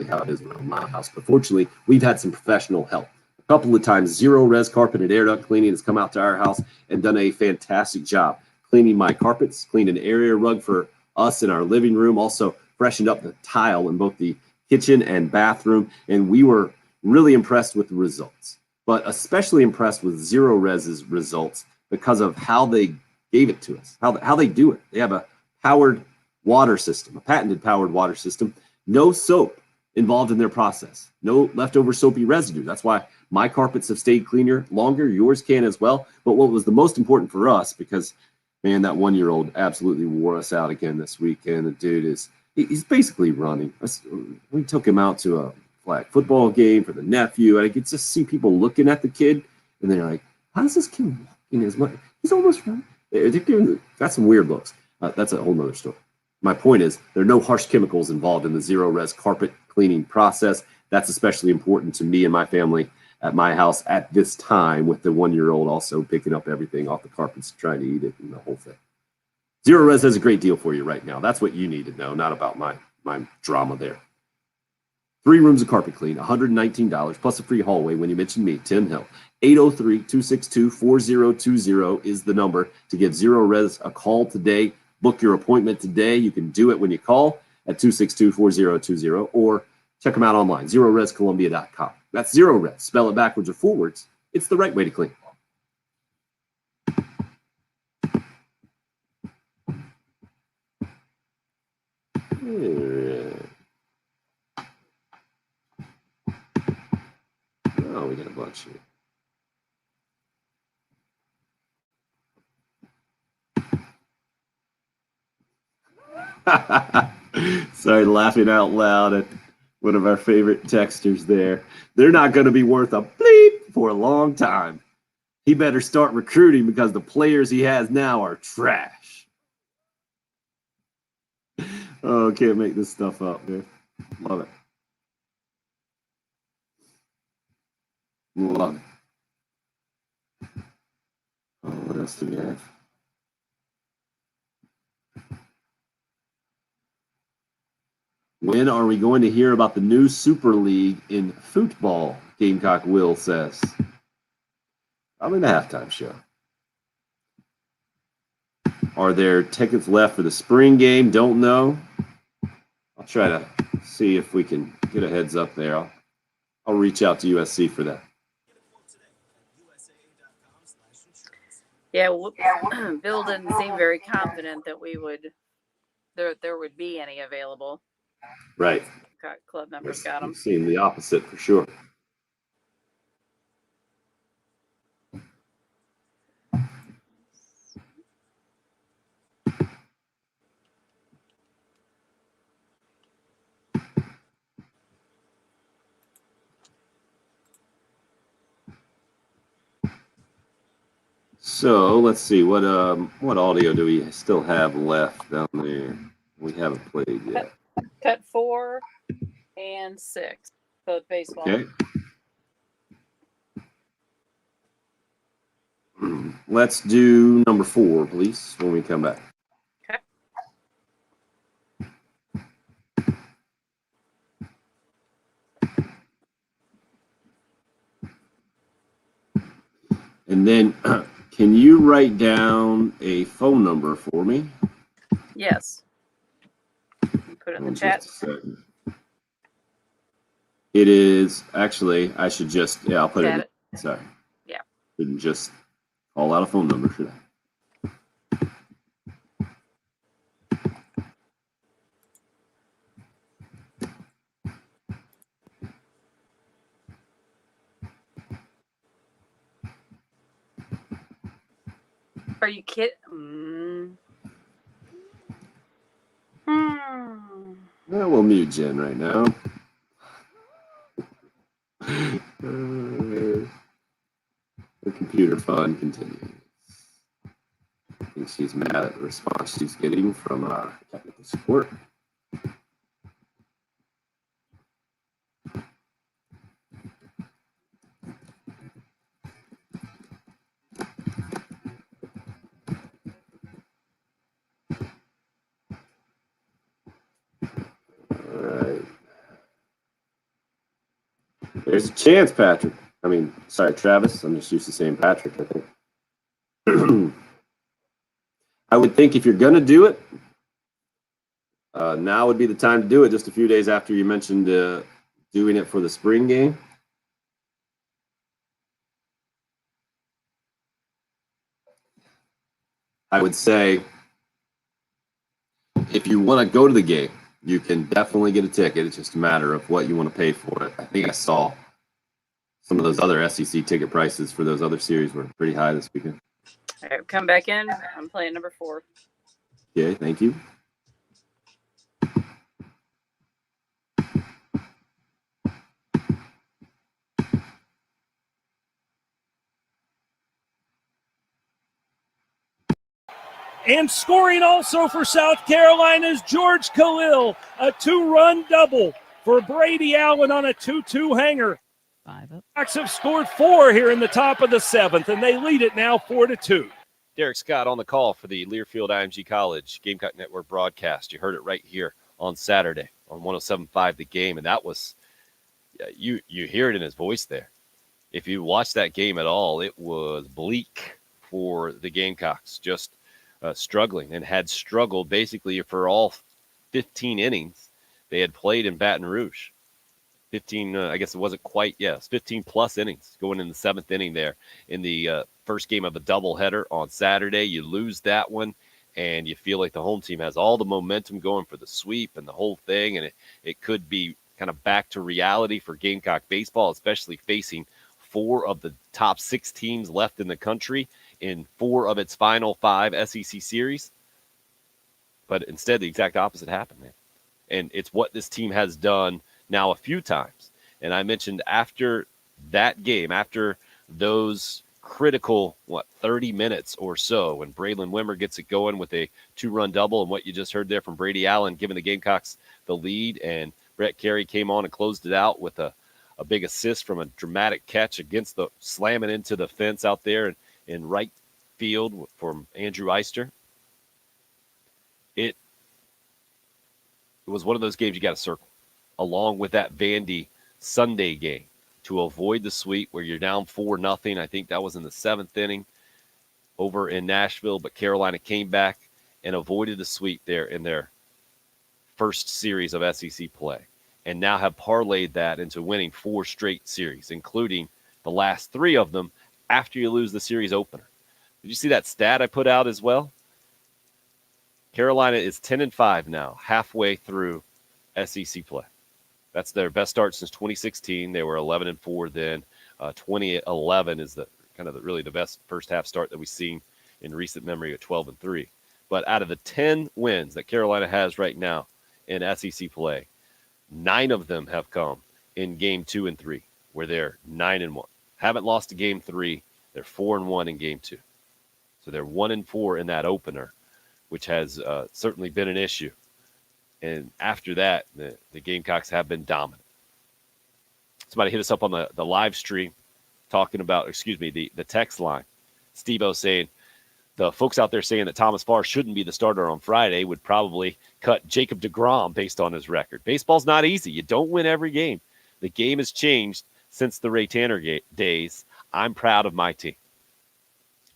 A: how it is around my house. But fortunately, we've had some professional help. A couple of times, Zero Res Carpet and Air Duct Cleaning has come out to our house and done a fantastic job cleaning my carpets, cleaned an area rug for us in our living room, also freshened up the tile in both the kitchen and bathroom. And we were really impressed with the results, but especially impressed with Zero Res's results because of how they gave it to us, how they do it. They have a powered water system, a patented powered water system, no soap involved in their process, no leftover soapy residue. That's why my carpets have stayed cleaner longer. Yours can as well. But what was the most important for us, because man, that 1-year-old absolutely wore us out again this weekend. The dude he's basically running. We took him out to a flag football game for the nephew, and I could just see people looking at the kid, and they're like, "How does this kid walking as much? He's almost running." That's some weird looks. That's a whole nother story. My point is, there are no harsh chemicals involved in the Zero Res carpet cleaning process. That's especially important to me and my family at my house at this time, with the 1-year-old also picking up everything off the carpets, trying to eat it, and the whole thing. Zero Res has a great deal for you right now. That's what you need to know, not about my drama there. 3 rooms of carpet clean, $119, plus a free hallway when you mention me, Tim Hill. 803-262-4020 is the number to give Zero Res a call today. Book your appointment today. You can do it when you call at 262-4020, or check them out online, ZeroResColumbia.com. That's Zero Res. Spell it backwards or forwards. It's the right way to clean. Oh, we got a bunch here. Sorry, laughing out loud at one of our favorite texters there. They're not going to be worth a bleep for a long time. He better start recruiting because the players he has now are trash. Oh, can't make this stuff up, man. Love it. Love it. Oh, what else do we have? When are we going to hear about the new Super League in football? Gamecock Will says. Probably the halftime show. Are there tickets left for the spring game? Don't know. I'll try to see if we can get a heads up there. I'll reach out to USC for that.
D: Yeah, Bill didn't seem very confident that there would be any available.
A: Right.
D: Club members got them.
A: We've seen the opposite for sure. So let's see what audio do we still have left down there? We haven't played yet.
D: Cut 4 and 6, both baseball.
A: Okay. Let's do number 4, please, when we come back.
D: Okay.
A: And then, can you write down a phone number for me?
D: Yes. Put it in the chat.
A: It is actually, I should just, I'll put it. Sorry.
D: Yeah.
A: Shouldn't just call out a phone number, should I?
D: Are you kidding?
A: Well, we'll mute Jen right now. The computer fun continues. I think she's mad at the response she's getting from technical support. All right. There's a chance, Patrick. Sorry, Travis. I'm just used to saying Patrick, I think. I would think if you're going to do it, now would be the time to do it, just a few days after you mentioned doing it for the spring game. I would say if you want to go to the game, you can definitely get a ticket. It's just a matter of what you want to pay for it. I think I saw some of those other SEC ticket prices for those other series were pretty high this weekend.
D: All right, come back in. I'm playing number 4.
A: Okay, thank you.
G: And scoring also for South Carolina's George Khalil, a 2-run double for Brady Allen on a 2-2 hanger.
M: 5 up.
G: Hawks have scored 4 here in the top of the 7th, and they lead it now 4-2.
J: Derek Scott on the call for the Learfield IMG College Gamecock Network broadcast. You heard it right here on Saturday on 107.5 The Game, and that was you hear it in his voice there. If you watch that game at all, it was bleak for the Gamecocks, just struggling, and had struggled basically for all 15 innings they had played in Baton Rouge. 15, I guess it wasn't quite, yes, 15 plus innings going in the 7th inning there in the first game of a doubleheader on Saturday. You lose that one, and you feel like the home team has all the momentum going for the sweep and the whole thing, and it could be kind of back to reality for Gamecock baseball, especially facing 4 of the top 6 teams left in the country in 4 of its final 5 SEC series. But instead, the exact opposite happened, man. And it's what this team has done now a few times. And I mentioned after that game, after those critical, 30 minutes or so, when Braylon Wimmer gets it going with a 2-run double, and what you just heard there from Brady Allen, giving the Gamecocks the lead, and Brett Carey came on and closed it out with a big assist from a dramatic catch against the slamming into the fence out there in right field from Andrew Eister. It was one of those games you got to circle, along with that Vandy Sunday game, to avoid the sweep where you're down 4-0. I think that was in the 7th inning over in Nashville, but Carolina came back and avoided the sweep there in their first series of SEC play, and now have parlayed that into winning 4 straight series, including the last 3 of them after you lose the series opener. Did you see that stat I put out as well? Carolina is 10-5 now, halfway through SEC play. That's their best start since 2016. They were 11-4 then. 2011 is really the best first half start that we've seen in recent memory at 12-3. But out of the 10 wins that Carolina has right now in SEC play, 9 of them have come in game 2 and 3, where they're 9-1. Haven't lost a game 3. They're 4-1 in game 2. So they're 1-4 in that opener, which has certainly been an issue. And after that, the Gamecocks have been dominant. Somebody hit us up on the live stream talking about, the text line. Steve-O saying, the folks out there saying that Thomas Farr shouldn't be the starter on Friday would probably cut Jacob deGrom based on his record. Baseball's not easy. You don't win every game. The game has changed since the Ray Tanner days. I'm proud of my team.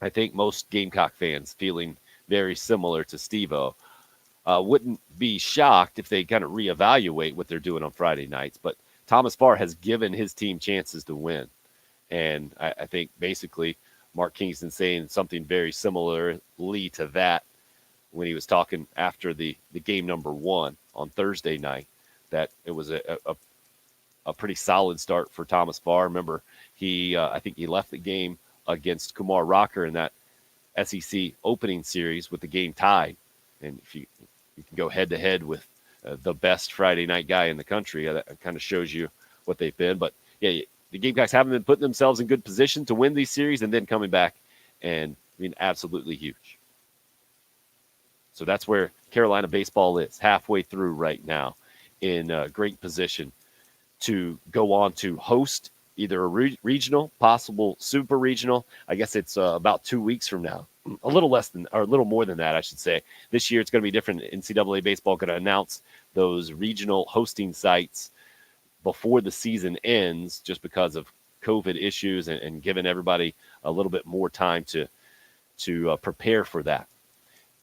J: I think most Gamecock fans feeling very similar to Steve-O. Wouldn't be shocked if they kind of reevaluate what they're doing on Friday nights. But Thomas Farr has given his team chances to win. And I think basically Mark Kingston saying something very similarly to that when he was talking after the game number 1 on Thursday night, that it was a pretty solid start for Thomas Farr. Remember, I think he left the game against Kumar Rocker in that SEC opening series with the game tied. And if you can go head-to-head with the best Friday night guy in the country, that kind of shows you what they've been. But, yeah, the Gamecocks haven't been putting themselves in good position to win these series and then coming back and being absolutely huge. So that's where Carolina baseball is, halfway through right now, in a great position to go on to host either a regional, possible super regional. I guess it's about 2 weeks from now. A little less than, or a little more than that, I should say. This year it's going to be different. NCAA baseball going to announce those regional hosting sites before the season ends, just because of COVID issues and giving everybody a little bit more time to prepare for that.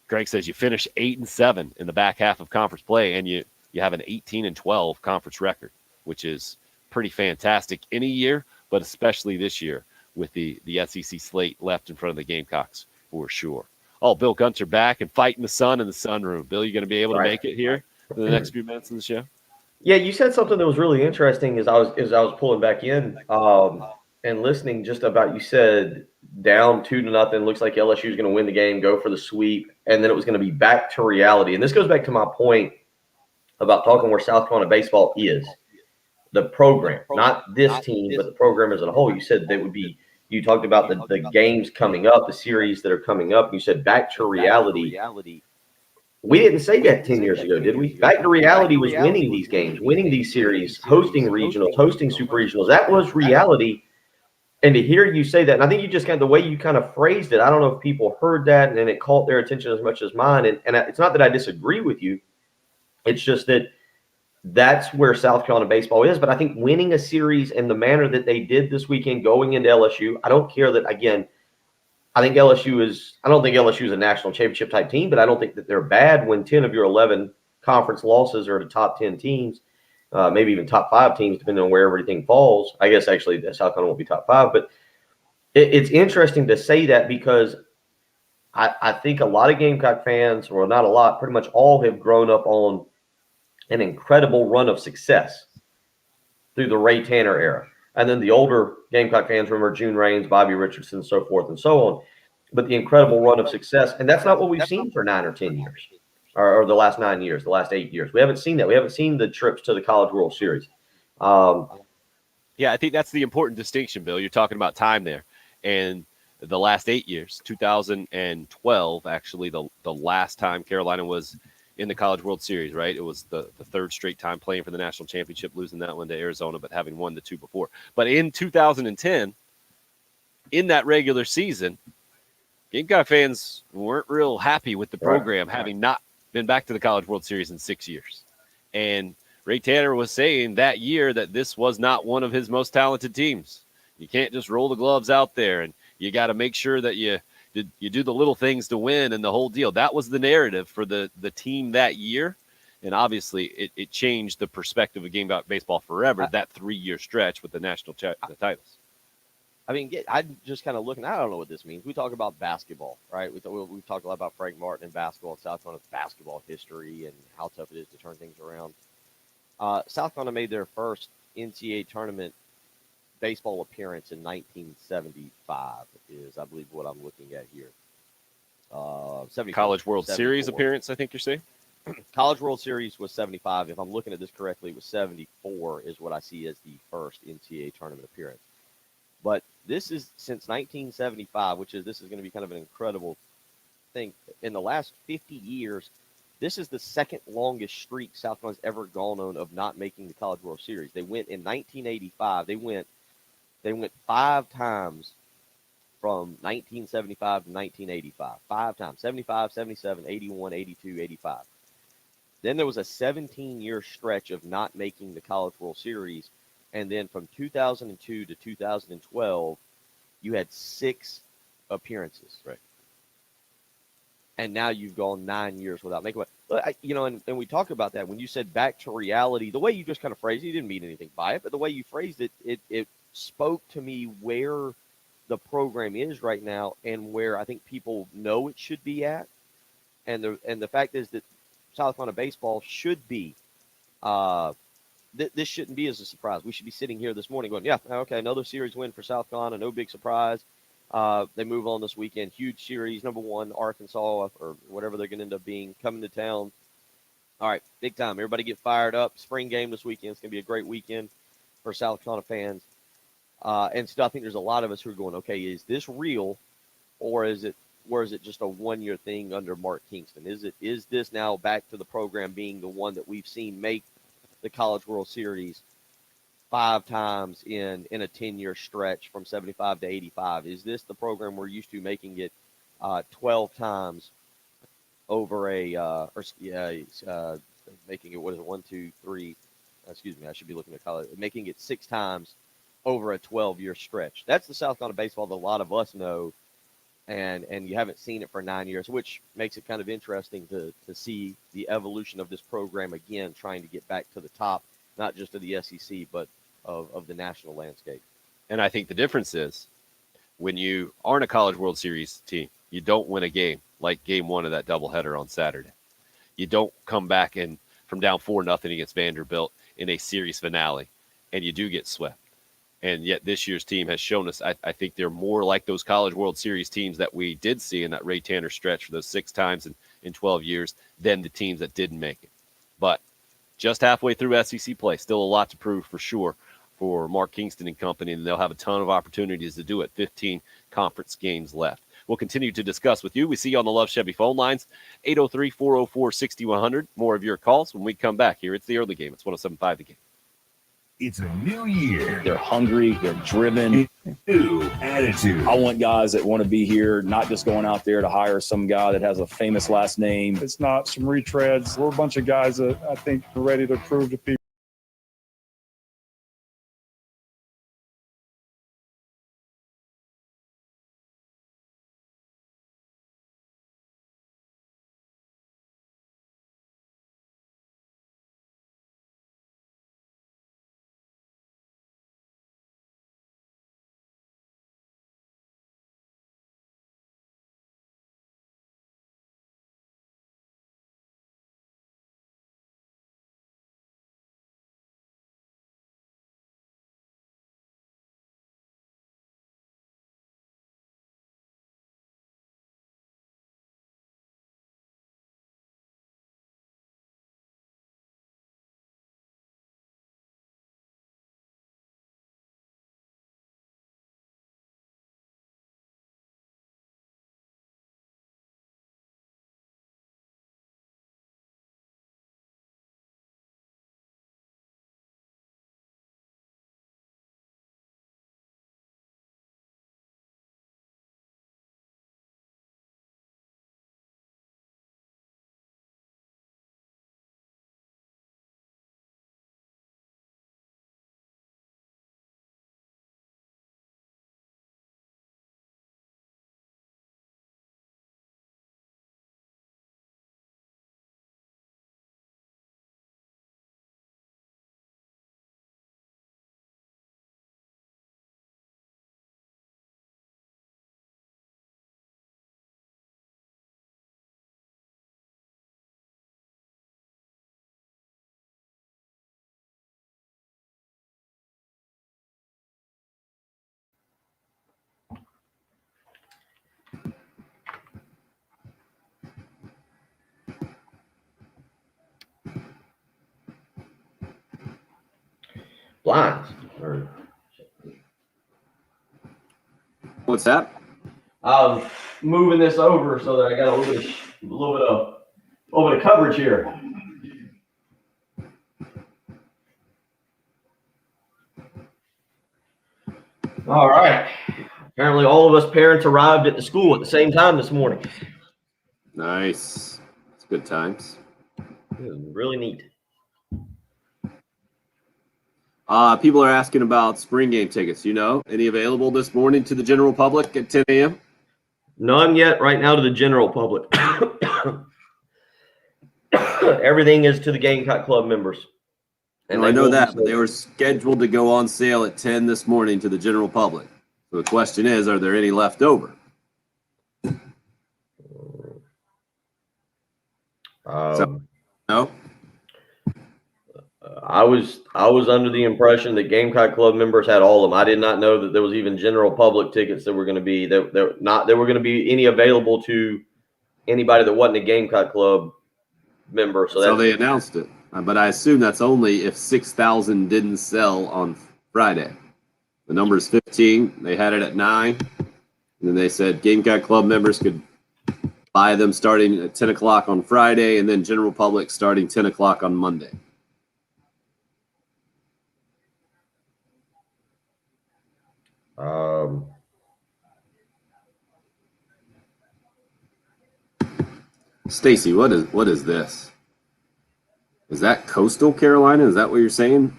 J: Greg says you finish 8-7 in the back half of conference play, and you have an 18-12 conference record, which is pretty fantastic any year, but especially this year with the SEC slate left in front of the Gamecocks for sure. Oh, Bill Gunter back and fighting the sun in the sunroom. Bill, you going to be able to make it here for the next few minutes of the show?
B: Yeah, you said something that was really interesting as I was pulling back in and listening just about, you said down 2-0, looks like LSU is going to win the game, go for the sweep, and then it was going to be back to reality. And this goes back to my point about talking where South Carolina baseball is. The program, not this team, but the program as a whole. You said that would be, you talked about the games coming up, the series that are coming up. You said back to reality. We didn't say that 10 years ago, did we? Back to reality was winning these games, winning these series, hosting regionals, hosting super regionals. That was reality. And to hear you say that, and I think you just kind of, the way you kind of phrased it, I don't know if people heard that and it caught their attention as much as mine. And it's not that I disagree with you. It's just that that's where South Carolina baseball is. But I think winning a series in the manner that they did this weekend, going into LSU, I don't care that, again, I don't think LSU is a national championship type team, but I don't think that they're bad when 10 of your 11 conference losses are to top 10 teams, maybe even top 5 teams, depending on where everything falls. I guess actually South Carolina won't be top 5, but it's interesting to say that because I think a lot of Gamecock fans, or not a lot, pretty much all have grown up on an incredible run of success through the Ray Tanner era. And then the older Gamecock fans remember June Raines, Bobby Richardson, so forth and so on. But the incredible run of success, and that's not what we've seen for 9 or 10 years, or the last 9 years, the last 8 years. We haven't seen that. We haven't seen the trips to the College World Series.
J: Yeah, I think that's the important distinction, Bill. You're talking about time there. And the last 8 years, 2012, actually, the last time Carolina was in the College World Series, right? It was the third straight time playing for the national championship, losing that one to Arizona, but having won the 2 before. But in 2010, in that regular season, Gamecock fans weren't real happy with the program having not been back to the College World Series in 6 years. And Ray Tanner was saying that year that this was not one of his most talented teams. You can't just roll the gloves out there, and you got to make sure that you do the little things to win and the whole deal. That was the narrative for the team that year. And obviously it changed the perspective of Gamecock baseball forever, that 3-year stretch with the national the titles.
O: I mean, I'm just kind of looking. I don't know what this means. We talk about basketball, right? We've talked a lot about Frank Martin and basketball, South Carolina's basketball history and how tough it is to turn things around. South Carolina made their first NCAA tournament baseball appearance in 1975 is, I believe, what I'm looking at here.
J: College World Series appearance, I think you're saying?
O: College World Series was 75. If I'm looking at this correctly, it was 74 is what I see as the first NCAA tournament appearance. But this is since 1975, this is going to be kind of an incredible thing. In the last 50 years, this is the second longest streak South Carolina's ever gone on of not making the College World Series. They went in 1985. They went 5 times from 1975 to 1985. 5 times. 75, 77, 81, 82, 85. Then there was a 17-year stretch of not making the College World Series. And then from 2002 to 2012, you had 6 appearances.
J: Right.
O: And now you've gone 9 years without making one. And we talked about that when you said back to reality. The way you just kind of phrased it, you didn't mean anything by it, but the way you phrased it, it spoke to me where the program is right now and where I think people know it should be at. And the fact is that South Carolina baseball should be this shouldn't be as a surprise. We should be sitting here this morning going, yeah, okay, another series win for South Carolina, no big surprise. They move on this weekend. Huge series, number 1, Arkansas, or whatever they're going to end up being, coming to town. All right, big time. Everybody get fired up. Spring game this weekend. It's going to be a great weekend for South Carolina fans. And still, I think there's a lot of us who are going, okay, is this real, or is it just a one-year thing under Mark Kingston? Is this now back to the program being the one that we've seen make the College World Series 5 times in a 10-year stretch from 75 to 85? Is this the program we're used to making it 12 times over making it, what is it, 1, 2, 3, excuse me, I should be looking at college, making it 6 times over a 12-year stretch. That's the South Carolina baseball that a lot of us know, and you haven't seen it for 9 years, which makes it kind of interesting to see the evolution of this program again, trying to get back to the top, not just of the SEC, but of the national landscape.
J: And I think the difference is when you aren't a College World Series team, you don't win a game like game 1 of that doubleheader on Saturday. You don't come back from down 4-0 against Vanderbilt in a series finale, and you do get swept. And yet this year's team has shown us, I think they're more like those College World Series teams that we did see in that Ray Tanner stretch for those 6 times in 12 years than the teams that didn't make it. But just halfway through SEC play, still a lot to prove for sure for Mark Kingston and company, and they'll have a ton of opportunities to do it. 15 conference games left. We'll continue to discuss with you. We see you on the Love Chevy phone lines, 803-404-6100. More of your calls when we come back here. It's the early game. It's 107.5 The Game.
F: It's a new year.
P: They're hungry. They're driven.
F: New attitude.
P: I want guys that want to be here, not just going out there to hire some guy that has a famous last name.
Q: It's not some retreads. We're a bunch of guys that I think are ready to prove to people.
B: Blinds.
A: What's that?
B: I'm moving this over so that I got a little bit of coverage here. All right. Apparently, all of us parents arrived at the school at the same time this morning.
A: Nice. It's good times.
B: It was really neat.
A: People are asking about spring game tickets. Any available this morning to the general public at 10 a.m.?
B: None yet right now to the general public. Everything is to the Gamecock Club members.
A: And I know that, but they were scheduled to go on sale at 10 this morning to the general public. So the question is, are there any left over? No?
B: I was under the impression that Gamecock Club members had all of them. I did not know that there was even general public tickets that were going to be there were going to be any available to anybody that wasn't a Gamecock Club member. So
A: they announced it, but I assume that's only if 6,000 didn't sell on Friday. The number is 15. They had it at 9. And then they said Gamecock Club members could buy them starting at 10 o'clock on Friday, and then general public starting 10 o'clock on Monday. Stacy, what is this? Is that Coastal Carolina? Is that what you're saying?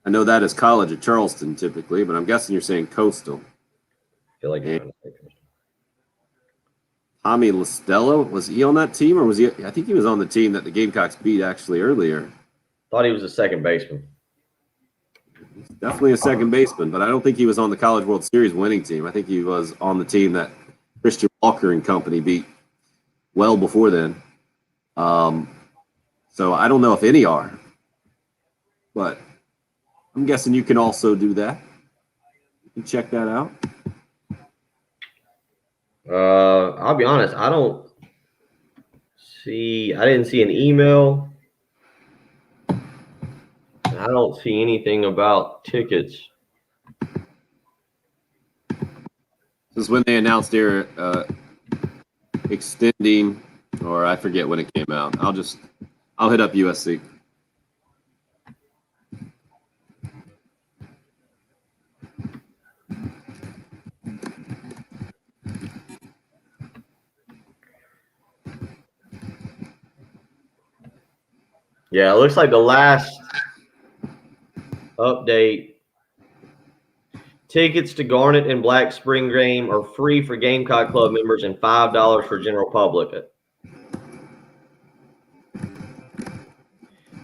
A: I know that is College of Charleston typically, but I'm guessing you're saying Coastal.
B: I feel like
A: Tommy Listella, was he on that team, or was he? I think he was on the team that the Gamecocks beat actually earlier.
B: Thought he was a second baseman.
A: Definitely a second baseman, but I don't think he was on the College World Series winning team. I think he was on the team that Christian Walker and company beat well before then. So I don't know if any are, but I'm guessing you can also do that. You can check that out.
B: I'll be honest, I didn't see an email. I don't see anything about tickets.
A: This is when they announced they're extending, or I forget when it came out. I'll hit up USC.
B: Yeah, it looks like the last update. Tickets to Garnet and Black Spring Game are free for Gamecock Club members and $5 for general public.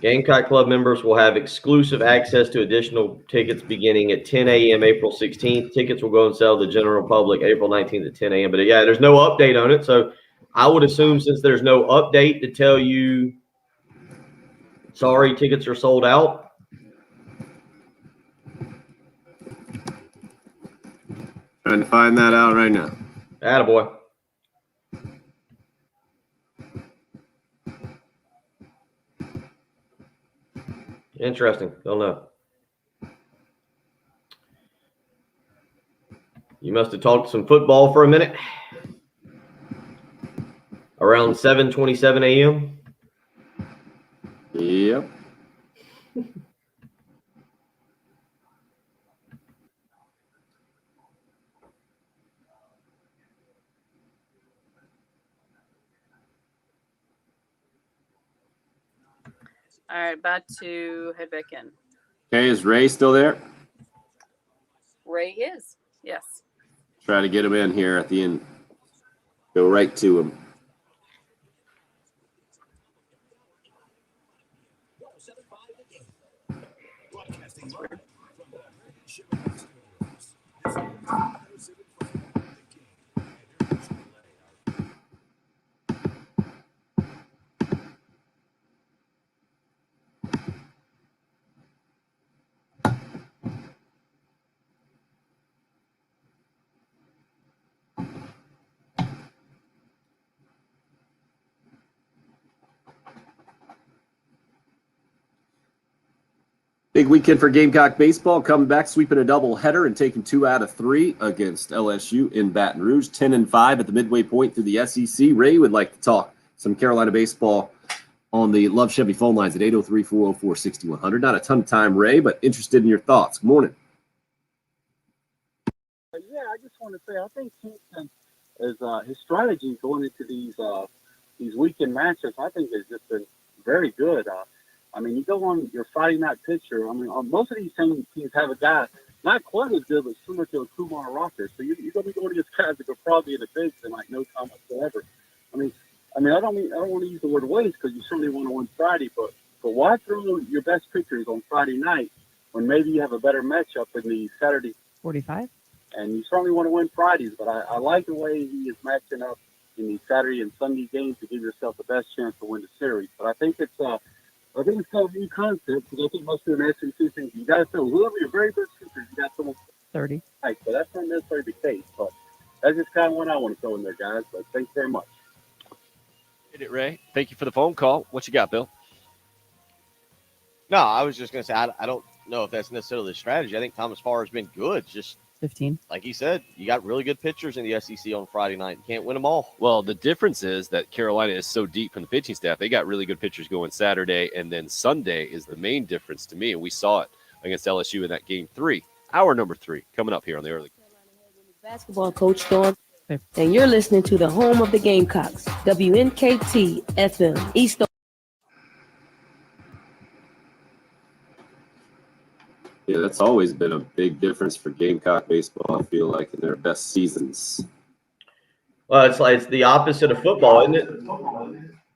B: Gamecock Club members will have exclusive access to additional tickets beginning at 10 a.m. April 16th. Tickets will go on sale to the general public April 19th at 10 a.m. But yeah, there's no update on it. So I would assume since there's no update to tell you, sorry, tickets are sold out.
A: Trying to find that out right now.
B: Attaboy. Interesting. Don't know. You must have talked some football for a minute. Around 7:27 a.m.
A: Yep.
D: All right, about to head back in.
A: Okay, is Ray still there?
D: Ray is. Yes.
A: Try to get him in here at the end. Go right to him. Big weekend for Gamecock baseball, coming back, sweeping a doubleheader and taking 2 out of 3 against LSU in Baton Rouge. 10-5 at the midway point through the SEC. Ray would like to talk some Carolina baseball on the Love Chevy phone lines at 803-404-6100. Not a ton of time, Ray, but interested in your thoughts. Good morning.
R: Yeah, I just want to say I think Kingston is his strategy going into these weekend matchups. I think has just been very good. I mean, you go on your Friday night pitcher. I mean, most of these teams have a guy not quite as good, but similar to a Kumar Rocker. So you're going to be going against guys that could probably be in the bigs in like no time whatsoever. I don't want to use the word waste because you certainly want to win Friday, but why throw your best pitchers on Friday night when maybe you have a better matchup in the Saturday
M: 45?
R: And you certainly want to win Fridays, but I like the way he is matching up in the Saturday and Sunday games to give yourself the best chance to win the series. But I think it's kind of a new concept because I think most of the SEC things you got to throw whoever your very best pitchers, you got someone
M: 30.
R: right. But that's not necessarily the case. But that's just kind of what I want to throw in there, guys. But thanks very much.
J: Hit it, Ray. Thank you for the phone call. What you got, Bill?
O: No, I was just going to say I don't know if that's necessarily the strategy. I think Thomas Farr has been good. Just
M: 15.
O: like he said, you got really good pitchers in the SEC on Friday night. You can't win them all.
J: Well, the difference is that Carolina is so deep from the pitching staff. They got really good pitchers going Saturday, and then Sunday is the main difference to me. And we saw it against LSU in that game 3, hour number 3, coming up here on the early.
S: Basketball coach Dawn, and you're listening to the home of the Gamecocks, WNKT FM East.
A: Yeah, that's always been a big difference for Gamecock baseball, I feel like, in their best seasons.
B: Well, it's the opposite of football, isn't it?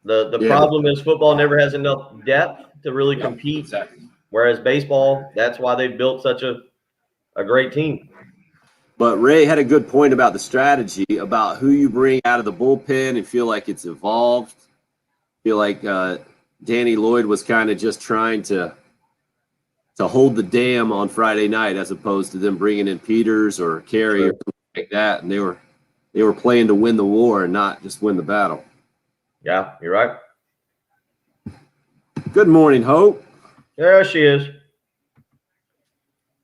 B: The problem is football never has enough depth to really compete.
A: Exactly.
B: Whereas baseball, that's why they've built such a great team.
A: But Ray had a good point about the strategy, about who you bring out of the bullpen and feel like it's evolved. Feel like Danny Lloyd was kind of just trying to hold the dam on Friday night, as opposed to them bringing in Peters or Carey or something like that. And they were playing to win the war and not just win the battle.
B: Yeah, you're right.
A: Good morning, Hope.
B: There she is.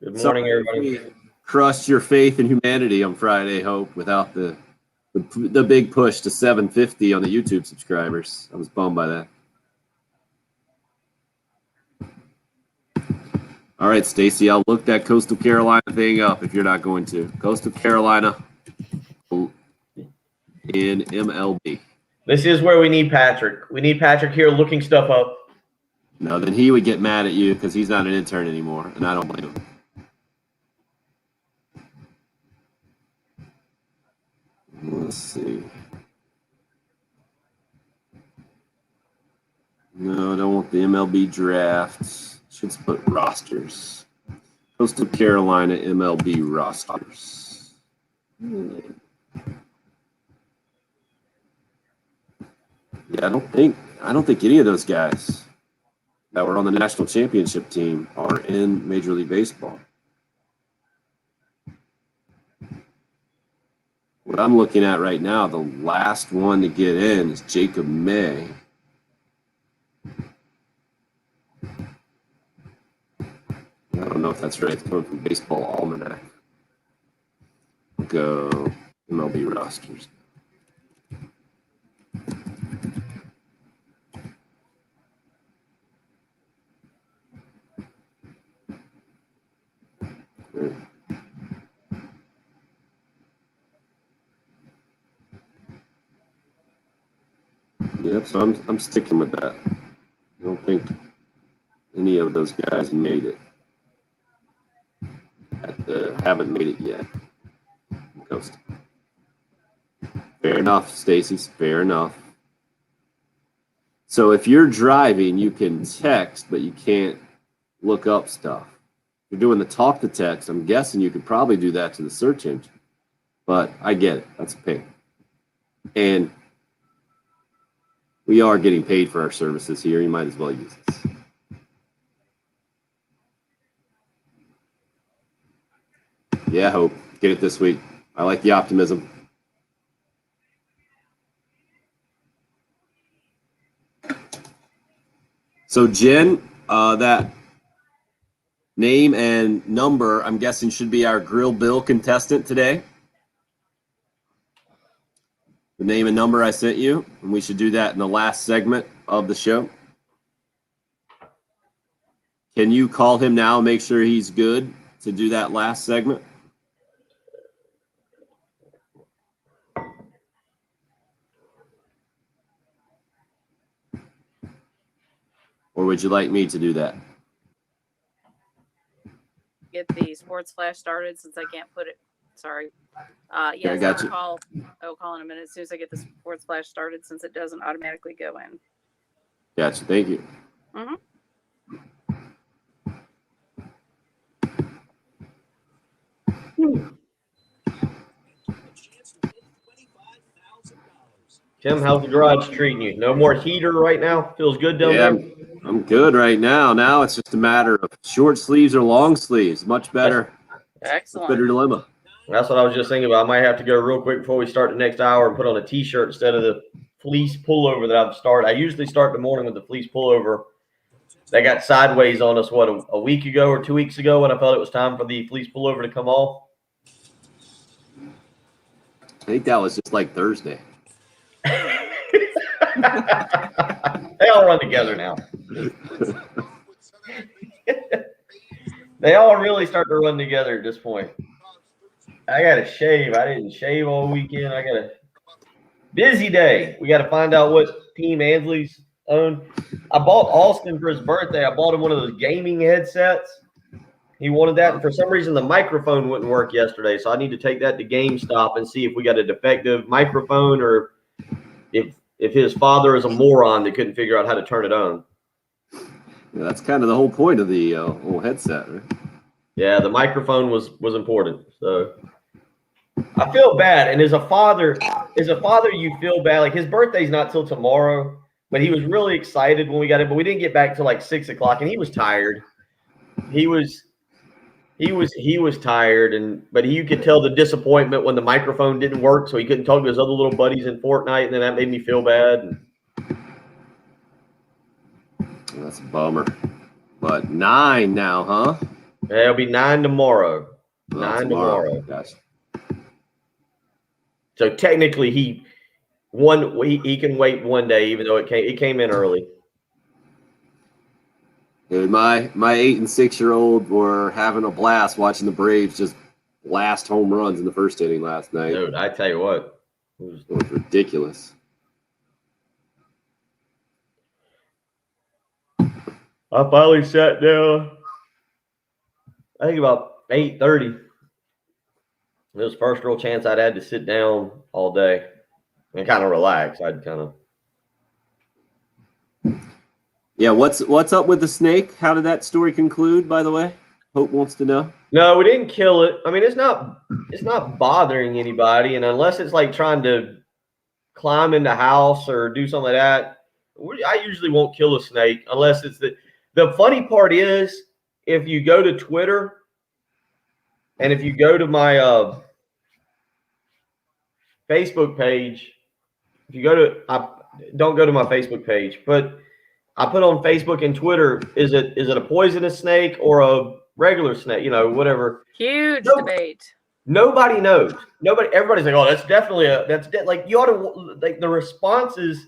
B: Good morning,
A: Sorry
B: everybody.
A: we crushed your faith in humanity on Friday, Hope, without the big push to 750 on the YouTube subscribers. I was bummed by that. All right, Stacy, I'll look that Coastal Carolina thing up if you're not going to. Coastal Carolina in MLB.
B: This is where we need Patrick. We need Patrick here looking stuff up.
A: No, then he would get mad at you because he's not an intern anymore, and I don't blame him. Let's see. No, I don't want the MLB drafts. Should put rosters. Coastal Carolina MLB rosters. Yeah, I don't think any of those guys that were on the national championship team are in Major League Baseball. What I'm looking at right now, the last one to get in is Jacob May. I don't know if that's right. It's coming from Baseball Almanac. Go MLB rosters. Yep, so I'm sticking with that. I don't think any of those guys made it. Haven't made it yet. Coast. Fair enough, Stacy. Fair enough. So if you're driving, you can text, but you can't look up stuff. If you're doing the talk to text, I'm guessing you could probably do that to the search engine. But I get it. That's a pain. And we are getting paid for our services here. You might as well use this. Yeah, Hope. Get it this week. I like the optimism. So, Jen, that name and number, I'm guessing, should be our Grill Bill contestant today. The name and number I sent you, and we should do that in the last segment of the show. Can you call him now and make sure he's good to do that last segment? Or would you like me to do that?
D: Get the sports flash started since I can't put it. Sorry.
A: I
D: Yes,
A: got you.
D: I'll call in a minute as soon as I get the sports flash started since it doesn't automatically go in.
A: Gotcha. Thank you.
D: Mm-hmm.
B: Tim, how's the garage treating you? No more heater right now? Feels good down
A: Yeah,
B: there?
A: I'm good right now. Now it's just a matter of short sleeves or long sleeves. Much better.
D: Excellent.
A: Better dilemma.
B: That's what I was just thinking about. I might have to go real quick before we start the next hour and put on a T-shirt instead of the fleece pullover that I've started. I usually start the morning with the fleece pullover, They got sideways on us, what, a week ago or 2 weeks ago when I felt it was time for the fleece pullover to come off?
A: I think that was just like Thursday.
B: They all run together now. They all really start to run together at this point. I got to shave. I didn't shave all weekend. I got a busy day. We got to find out what team Ansley's own. I bought Austin for his birthday. I bought him one of those gaming headsets. He wanted that, and for some reason the microphone wouldn't work yesterday, so I need to take that to GameStop and see if we got a defective microphone or if his father is a moron that couldn't figure out how to turn it on.
A: Yeah, that's kind of the whole point of the whole headset, right?
B: Yeah, the microphone was important. So I feel bad, and as a father, you feel bad. Like his birthday's not till tomorrow, but he was really excited when we got it. But we didn't get back till like 6 o'clock, and he was tired. He was tired, but you could tell the disappointment when the microphone didn't work, so he couldn't talk to his other little buddies in Fortnite, and then that made me feel bad.
A: That's a bummer. But 9 now, huh?
B: Yeah, it'll be 9 tomorrow.
A: Oh,
B: 9 tomorrow.
A: Gosh.
B: So technically, he can wait 1 day, even though it came in early.
A: Dude, my 8 and 6-year-old were having a blast watching the Braves just blast home runs in the first inning last night.
B: Dude, I tell you what,
A: it was ridiculous.
B: I finally sat down, I think about 8:30. It was the first real chance I'd had to sit down all day and kind of relax. I'd kind of.
A: Yeah, what's up with the snake? How did that story conclude, by the way? Hope wants to know.
B: No, we didn't kill it. I mean, it's not bothering anybody, and unless it's like trying to climb in the house or do something like that, I usually won't kill a snake unless it's the funny part is if you go to Twitter and if you go to my Facebook page, don't go to my Facebook page, but I put on Facebook and Twitter, is it a poisonous snake or a regular snake? You know, whatever.
D: Huge debate.
B: Nobody knows. Everybody's like, oh, that's definitely like you ought to like the responses.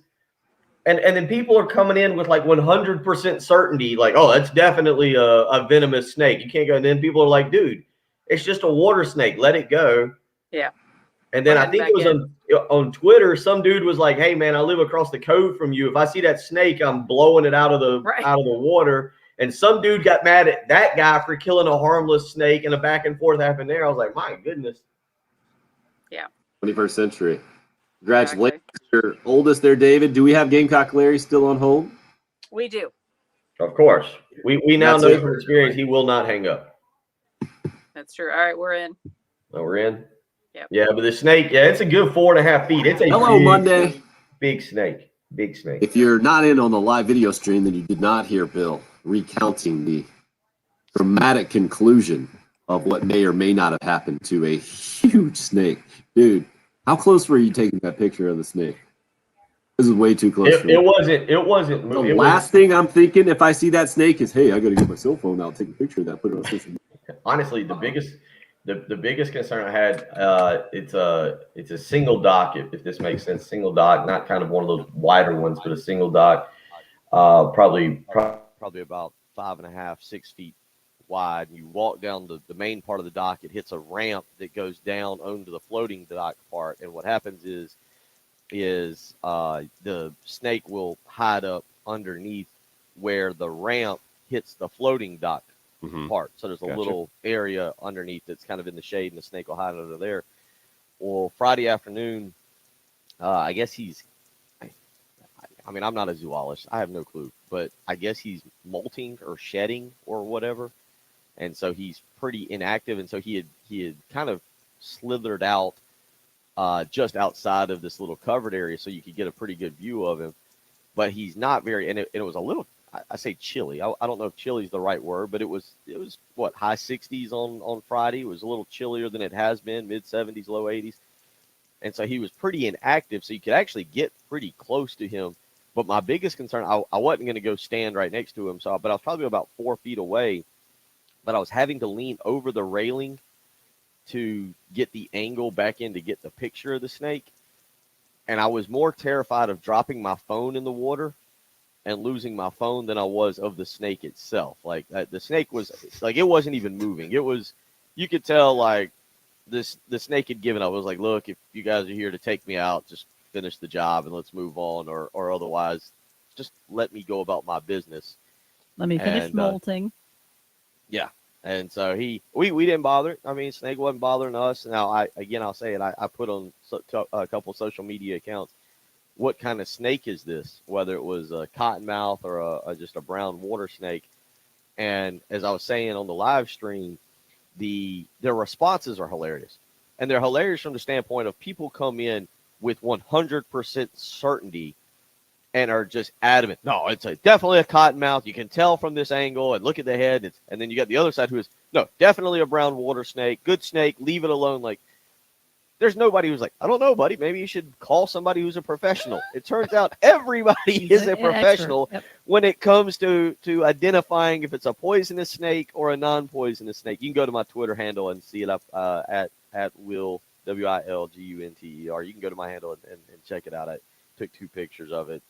B: And then people are coming in with like 100% certainty, like, oh, that's definitely a venomous snake. You can't go. And then people are like, dude, it's just a water snake. Let it go.
D: Yeah.
B: And then I think it was on Twitter, some dude was like, hey, man, I live across the cove from you. If I see that snake, I'm blowing it out of the water. And some dude got mad at that guy for killing a harmless snake, and a back and forth happened there. I was like, my goodness.
D: Yeah.
A: 21st century. Congratulations, your oldest there, David. Do we have Gamecock Larry still on hold?
D: We do.
B: Of course. We now
A: That's
B: know
A: it.
B: from experience he will not hang up.
D: That's true. All right, we're in.
B: Oh, we're in?
D: Yep.
B: Yeah, but the snake, it's a good 4.5 feet. It's a
A: Hello, Monday.
B: Big snake. Big snake.
A: If you're not in on the live video stream, then you did not hear Bill recounting the dramatic conclusion of what may or may not have happened to a huge snake. Dude, how close were you taking that picture of the snake? This is way too close.
B: It wasn't.
A: The last thing I'm thinking if I see that snake is, hey, I got to get my cell phone out, take a picture of that, put it on social media.
B: Honestly, the biggest concern I had, it's a single dock, if this makes sense, single dock, not kind of one of those wider ones, but a single dock, probably
O: about 5.5, 6 feet wide. You walk down the main part of the dock, it hits a ramp that goes down onto the floating dock part, and what happens is the snake will hide up underneath where the ramp hits the floating dock part. So there's a little area underneath that's kind of in the shade, and the snake will hide under there. Well, Friday afternoon, I guess I mean, I'm not a zoologist. I have no clue, but I guess he's molting or shedding or whatever. And so he's pretty inactive. And so he had kind of slithered out just outside of this little covered area so you could get a pretty good view of him. But he's not very, and it was a little, I say chilly. I don't know if chilly is the right word, but it was what, high 60s on Friday. It was a little chillier than it has been, mid 70s, low 80s. And so he was pretty inactive. So you could actually get pretty close to him. But my biggest concern, I wasn't going to go stand right next to him, but I was probably about 4 feet away. But I was having to lean over the railing to get the angle back in to get the picture of the snake. And I was more terrified of dropping my phone in the water and losing my phone than I was of the snake itself. Like the snake was like, it wasn't even moving. It was, you could tell like the snake had given up. It was like, look, if you guys are here to take me out, just finish the job and let's move on, or otherwise just let me go about my business.
M: Let me finish molting.
O: Yeah. And so we didn't bother it. I mean, snake wasn't bothering us. Now, I'll say it. I put on a couple social media accounts, what kind of snake is this? Whether it was a cottonmouth or just a brown water snake. And as I was saying on the live stream, their responses are hilarious. And they're hilarious from the standpoint of people come in with 100% certainty and are just adamant. No, it's definitely a cottonmouth. You can tell from this angle, and look at the head. And then you got the other side who is, no, definitely a brown water snake. Good snake. Leave it alone. Like, there's nobody who's like, I don't know, buddy. Maybe you should call somebody who's a professional. It turns out everybody is a professional when it comes to identifying if it's a poisonous snake or a non-poisonous snake. You can go to my Twitter handle and see it up at Will, WILGUNTER. You can go to my handle and check it out. I took 2 pictures of it.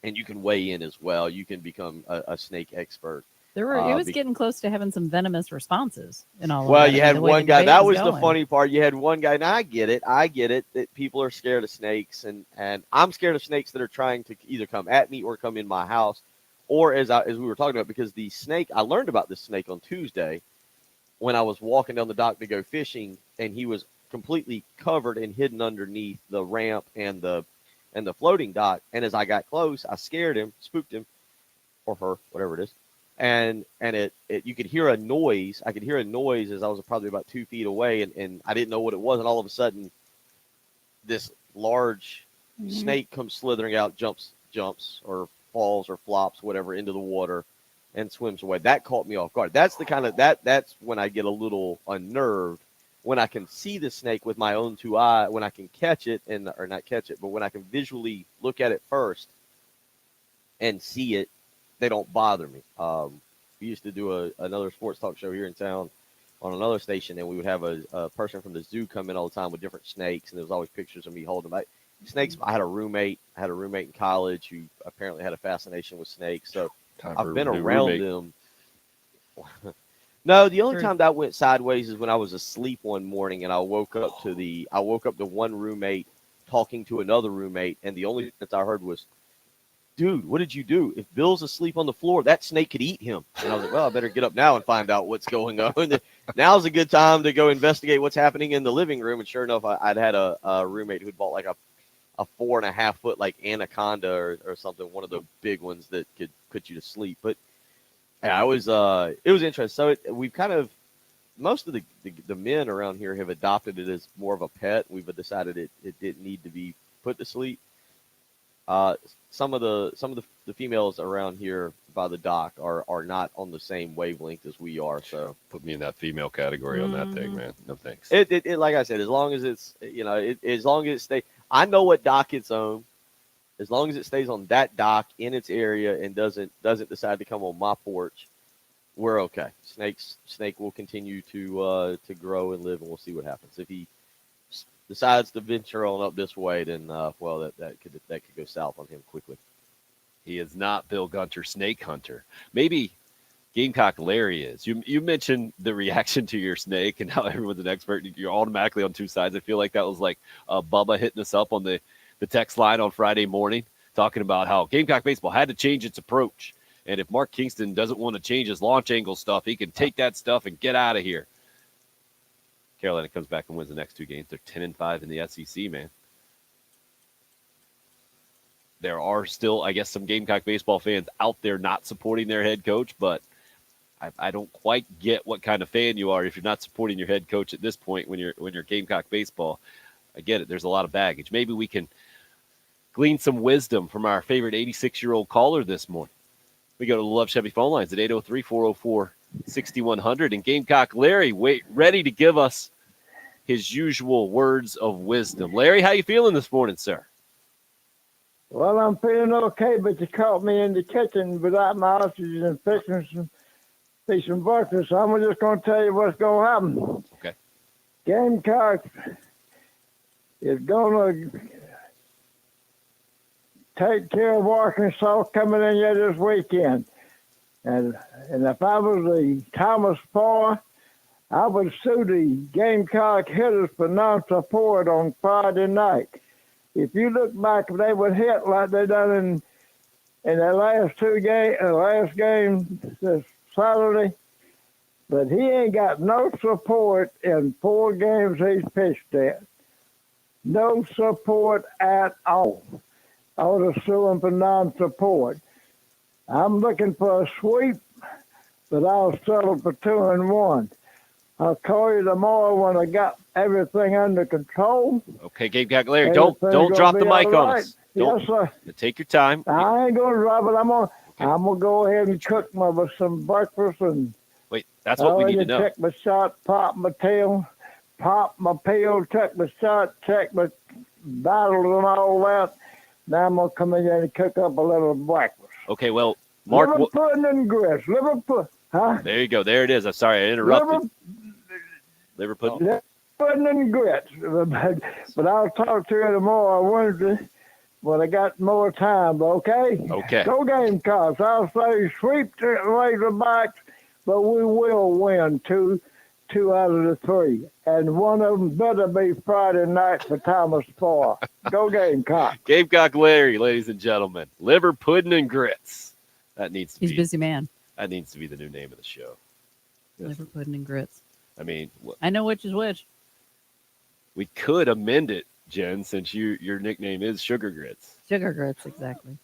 O: And you can weigh in as well. You can become a snake expert.
M: It was getting close to having some venomous responses in all.
O: Well,
M: of that.
O: you had one guy. That was the
M: going.
O: funny part. You had one guy. Now I get it that people are scared of snakes, and I'm scared of snakes that are trying to either come at me or come in my house, or as we were talking about, because the snake. I learned about this snake on Tuesday when I was walking down the dock to go fishing, and he was completely covered and hidden underneath the ramp and the floating dock. And as I got close, I scared him, spooked him, or her, whatever it is. And it you could hear a noise. I could hear a noise as I was probably about 2 feet away, and I didn't know what it was. And all of a sudden, this large snake comes slithering out, jumps or falls or flops, whatever, into the water and swims away. That caught me off guard. That's the kind of that's when I get a little unnerved. When I can see the snake with my own 2 eyes, when I can catch it or not catch it, but when I can visually look at it first and see it, they don't bother me. We used to do another sports talk show here in town on another station, and we would have a person from the zoo come in all the time with different snakes, and there was always pictures of me holding them. Snakes. I had a roommate in college who apparently had a fascination with snakes, so I've been around them. No, the only time that went sideways is when I was asleep one morning and I woke up to one roommate talking to another roommate, and the only thing I heard was, "Dude, what did you do? If Bill's asleep on the floor, that snake could eat him." And I was like, well, I better get up now and find out what's going on. Now's a good time to go investigate what's happening in the living room. And sure enough, I'd had a roommate who'd bought like a 4.5 foot like anaconda or something, one of the big ones that could put you to sleep. But yeah, it was interesting. So we've kind of, most of the men around here have adopted it as more of a pet. We've decided it didn't need to be put to sleep. Some of the females around here by the dock are not on the same wavelength as we are. So
J: put me in that female category on that thing, man. No thanks.
O: It like I said, as long as it's as long as it stays. I know what dock it's on. As long as it stays on that dock in its area and doesn't decide to come on my porch, we're okay. Snake will continue to grow and live, and we'll see what happens. If he decides to venture on up this way, then well, that could go south on him quickly.
J: He is not Bill Gunter, snake hunter. Maybe Gamecock Larry is. You mentioned the reaction to your snake and how everyone's an expert. You're automatically on 2 sides. I feel like that was like Bubba hitting us up on the text line on Friday morning, talking about how Gamecock baseball had to change its approach. And if Mark Kingston doesn't want to change his launch angle stuff, he can take that stuff and get out of here. Carolina comes back and wins the next 2 games. They're 10-5 in the SEC, man. There are still, I guess, some Gamecock baseball fans out there not supporting their head coach, but I don't quite get what kind of fan you are if you're not supporting your head coach at this point when you're Gamecock baseball. I get it. There's a lot of baggage. Maybe we can glean some wisdom from our favorite 86-year-old caller this morning. We go to the Love Chevy phone lines at 803-404-6100. And Gamecock Larry, ready to give us his usual words of wisdom. Larry, how you feeling this morning, sir?
T: Well, I'm feeling okay, but you caught me in the kitchen without my oxygen and fixing some breakfast. So I'm just going to tell you what's going to happen.
J: Okay.
T: Gamecock is going to take care of Arkansas coming in here this weekend. And if I was the Thomas Parr, I would sue the Gamecock hitters for non-support on Friday night. If you look back, they would hit like they done in their last game this Saturday. But he ain't got no support in 4 games he's pitched at. No support at all. I ought to sue him for non-support. I'm looking for a sweep, but I'll settle for 2-1. I'll call you tomorrow when I got everything under control.
J: Okay, Gamecock Larry, don't drop the mic on us. Don't,
T: Yes, sir.
J: Take your time.
T: I ain't gonna drop it. I'm gonna go ahead and cook with some breakfast and.
J: Wait, that's what we need to know.
T: Check my shot, pop my tail, check my shot, check my battles and all that. Now I'm gonna come in here and cook up a little breakfast.
J: Okay, well, Mark.
T: Liver pudding and grits. Liver pudding. Huh?
J: There you go. There it is. I'm sorry I interrupted. Liver pudding.
T: Liver pudding and grits. But I'll talk to you tomorrow Wednesday when I got more time. Okay.
J: Okay.
T: Go Gamecocks. I'll say sweep the Razorbacks, but we will win two out of the 3. And one of them better be Friday night for Thomas Parr. Go Gamecock.
J: Gamecock Larry, ladies and gentlemen. Liver pudding and grits. That needs to
M: He's
J: be.
M: a busy man.
J: That needs to be the new name of the show. Yes.
M: Liver pudding and grits.
J: I mean,
M: I know which is which.
J: we could amend it, Jen, since your nickname is Sugar Grits.
M: Sugar grits, exactly.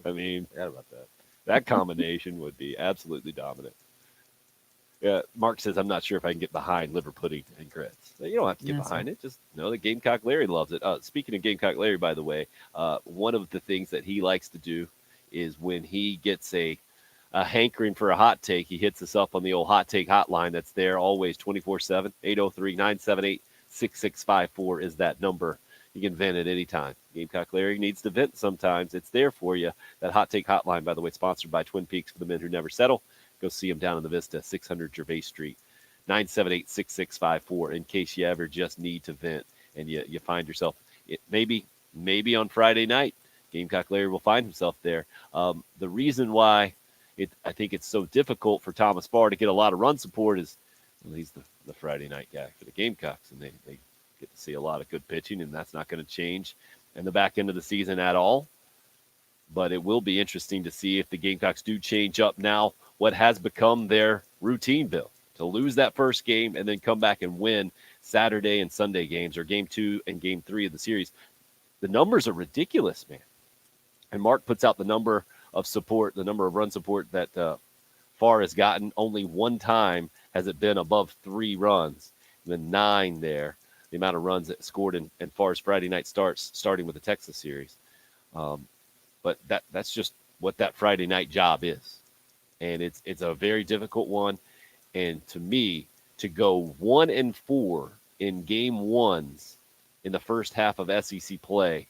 J: I mean, forgot about that. That combination would be absolutely dominant. Yeah, Mark says, I'm not sure if I can get behind liver pudding and grits. You don't have to get behind it. Just know that Gamecock Larry loves it. Speaking of Gamecock Larry, by the way, one of the things that he likes to do is when he gets a hankering for a hot take, he hits us up on the old hot take hotline that's there always 24/7. 803-978-6654 is that number. You can vent at any time. Gamecock Larry needs to vent sometimes. It's there for you. That hot take hotline, by the way, sponsored by Twin Peaks for the men who never settle. Go see him down in the Vista, 600 Gervais Street, 978-6654, in case you ever just need to vent and you find yourself, maybe on Friday night, Gamecock Larry will find himself there. The reason why I think it's so difficult for Thomas Parr to get a lot of run support is he's the Friday night guy for the Gamecocks, and they get to see a lot of good pitching, and that's not going to change in the back end of the season at all. But it will be interesting to see if the Gamecocks do change up now what has become their routine, Bill, to lose that first game and then come back and win Saturday and Sunday games, or game 2 and game 3 of the series. The numbers are ridiculous, man. And Mark puts out the number of support, the number of run support that Farr has gotten. Only one time has it been above 3 runs. And then 9 there, the amount of runs that scored in Farr's Friday night starts, starting with the Texas series. But that's just what that Friday night job is. And it's a very difficult one. And to me, to go 1-4 in game 1s in the first half of SEC play,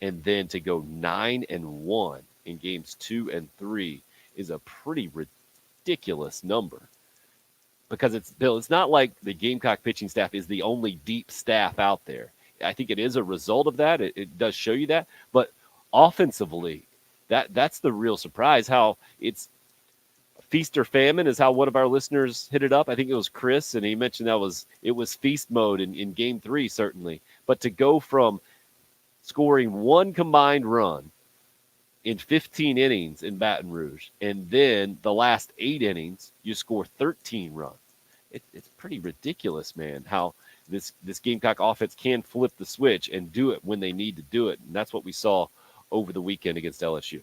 J: and then to go 9-1 in games 2 and 3 is a pretty ridiculous number. Because it's not like the Gamecock pitching staff is the only deep staff out there. I think it is a result of that. It does show you that. But offensively, that's the real surprise. How it's feast or famine is how one of our listeners hit it up. I think it was Chris, and he mentioned it was feast mode in game 3, certainly. But to go from scoring 1 combined run in 15 innings in Baton Rouge, and then the last 8 innings, you score 13 runs. It's pretty ridiculous, man, how this Gamecock offense can flip the switch and do it when they need to do it. And that's what we saw over the weekend against LSU.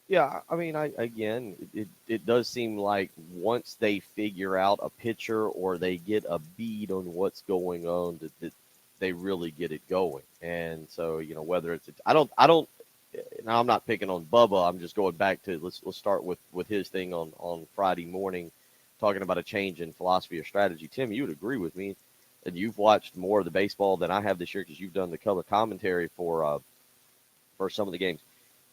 O: Yeah, I mean, it does seem like once they figure out a pitcher or they get a bead on what's going on, that they really get it going. And so, whether it's now I'm not picking on Bubba. I'm just going back to let's start with his thing on Friday morning, talking about a change in philosophy or strategy. Tim, you would agree with me, and you've watched more of the baseball than I have this year because you've done the color commentary for for some of the games.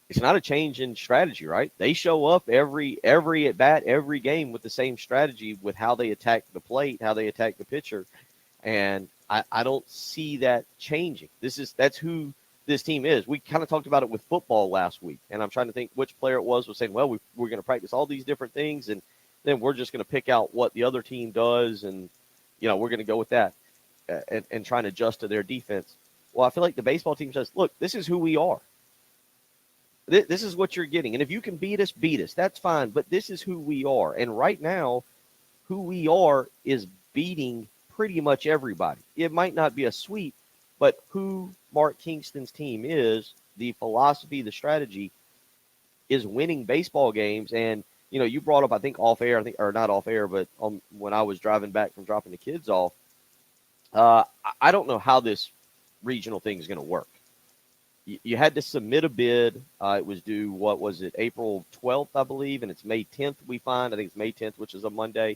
O: It's not a change in strategy, right? They show up every at bat, every game with the same strategy with how they attack the plate, how they attack the pitcher. And I don't see that changing. That's who this team is. We kind of talked about it with football last week, and I'm trying to think which player it was saying, well, we're going to practice all these different things, and then we're just going to pick out what the other team does, and, we're going to go with that and trying to adjust to their defense. Well, I feel like the baseball team says, look, this is who we are. This is what you're getting. And if you can beat us, that's fine, but this is who we are. And right now, who we are is beating pretty much everybody. It might not be a sweep, but who Mark Kingston's team is, the philosophy, the strategy is winning baseball games. And, you brought up, I think off air, or not off air, but when I was driving back from dropping the kids off, I don't know how this regional thing is going to work. You had to submit a bid. It was due, what was it, April 12th, I believe, and it's May 10th we find. I think it's May 10th, which is a Monday.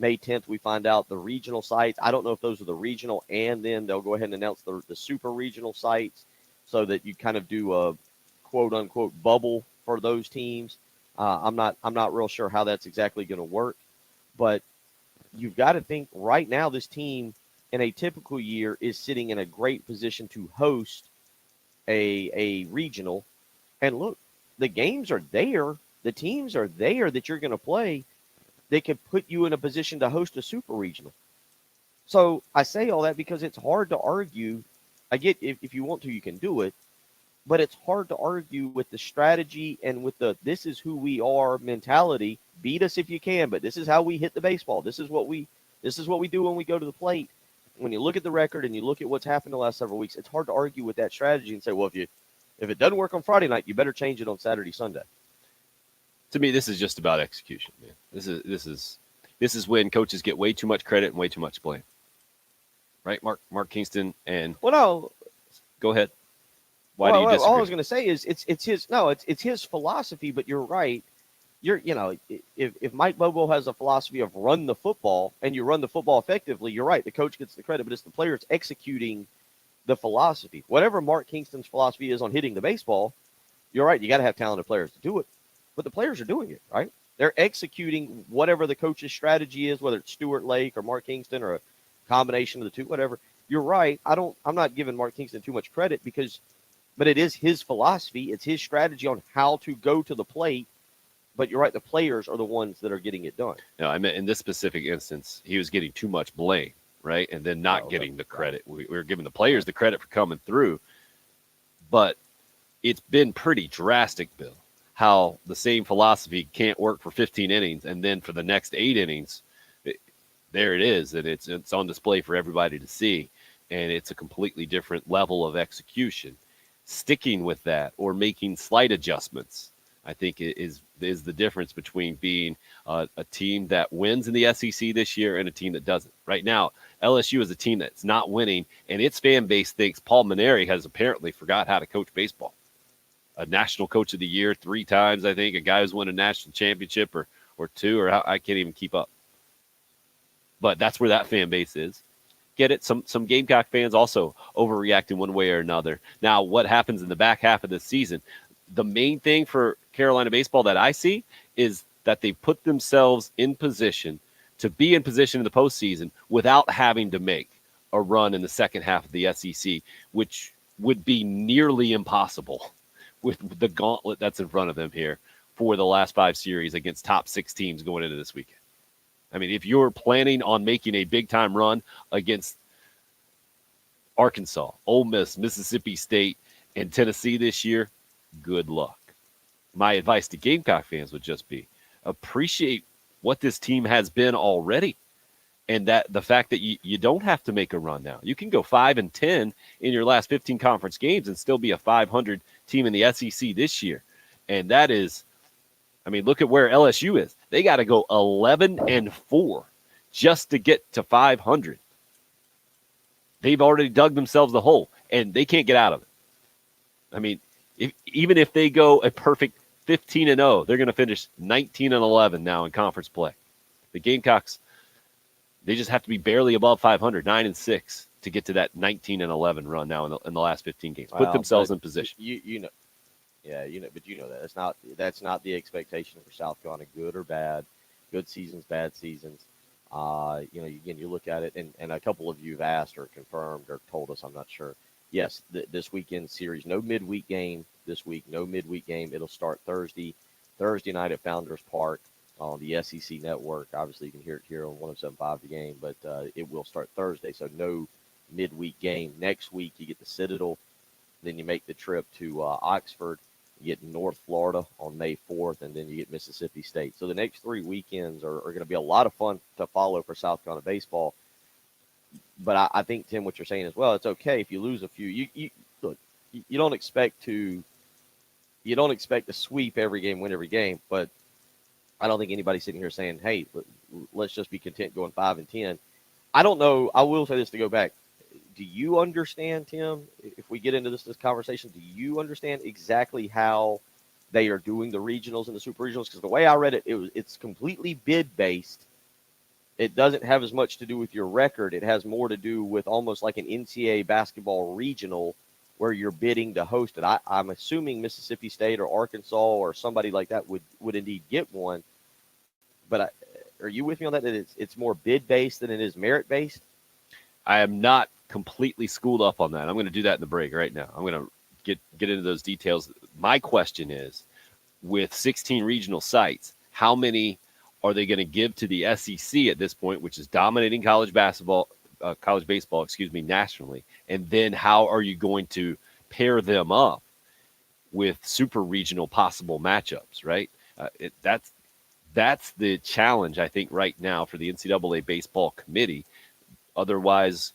O: May 10th, we find out the regional sites. I don't know if those are the regional, and then they'll go ahead and announce the super regional sites so that you kind of do a quote-unquote bubble for those teams. I'm not real sure how that's exactly going to work, but you've got to think right now this team in a typical year is sitting in a great position to host a regional. And look, the games are there. The teams are there that you're going to play. They could put you in a position to host a super regional. So I say all that because it's hard to argue. I get if you want to, you can do it, but it's hard to argue with the strategy and with the this is who we are mentality. Beat us if you can, but this is how we hit the baseball. This is what we do when we go to the plate. When you look at the record and you look at what's happened the last several weeks, it's hard to argue with that strategy and say, well, if it doesn't work on Friday night, you better change it on Saturday, Sunday.
J: To me, this is just about execution, man. This is when coaches get way too much credit and way too much blame. Right, Mark Kingston and
O: no,
J: go ahead. Why do you disagree?
O: All I was going to say is it's his philosophy, but you're right. If Mike Bobo has a philosophy of run the football and you run the football effectively, you're right. The coach gets the credit, but it's the players executing the philosophy. Whatever Mark Kingston's philosophy is on hitting the baseball, you're right. You got to have talented players to do it, but the players are doing it, right? They're executing whatever the coach's strategy is, whether it's Stuart Lake or Mark Kingston or a combination of the two, whatever. You're right. I'm not giving Mark Kingston too much credit but it is his philosophy. It's his strategy on how to go to the plate. But you're right, the players are the ones that are getting it done.
J: No, I meant in this specific instance, he was getting too much blame, right? And then not getting the credit. We were giving the players the credit for coming through. But it's been pretty drastic, Bill, how the same philosophy can't work for 15 innings, and then for the next 8 innings, there it is, and it's on display for everybody to see, and it's a completely different level of execution. Sticking with that or making slight adjustments, I think is the difference between being a team that wins in the SEC this year and a team that doesn't. Right now, LSU is a team that's not winning, and its fan base thinks Paul Mainieri has apparently forgot how to coach baseball. A national coach of the year 3 times, I think, a guy who's won a national championship or 2, or I can't even keep up. But that's where that fan base is. Get it? Some Gamecock fans also overreacting one way or another. Now, what happens in the back half of the season? The main thing for Carolina baseball that I see is that they put themselves in position to be in position in the postseason without having to make a run in the second half of the SEC, which would be nearly impossible with the gauntlet that's in front of them here for the last 5 series against top 6 teams going into this weekend. I mean, if you're planning on making a big-time run against Arkansas, Ole Miss, Mississippi State, and Tennessee this year, good luck. My advice to Gamecock fans would just be appreciate what this team has been already, and that the fact that you don't have to make a run now. You can go 5-10 in your last 15 conference games and still be a 500 team in the SEC this year. And that is, I mean, look at where LSU is. They got to go 11-4 just to get to 500. They've already dug themselves the hole, and they can't get out of it. I mean, even if they go a perfect 15-0, they're going to finish 19-11 now in conference play. The Gamecocks, they just have to be barely above 500, 9-6, to get to that 19-11 run now in the last 15 games. Put themselves in position.
O: You know, Yeah, but that's not the expectation for South Carolina, good or bad, good seasons, bad seasons. Again, you look at it, and a couple of you have asked or confirmed or told us, I'm not sure. Yes, this weekend series, no midweek game this week, no midweek game. It'll start Thursday night at Founders Park on the SEC Network. Obviously, you can hear it here on 107.5 The Game, but it will start Thursday, so no midweek game. Next week, you get the Citadel. Then you make the trip to Oxford. You get North Florida on May 4th, and then you get Mississippi State. So the next 3 weekends are going to be a lot of fun to follow for South Carolina baseball. But I think, Tim, what you're saying as well, it's okay if you lose a few. You don't expect to sweep every game, win every game. But I don't think anybody's sitting here saying, hey, let's just be content going 5-10. I don't know. I will say this to go back. Do you understand, Tim, if we get into this conversation, do you understand exactly how they are doing the regionals and the super regionals? Because the way I read it, it's completely bid-based. It doesn't have as much to do with your record. It has more to do with almost like an NCAA basketball regional where you're bidding to host it. I'm assuming Mississippi State or Arkansas or somebody like that would indeed get one. But are you with me on that it's more bid-based than it is merit-based?
J: I am not completely schooled up on that. I'm going to do that in the break right now. I'm going to get into those details. My question is, with 16 regional sites, how many are they going to give to the SEC at this point, which is dominating college baseball, nationally? And then how are you going to pair them up with super regional possible matchups, right? That's the challenge, I think, right now for the NCAA baseball committee. Otherwise,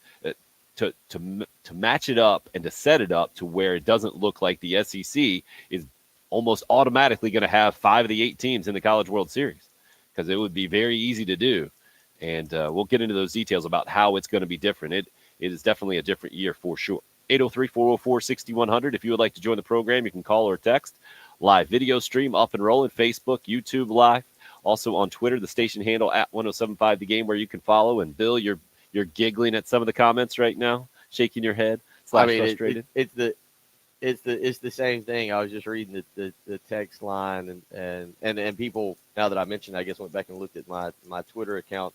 J: to match it up and to set it up to where it doesn't look like the SEC is almost automatically going to have 5 of the 8 teams in the College World Series, because it would be very easy to do. And we'll get into those details about how it's going to be different. It is definitely a different year for sure. 803-404-6100. If you would like to join the program, you can call or text. Live video stream up and rolling. Facebook, YouTube Live. Also on Twitter, the station handle at 1075 The Game, where you can follow. And Bill, you're giggling at some of the comments right now, shaking your head, frustrated.
O: It's the same thing. I was just reading the text line and people, now that I mentioned, I guess went back and looked at my Twitter account.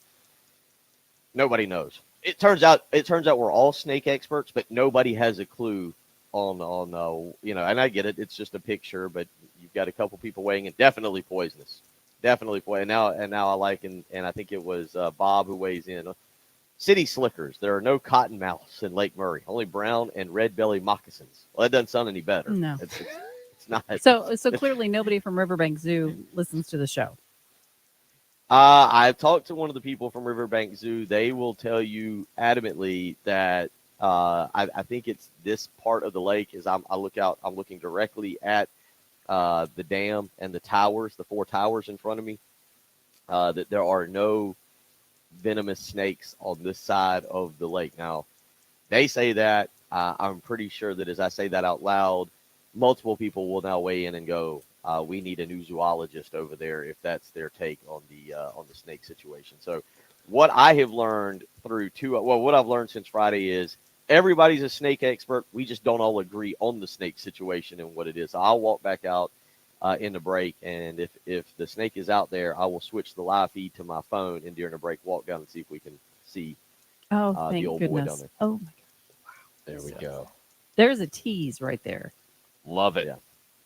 O: Nobody knows. It turns out we're all snake experts, but nobody has a clue on and I get it. It's just a picture, but you've got a couple people weighing in. Definitely poisonous. Definitely poisonous. And now I like, and I think it was Bob who weighs in. City slickers. There are no cottonmouths in Lake Murray. Only brown and red belly moccasins. Well, that doesn't sound any better.
M: No.
O: It's not.
M: So clearly nobody from Riverbank Zoo listens to the show.
O: I've talked to one of the people from Riverbank Zoo. They will tell you adamantly that I think it's this part of the lake. As I'm looking directly at the dam and the towers, the 4 towers in front of me. That there are no venomous snakes on this side of the lake. Now, they say that. I'm pretty sure that as I say that out loud, multiple people will now weigh in and go, we need a new zoologist over there if that's their take on the snake situation. So what I have learned what I've learned since Friday is everybody's a snake expert. We just don't all agree on the snake situation and what it is. So I'll walk back out in the break, and if the snake is out there, I will switch the live feed to my phone, and during the break, walk down and see if we can see
M: thank
O: the old boy down
M: goodness.
O: there.
M: Oh my God.
J: There we go.
M: There's a tease right there.
J: Love it.
O: Yeah.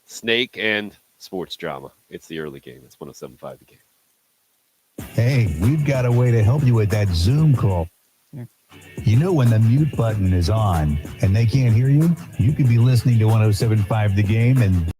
J: Snake and sports drama. It's the early game. It's 107.5 The Game.
F: Hey, we've got a way to help you with that Zoom call.
M: Here.
F: You know, when the mute button is on and they can't hear you, you could be listening to 107.5 The Game and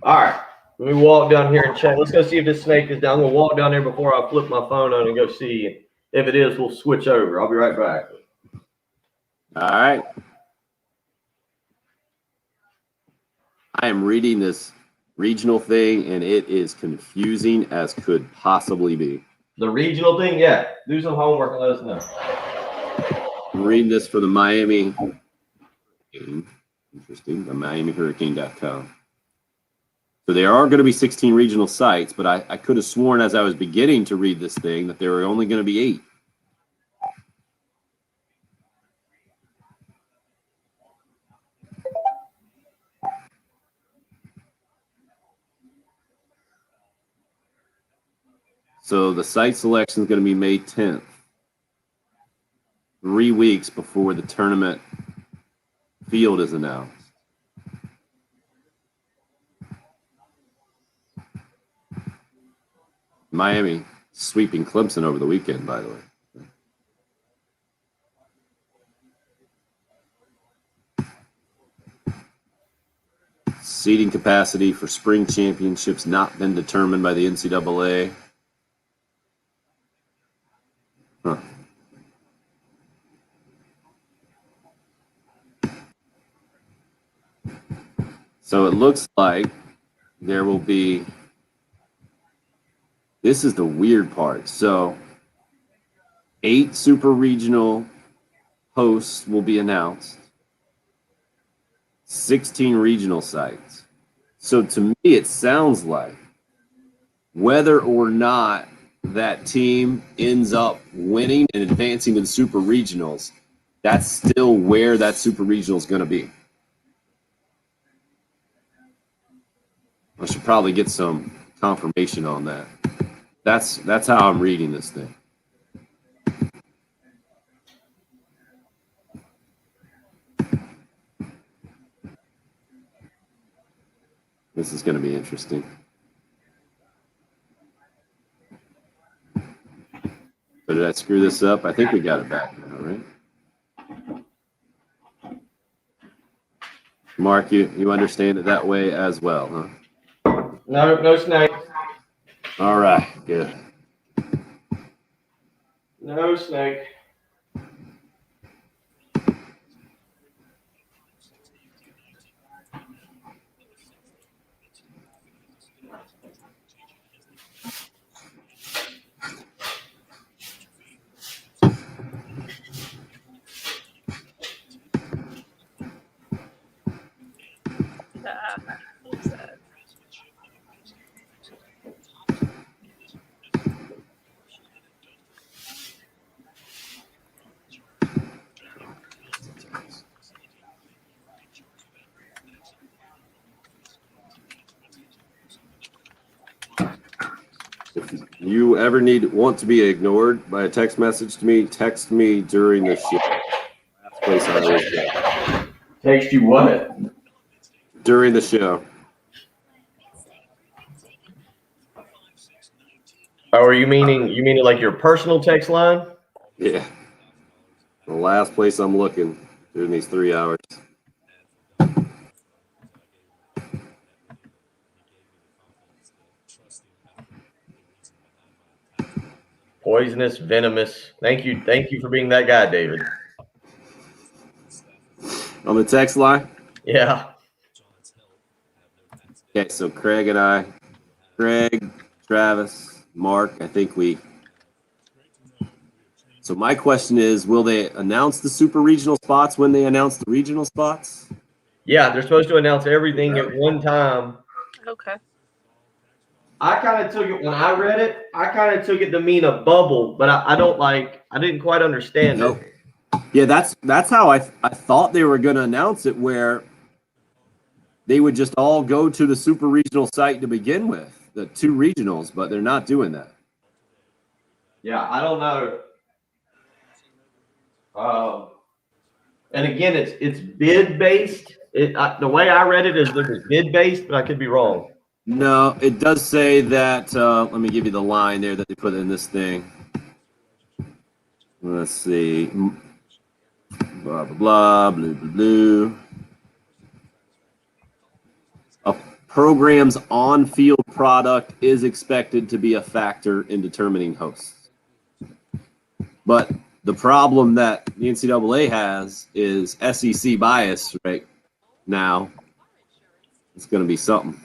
B: All right. Let me walk down here and check. Let's go see if this snake is down. I'm going to walk down there before I flip my phone on and go see. If it is, we'll switch over. I'll be right back.
A: All right. I am reading this regional thing, and it is confusing as could possibly be.
B: The regional thing? Yeah. Do some homework and let us know.
A: I'm reading this for the Miami Hurricane. Interesting. The MiamiHurricane.com. So there are going to be 16 regional sites, but I could have sworn as I was beginning to read this thing that there were only going to be 8. So the site selection is going to be May 10th, 3 weeks before the tournament field is announced. Miami sweeping Clemson over the weekend, by the way. Seating capacity for spring championships not been determined by the NCAA. Huh. So it looks like there will be, this is the weird part. So 8 super regional hosts will be announced, 16 regional sites. So to me, it sounds like whether or not that team ends up winning and advancing to the super regionals, that's still where that super regional is going to be. I should probably get some confirmation on that. That's how I'm reading this thing. This is going to be interesting. So did I screw this up? I think we got it back now, right? Mark, you understand it that way as well, huh?
B: No snake.
A: All right, good.
B: No snake.
A: If you ever want to be ignored by a text message to me, text me during the show. Last place I always go.
B: Text you what?
A: During the show.
B: Oh, are you meaning like your personal text line?
A: Yeah. The last place I'm looking during these 3 hours.
B: Poisonous, venomous. Thank you for being that guy, David.
A: On the text line?
B: Yeah.
A: Okay, so Craig, Travis, Mark, I think so my question is, will they announce the super regional spots when they announce the regional spots?
B: Yeah, they're supposed to announce everything at one time.
D: Okay.
B: I kind of took it when I read it. I kind of took it to mean a bubble, but I didn't quite understand it.
A: Yeah, that's how I thought they were going to announce it, where they would just all go to the super regional site to begin with, the 2 regionals, but they're not doing that.
B: Yeah, I don't know. And again, it's bid based. The way I read it is that it's bid based, but I could be wrong.
A: No, it does say that. Let me give you the line there that they put in this thing. Let's see. Blah, blah, blah, blue, blue, blue. A program's on-field product is expected to be a factor in determining hosts. But the problem that the NCAA has is SEC bias right now. It's going to be something.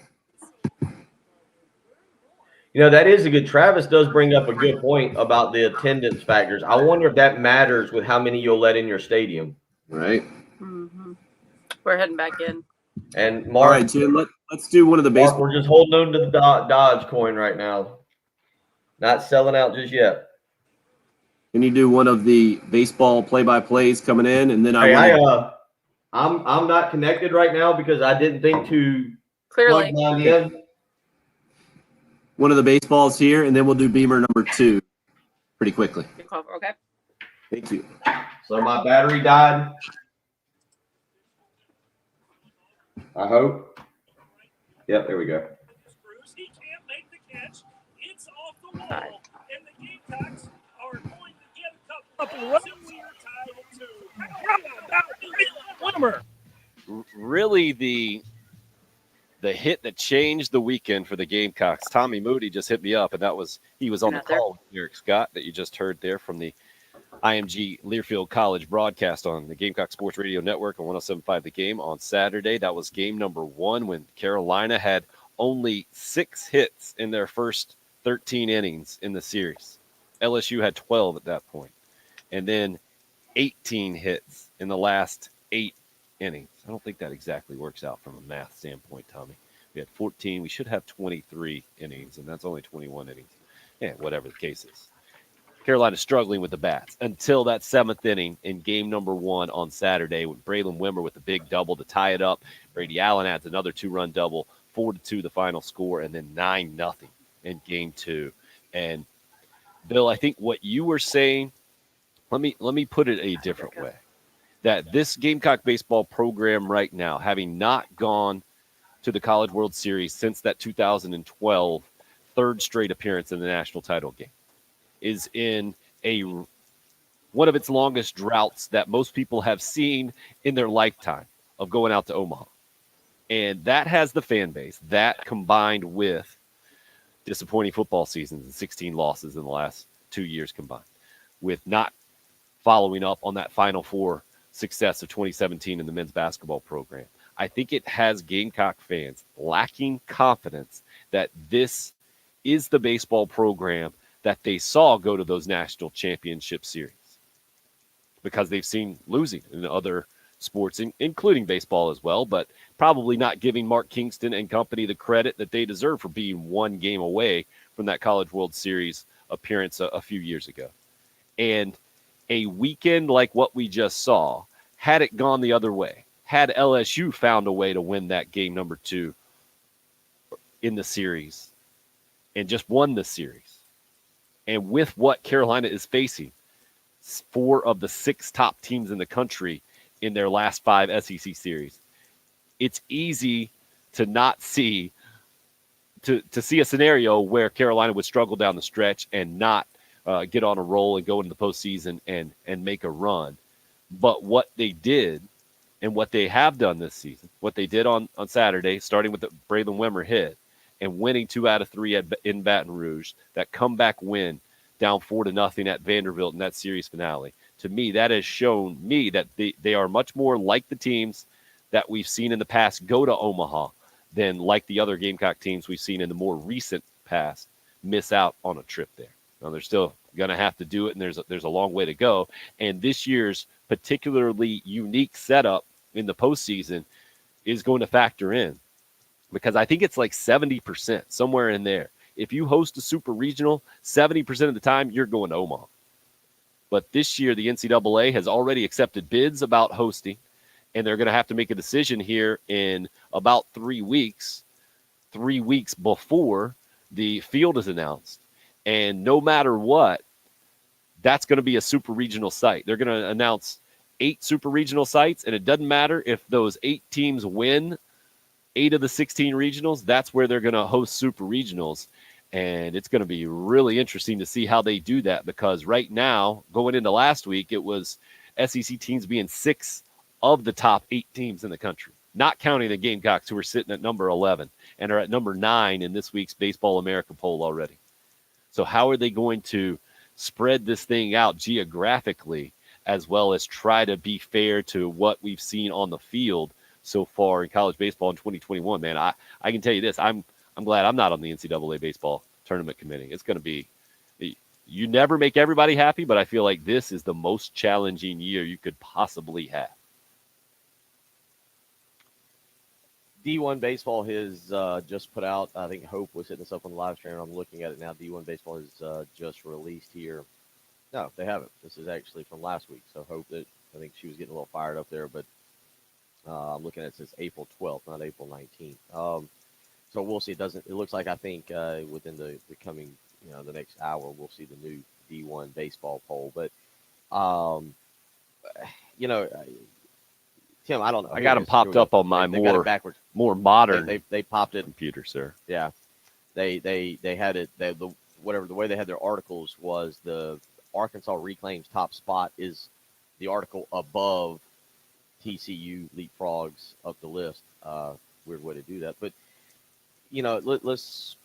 B: That is a good. Travis does bring up a good point about the attendance factors. I wonder if that matters with how many you'll let in your stadium.
A: Right.
D: Mm-hmm. We're heading back in.
B: And
A: All
B: Mark,
A: right, Jim, let's do one of the
B: Mark,
A: baseball.
B: we're just holding on to the Dodge coin right now. Not selling out just yet.
A: Can you do one of the baseball play-by-plays coming in, and then
B: I'm not connected right now because I didn't think to
D: Clearly.
B: plug mine in.
A: one of the baseballs here, and then we'll do Beamer number 2 pretty quickly.
D: Okay.
A: Thank you.
B: So my battery died. I hope. Yep, there we go.
G: He can't make the catch. It's off the wall. And the Gamecocks are going to get a couple of runs. We're tied at 2. Wimmer.
J: Really, the hit that changed the weekend for the Gamecocks. Tommy Moody just hit me up, and he was on the call with Derek Scott that you just heard there from the IMG Learfield College broadcast on the Gamecock Sports Radio Network on 107.5 The Game on Saturday. That was game number 1 when Carolina had only 6 hits in their first 13 innings in the series. LSU had 12 at that point, and then 18 hits in the last 8 innings. I don't think that exactly works out from a math standpoint, Tommy. We had 14. We should have 23 innings, and that's only 21 innings. Yeah, whatever the case is. Carolina struggling with the bats until that 7th inning in game number 1 on Saturday with Braylon Wimmer with a big double to tie it up. Brady Allen adds another 2-run double, 4-2 the final score, and then 9-0 in game 2. And Bill, I think what you were saying, let me put it a different way. That this Gamecock baseball program right now, having not gone to the College World Series since that 2012 third straight appearance in the national title game, is in one of its longest droughts that most people have seen in their lifetime of going out to Omaha. And that has the fan base. That combined with disappointing football seasons and 16 losses in the last 2 years combined, with not following up on that Final Four success of 2017 in the men's basketball program. I think it has Gamecock fans lacking confidence that this is the baseball program that they saw go to those national championship series, because they've seen losing in other sports, including baseball as well, but probably not giving Mark Kingston and company the credit that they deserve for being 1 game away from that College World Series appearance a few years ago. And a weekend like what we just saw, had it gone the other way, had LSU found a way to win that game number 2 in the series and just won the series, and with what Carolina is facing, 4 of the 6 top teams in the country in their last 5 SEC series, it's easy to not see to see a scenario where Carolina would struggle down the stretch and not get on a roll and go into the postseason and make a run. But what they did and what they have done this season, what they did on Saturday, starting with the Braylon Wimmer hit and winning 2 out of 3 in Baton Rouge, that comeback win down 4-0 at Vanderbilt in that series finale, to me, that has shown me that they are much more like the teams that we've seen in the past go to Omaha than like the other Gamecock teams we've seen in the more recent past miss out on a trip there. Now, they're still going to have to do it, and there's a long way to go. And this year's particularly unique setup in the postseason is going to factor in, because I think it's like 70%, somewhere in there. If you host a super regional, 70% of the time you're going to Omaha. But this year, the NCAA has already accepted bids about hosting, and they're going to have to make a decision here in about 3 weeks before the field is announced. And no matter what, that's going to be a super regional site. They're going to announce 8 super regional sites, and it doesn't matter if those 8 teams win 8 of the 16 regionals. That's where they're going to host super regionals. And it's going to be really interesting to see how they do that, because right now, going into last week, it was SEC teams being 6 of the top 8 teams in the country. not counting the Gamecocks, who are sitting at number 11 and are at number 9 in this week's Baseball America poll already. So how are they going to spread this thing out geographically, as well as try to be fair to what we've seen on the field so far in college baseball in 2021? Man, I can tell you this. I'm glad I'm not on the NCAA baseball tournament committee. It's going to be, you never make everybody happy, but I feel like this is the most challenging year you could possibly have.
O: D1 Baseball has just put out, I think Hope was hitting us up on the live stream. I'm looking at it now. D1 Baseball has just released here. No, they haven't. This is actually from last week. So Hope that, I think she was getting a little fired up there, but I'm looking at it says April 12th, not April 19th. So we'll see. It looks like, I think within the coming, the next hour, we'll see the new D1 baseball poll. But, Tim, I don't know.
J: I got them popped up on my more modern
O: they popped it
J: computer, sir.
O: Yeah, they had it. The way they had their articles was the Arkansas Reclaim's top spot is the article above TCU leapfrogs up the list. Weird way to do that, but
J: let's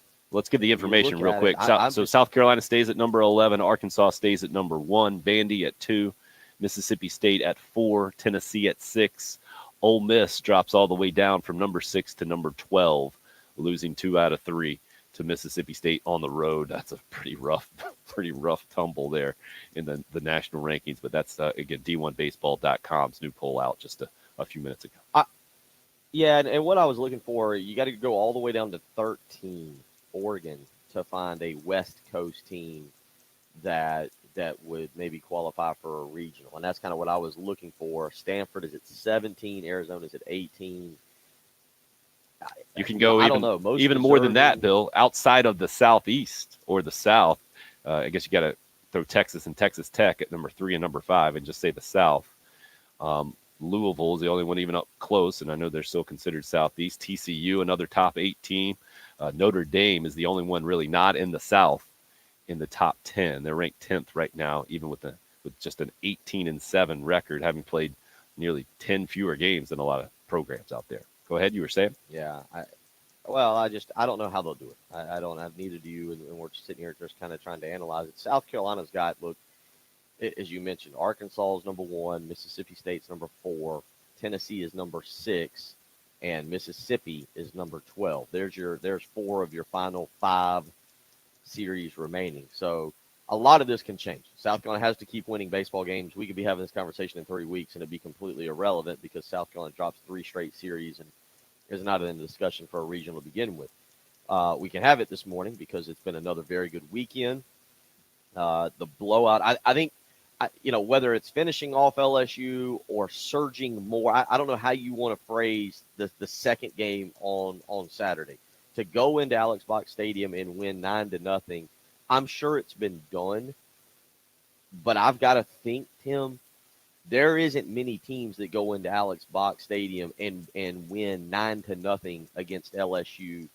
J: give the information real quick. South Carolina stays at number 11, Arkansas stays at number 1, Vandy at 2, Mississippi State at 4, Tennessee at 6. Ole Miss drops all the way down from number 6 to number 12, losing 2 out of 3 to Mississippi State on the road. That's a pretty rough tumble there in the national rankings. But that's, again, D1Baseball.com's new poll out just a few minutes ago.
O: Yeah, and what I was looking for, you got to go all the way down to 13, Oregon, to find a West Coast team that would maybe qualify for a regional. And that's kind of what I was looking for. Stanford is at 17, Arizona's at 18.
J: You can go even more than that, Bill, outside of the Southeast or the South. I guess you got to throw Texas and Texas Tech at number 3 and number 5 and just say the South. Louisville is the only one even up close, and I know they're still considered Southeast. TCU, another top 8 team. Notre Dame is the only one really not in the South in the top 10. They're ranked 10th right now, even with just an 18-7 record, having played nearly 10 fewer games than a lot of programs out there. Go ahead, you were saying?
O: Yeah. I don't know how they'll do it. I don't have, neither do you, and we're just sitting here just kind of trying to analyze it. South Carolina's got, look, as you mentioned, Arkansas is number 1, Mississippi State's number 4, Tennessee is number 6, and Mississippi is number 12. There's 4 of your final 5 series remaining. So a lot of this can change. South Carolina has to keep winning baseball games. We could be having this conversation in 3 weeks and it'd be completely irrelevant because South Carolina drops 3 straight series and is not in the discussion for a regional to begin with. We can have it this morning because it's been another very good weekend. The blowout, I think, whether it's finishing off LSU or surging more, I don't know how you want to phrase the second game on Saturday. To go into Alex Box Stadium and win 9-0, I'm sure it's been done. But I've got to think, Tim, there isn't many teams that go into Alex Box Stadium and win 9-0 against LSU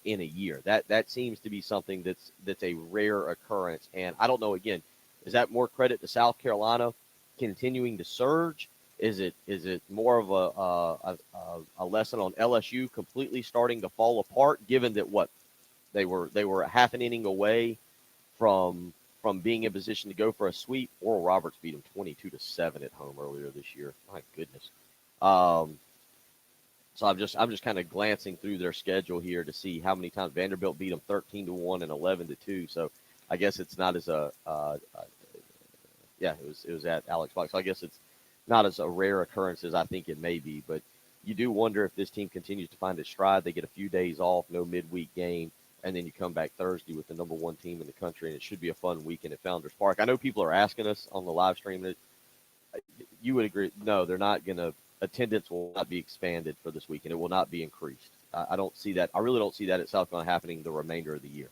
O: in a year. That seems to be something that's a rare occurrence. And I don't know, again, is that more credit to South Carolina continuing to surge? Is it more of a lesson on LSU completely starting to fall apart, given that they were half an inning away from being in position to go for a sweep? Oral Roberts beat them 22-7 at home earlier this year. My goodness. So I'm just kind of glancing through their schedule here to see how many times Vanderbilt beat them 13-1 and 11-2. So I guess it's not as it was at Alex Box. So I guess it's not as a rare occurrence as I think it may be, but you do wonder if this team continues to find its stride. They get a few days off, no midweek game, and then you come back Thursday with the number 1 team in the country, and it should be a fun weekend at Founders Park. I know people are asking us on the live stream that you would agree. No, they're not going to. Attendance will not be expanded for this weekend. It will not be increased. I don't see that. I really don't see that at South Carolina happening the remainder of the year.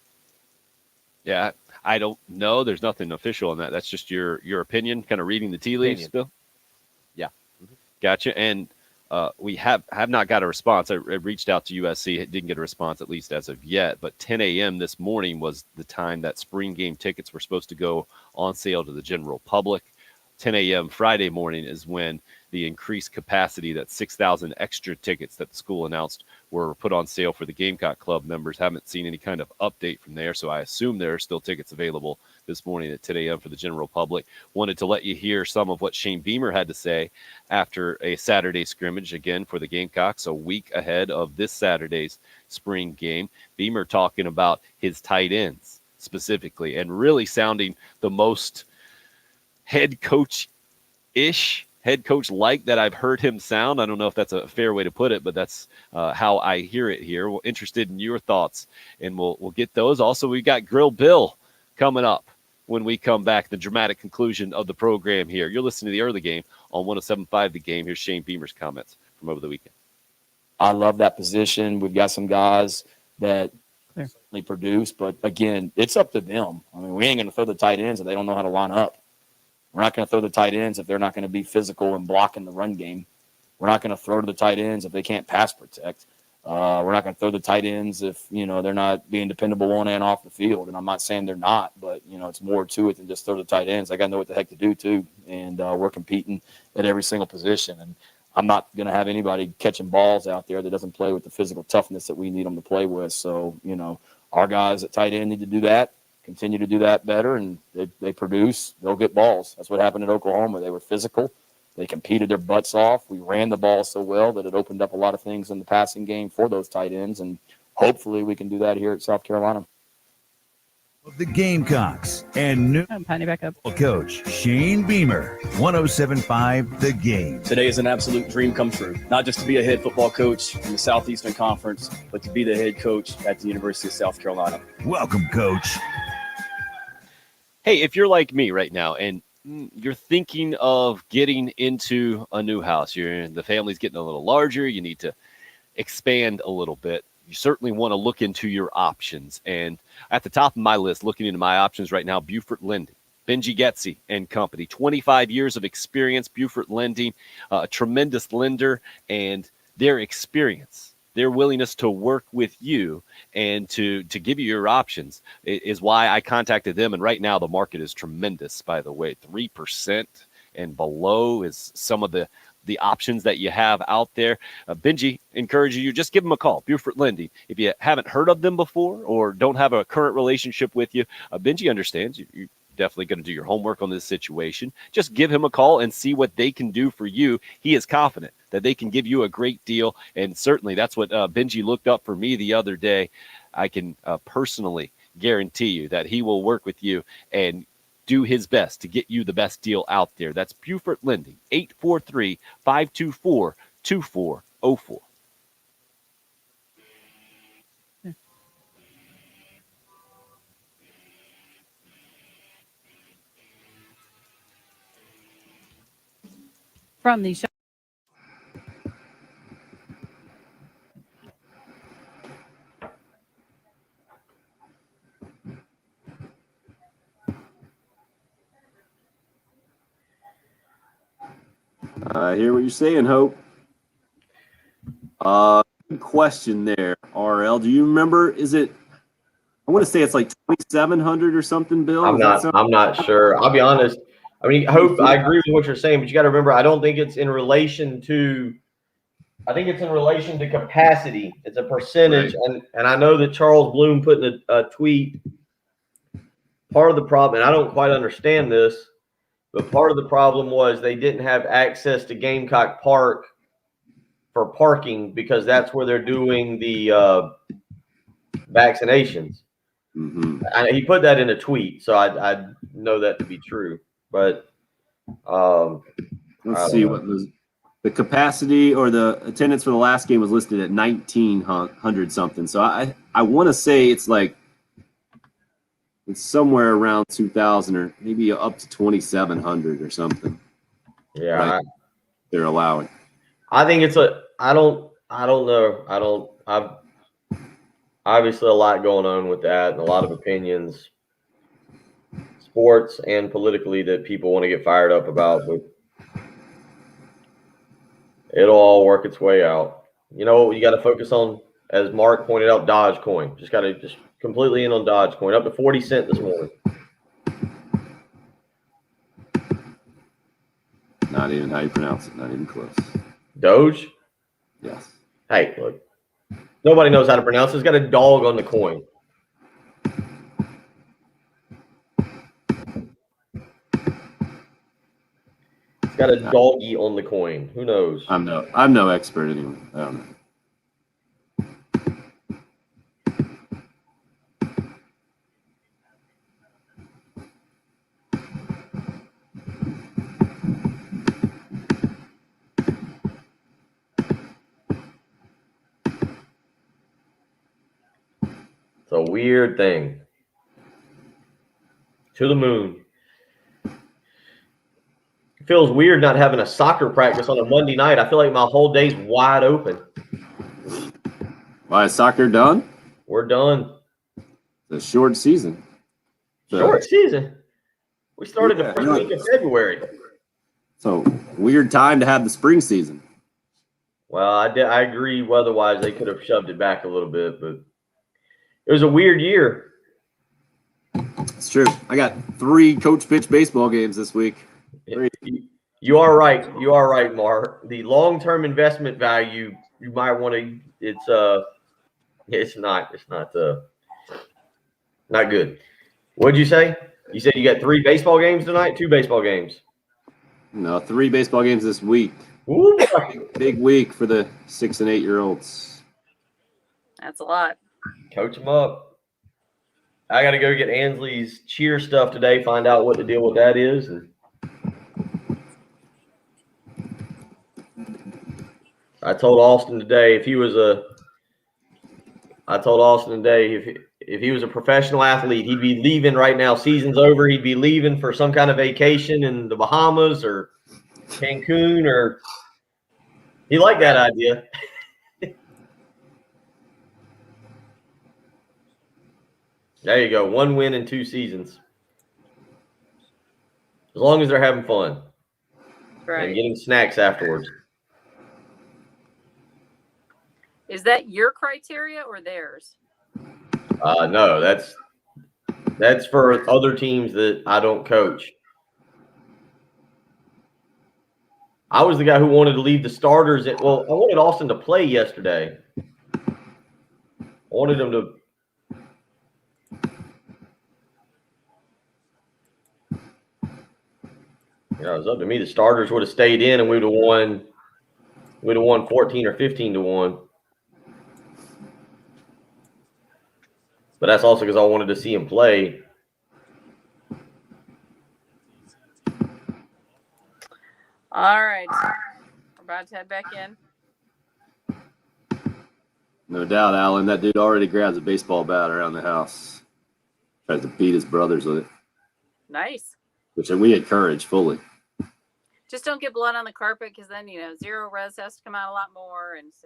J: Yeah, I don't know. There's nothing official on that. That's just your opinion, kind of reading the tea leaves still.
O: Yeah.
J: Mm-hmm. Gotcha. And we have not got a response. I reached out to USC. It didn't get a response, at least as of yet. But 10 a.m. this morning was the time that spring game tickets were supposed to go on sale to the general public. 10 a.m. Friday morning is when the increased capacity, that 6,000 extra tickets that the school announced were put on sale for the Gamecock Club members. Haven't seen any kind of update from there, so I assume there are still tickets available this morning at 10 a.m. for the general public. Wanted to let you hear some of what Shane Beamer had to say after a Saturday scrimmage, again, for the Gamecocks, a week ahead of this Saturday's spring game. Beamer talking about his tight ends specifically, and really sounding the most head coach-ish, head coach-like that I've heard him sound. I don't know if that's a fair way to put it, but that's how I hear it here. We're interested in your thoughts, and we'll get those. Also, we got Grill Bill coming up when we come back, the dramatic conclusion of the program here. You're listening to the early game on 107.5 The Game. Here's Shane Beamer's comments from over the weekend.
K: I love that position. We've got some guys that certainly produce, but again, it's up to them. I mean, we ain't going to throw the tight ends if they don't know how to line up. We're not going to throw the tight ends if they're not going to be physical and blocking the run game. We're not going to throw to the tight ends if they can't pass protect. We're not going to throw the tight ends if, they're not being dependable on and off the field. And I'm not saying they're not, but, it's more to it than just throw the tight ends. I got to know what the heck to do, too. And we're competing at every single position. And I'm not going to have anybody catching balls out there that doesn't play with the physical toughness that we need them to play with. So, our guys at tight end need to do that, continue to do that better, and they produce, they'll get balls. That's what happened at Oklahoma. They were physical. They competed their butts off. We ran the ball so well that it opened up a lot of things in the passing game for those tight ends, and hopefully we can do that here at South Carolina.
F: The Gamecocks and new coach Shane Beamer, 107.5 The Game.
P: Today is an absolute dream come true. Not just to be a head football coach in the Southeastern Conference, but to be the head coach at the University of South Carolina.
F: Welcome, Coach.
J: Hey, if you're like me right now and you're thinking of getting into a new house, the family's getting a little larger, you need to expand a little bit, you certainly want to look into your options. And at the top of my list, looking into my options right now, Beaufort Lending, Benji Getzi and Company, 25 years of experience, Beaufort Lending, a tremendous lender, and their experience, their willingness to work with you and to give you your options is why I contacted them. And right now the market is tremendous, by the way. 3% and below is some of the options that you have out there. Benji encourages you, just give them a call. Beaufort Lending. If you haven't heard of them before or don't have a current relationship with you, Benji understands you're definitely going to do your homework on this situation. Just give him a call and see what they can do for you. He is confident that they can give you a great deal, and certainly that's what Benji looked up for me the other day. I can personally guarantee you that he will work with you and do his best to get you the best deal out there. That's Beaufort Lending, 843-524-2404.
M: From the show.
A: I hear what you're saying, Hope. Good question there, RL. Do you remember? Is it? I want to say it's like 2,700 or something. Bill,
B: I'm not sure. I'll be honest. I mean, Hope, I agree with what you're saying, but you got to remember, I don't think it's in relation to. I think it's in relation to capacity. It's a percentage, right. And I know that Charles Bloom put in a tweet. Part of the problem, and I don't quite understand this, but part of the problem was they didn't have access to Gamecock Park for parking because that's where they're doing the vaccinations.
A: Mm-hmm.
B: He put that in a tweet, so I know that to be true. But
A: let's see what the capacity or the attendance for the last game was listed at 1,900 something. So I want to say it's somewhere around 2,000 or maybe up to 2,700 or something.
B: Yeah,
A: right? They're allowing.
B: I think it's I don't know. I've obviously a lot going on with that and a lot of opinions, sports and politically, that people want to get fired up about, but it'll all work its way out. You know, you got to focus on, as Mark pointed out, Dogecoin. Just got to completely in on Dogecoin, up to 40 cents this morning.
A: Not even how you pronounce it. Not even close.
B: Doge?
A: Yes.
B: Hey, look. Nobody knows how to pronounce it. It's got a dog on the coin. It's got a doggy on the coin. Who knows?
A: I'm no expert anyway. I don't know.
B: It's a weird thing. To the moon. It feels weird not having a soccer practice on a Monday night. I feel like my whole day's wide open.
A: Why is soccer done?
B: We're done.
A: It's a short season.
B: Short season? We started the first week of February.
A: So weird time to have the spring season.
B: Well, I agree. Weather-wise, they could have shoved it back a little bit, but it was a weird year.
A: It's true. I got 3 coach pitch baseball games this week.
B: You are right. You are right, Mark. The long-term investment value, you might want to. It's not good. What'd you say? You said you got 3 baseball games tonight. 2 baseball games.
A: No, 3 baseball games this week.
B: Ooh.
A: Big week for the 6 and 8 year olds.
D: That's a lot.
B: Coach them up. I got to go get Ansley's cheer stuff today. Find out what the deal with that is. I told Austin today if he was a professional athlete, he'd be leaving right now. Season's over. He'd be leaving for some kind of vacation in the Bahamas or Cancun, or he liked that idea. There you go. 1 win in 2 seasons. As long as they're having fun.
D: Right.
B: And getting snacks afterwards.
D: Is that your criteria or theirs?
B: No, that's for other teams that I don't coach. I was the guy who wanted to leave the starters. I wanted Austin to play yesterday. I wanted him to. It was up to me. The starters would have stayed in, and we'd have won. We'd have won 14 or 15-1. But that's also because I wanted to see him play.
D: All right. We're about to head back in.
A: No doubt, Alan. That dude already grabs a baseball bat around the house. Tries to beat his brothers with it.
D: Nice.
A: Which we encourage fully.
D: Just don't get blood on the carpet because then, zero res has to come out a lot more. And it's,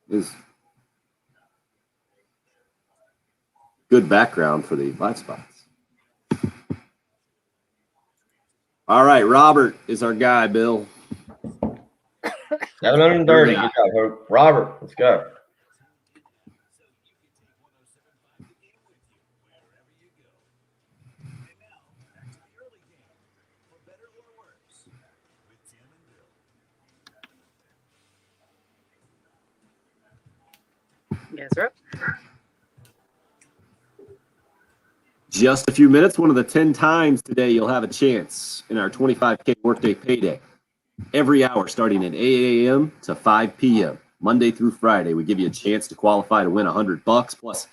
A: It's good background for the black spots. All right, Robert is our guy, Bill.
B: 730. Good job, Hope. Robert, let's go.
D: Yes, sir.
A: Just a few minutes. One of the 10 times today you'll have a chance in our 25K workday payday. Every hour starting at 8 a.m. to 5 p.m. Monday through Friday, we give you a chance to qualify to win $100 plus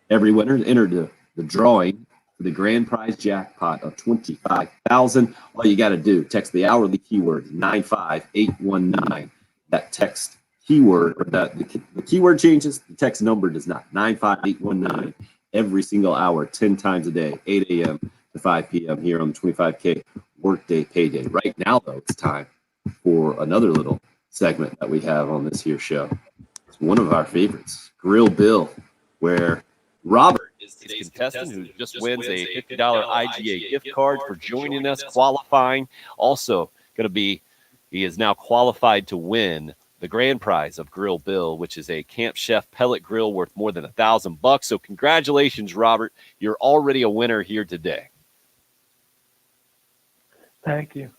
A: every winner entered the drawing for the grand prize jackpot of $25,000. All you got to do, text the hourly keyword 95819. That text keyword, or the keyword changes, the text number does not. 95819 every single hour, 10 times a day, 8 a.m. to 5 p.m. here on the 25K workday payday. Right now, though, it's time for another little segment that we have on this here show. It's one of our favorites, Grill Bill, where Robert
J: is today's contestant who just wins a $50 IGA gift card for joining us, qualifying. Also going to be, he is now qualified to win the grand prize of Grill Bill, which is a Camp Chef pellet grill worth more than $1,000. So congratulations, Robert. You're already a winner here today.
U: Thank you.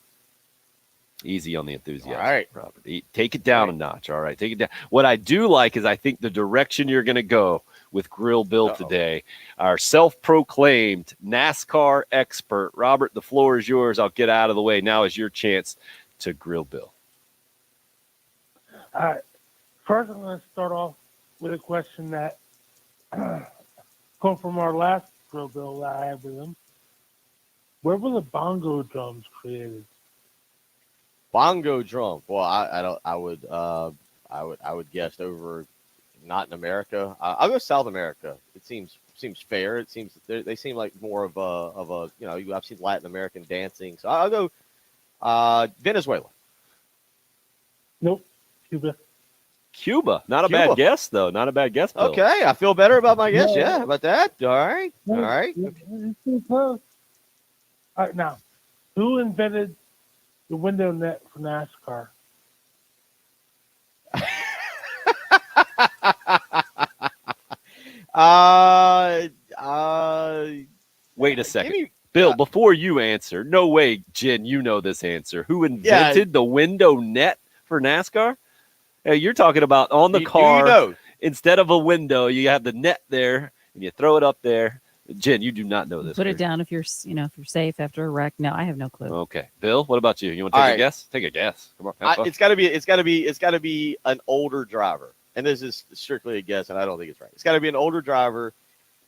J: Easy on the enthusiasm.
B: All right.
J: Robert. Take it down a notch. All right. Take it down. What I do like is I think the direction you're going to go with Grill Bill today, our self-proclaimed NASCAR expert, Robert, the floor is yours. I'll get out of the way. Now is your chance to grill Bill.
U: All right. First, I'm going to start off with a question that come from our last Grill Bill that I had with him. Where were the bongo drums created?
O: Bongo drum. Well, I would guess over, not in America. I'll go South America. It seems fair. It seems they seem like more of a I've seen Latin American dancing, so I'll go Venezuela.
U: Nope, Cuba.
J: Cuba. Not a bad guess, though. Not a bad guess, Bill.
O: Okay, I feel better about my guess. Yeah, how about that? All right. All right.
U: It's too close. All right, now, who invented the window net for NASCAR?
J: Wait a second. Bill, before you answer, no way, Jen, you know this answer. Who invented the window net for NASCAR? Hey, you're talking about on the car. Instead of a window, you have the net there, and you throw it up there. Jen, you do not know this.
M: Put it down if you're safe after a wreck. No, I have no clue.
J: Okay, Bill, what about you? You want to take a guess? Take a guess. Come on.
O: It's got to be an older driver, and this is strictly a guess, and I don't think it's right. It's got to be an older driver,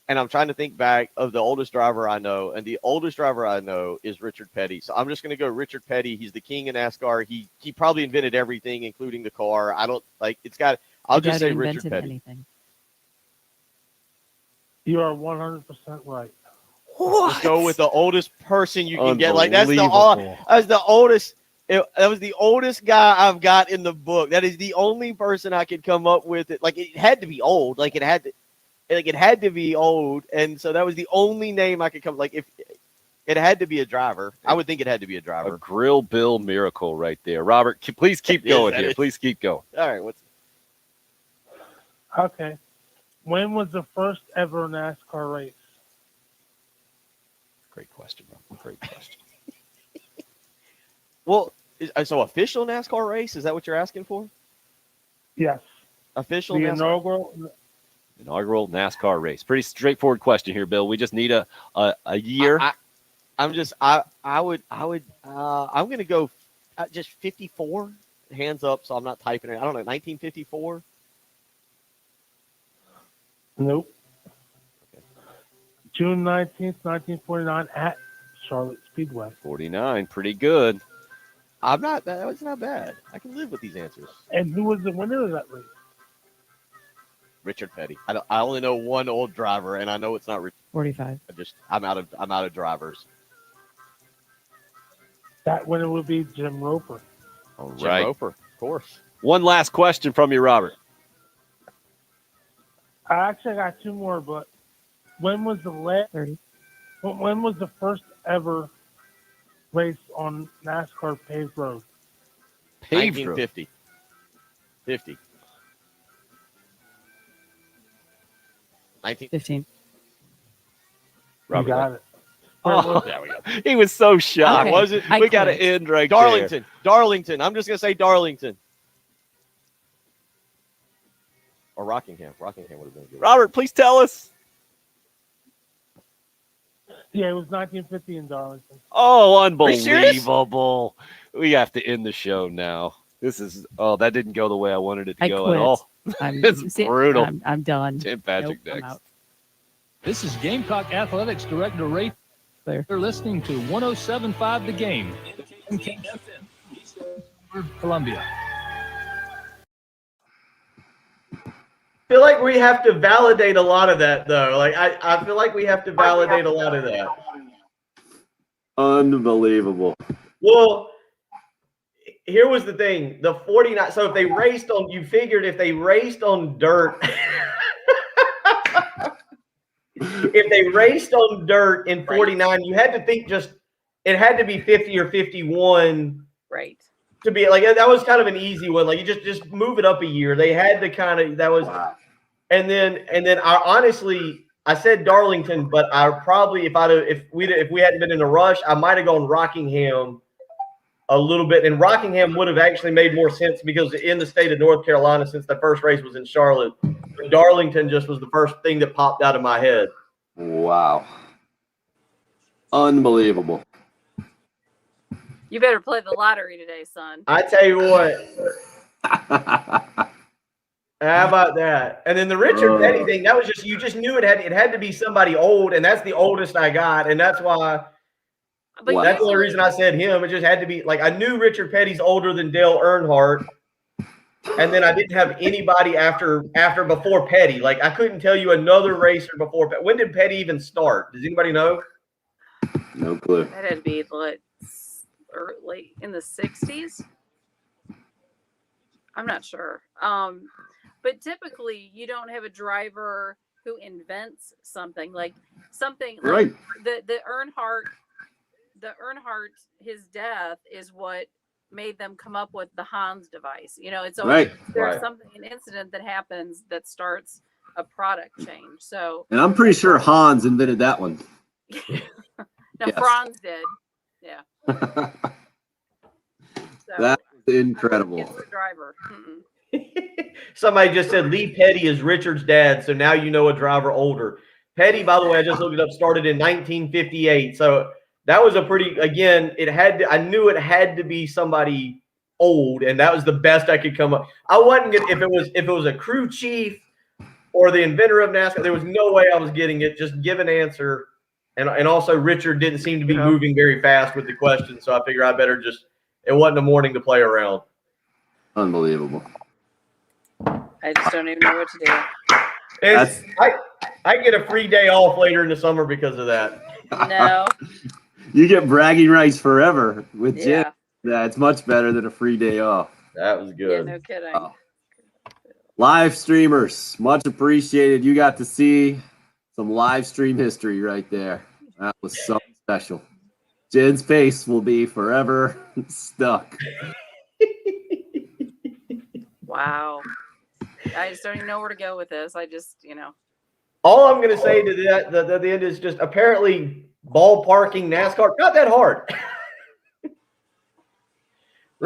O: and I'm trying to think back of the oldest driver I know, and the oldest driver I know is Richard Petty. So I'm just going to go Richard Petty. He's the king of NASCAR. He probably invented everything, including the car. I don't like. It's got. I'll just say Richard Petty.
M: Anything.
U: You are 100% right.
O: Let's go with the oldest person you can get. Like that's the oldest. That was the oldest guy I've got in the book. That is the only person I could come up with. Like it had to be old. Like it had to be old. And so that was the only name I could come. Like if it had to be a driver, I would think it had to be a driver.
J: A Grill Bill miracle right there. Robert, please keep going here. Please keep going.
O: All right.
U: Okay. When was the first ever NASCAR race?
J: Great question, bro. Great question.
O: Well, so official NASCAR race? Is that what you're asking for?
U: Yes.
O: Official
U: the
O: NASCAR?
J: Inaugural NASCAR race. Pretty straightforward question here, Bill. We just need a year.
O: I'm going to go just 54. Hands up, so I'm not typing it. I don't know, 1954.
U: Nope. Okay. June 19th, 1949 at Charlotte Speedway.
J: 49, pretty good.
O: That was not bad. I can live with these answers.
U: And who was the winner of that race?
O: Richard Petty. I only know one old driver, and I know it's not Richard.
M: 45.
O: I'm out of drivers.
U: That winner would be Jim Roper.
J: All right.
O: Jim Roper, of course.
J: One last question from you, Robert.
U: I actually got two more, but when was the last?
M: 30.
U: When was the first ever race on NASCAR paved road?
O: 1950. 50.
M: 15.
J: Robert,
U: you got it.
J: Oh, there we go. He was so shocked.
M: Okay.
J: We got to end right
O: Darlington.
J: there.
O: Darlington. I'm just going to say Darlington. Or Rockingham. Rockingham would have been good.
J: Robert, please tell us.
U: Yeah, it was 1950 in Darlington.
J: Oh, unbelievable. We have to end the show now. That didn't go the way I wanted it to go
M: quit.
J: at all. It's brutal.
M: I'm done.
J: Tim Patrick
M: I'm
J: next.
M: out.
V: This is Gamecock Athletics Director Ray. They're listening to 107.5 The Game. Columbia.
B: I feel like we have to validate a lot of that, though. Like I feel like we have to validate a lot of that.
A: Unbelievable.
B: Well, here was the thing: the 49. So if they raced on, you figured if they raced on dirt, if they raced on dirt in 49, you had to think it had to be 50 or 51,
D: right?
B: To be like that was kind of an easy one. Like you just move it up a year. They had to kind of and then I said Darlington, but I probably if we hadn't been in a rush, I might have gone Rockingham a little bit, and Rockingham would have actually made more sense because in the state of North Carolina, since the first race was in Charlotte, Darlington just was the first thing that popped out of my head.
A: Wow. Unbelievable.
D: You better play the lottery today, son.
B: I tell you what. How about that? And then the Richard Petty thing, that was just, you just knew it had to be somebody old, and that's the oldest I got, and that's why.
D: But
B: that's the only reason I said him. It just had to be like I knew Richard Petty's older than Dale Earnhardt, and then I didn't have anybody before Petty. Like I couldn't tell you another racer before. When did Petty even start? Does anybody know?
A: No clue.
D: That had to be late in the 60s. I'm not sure. But typically you don't have a driver who invents something like
A: Right.
D: the Earnhardt, his death is what made them come up with the Hans device. You know, it's always there's something, an incident that happens that starts a product change. So,
A: And I'm pretty sure Hans invented that one.
D: no,
A: Yes.
D: Franz did. Yeah. So,
A: That's incredible.
D: it's the driver.
B: Somebody just said Lee Petty is Richard's dad, so now you know a driver older. Petty, by the way, I just looked it up, started in 1958. So that was a pretty, again, I knew it had to be somebody old, and that was the best I could come up. I wasn't gonna, if it was a crew chief or the inventor of NASCAR, there was no way I was getting it. Just give an answer. And also Richard didn't seem to be moving very fast with the question, so I figured I better just, it wasn't a morning to play around.
A: Unbelievable.
D: I just don't even know what to do.
B: I get a free day off later in the summer because of that.
D: No.
A: You get bragging rights forever with Jim.
D: Yeah.
A: Yeah, it's much better than a free day off.
B: That was good.
D: Yeah, no kidding.
A: Live streamers, much appreciated. You got to see some live stream history right there. That was something special. Jen's face will be forever stuck.
D: Wow. I just don't even know where to go with this. I just,
B: All I'm going to say to the end is just apparently ballparking NASCAR, not that hard.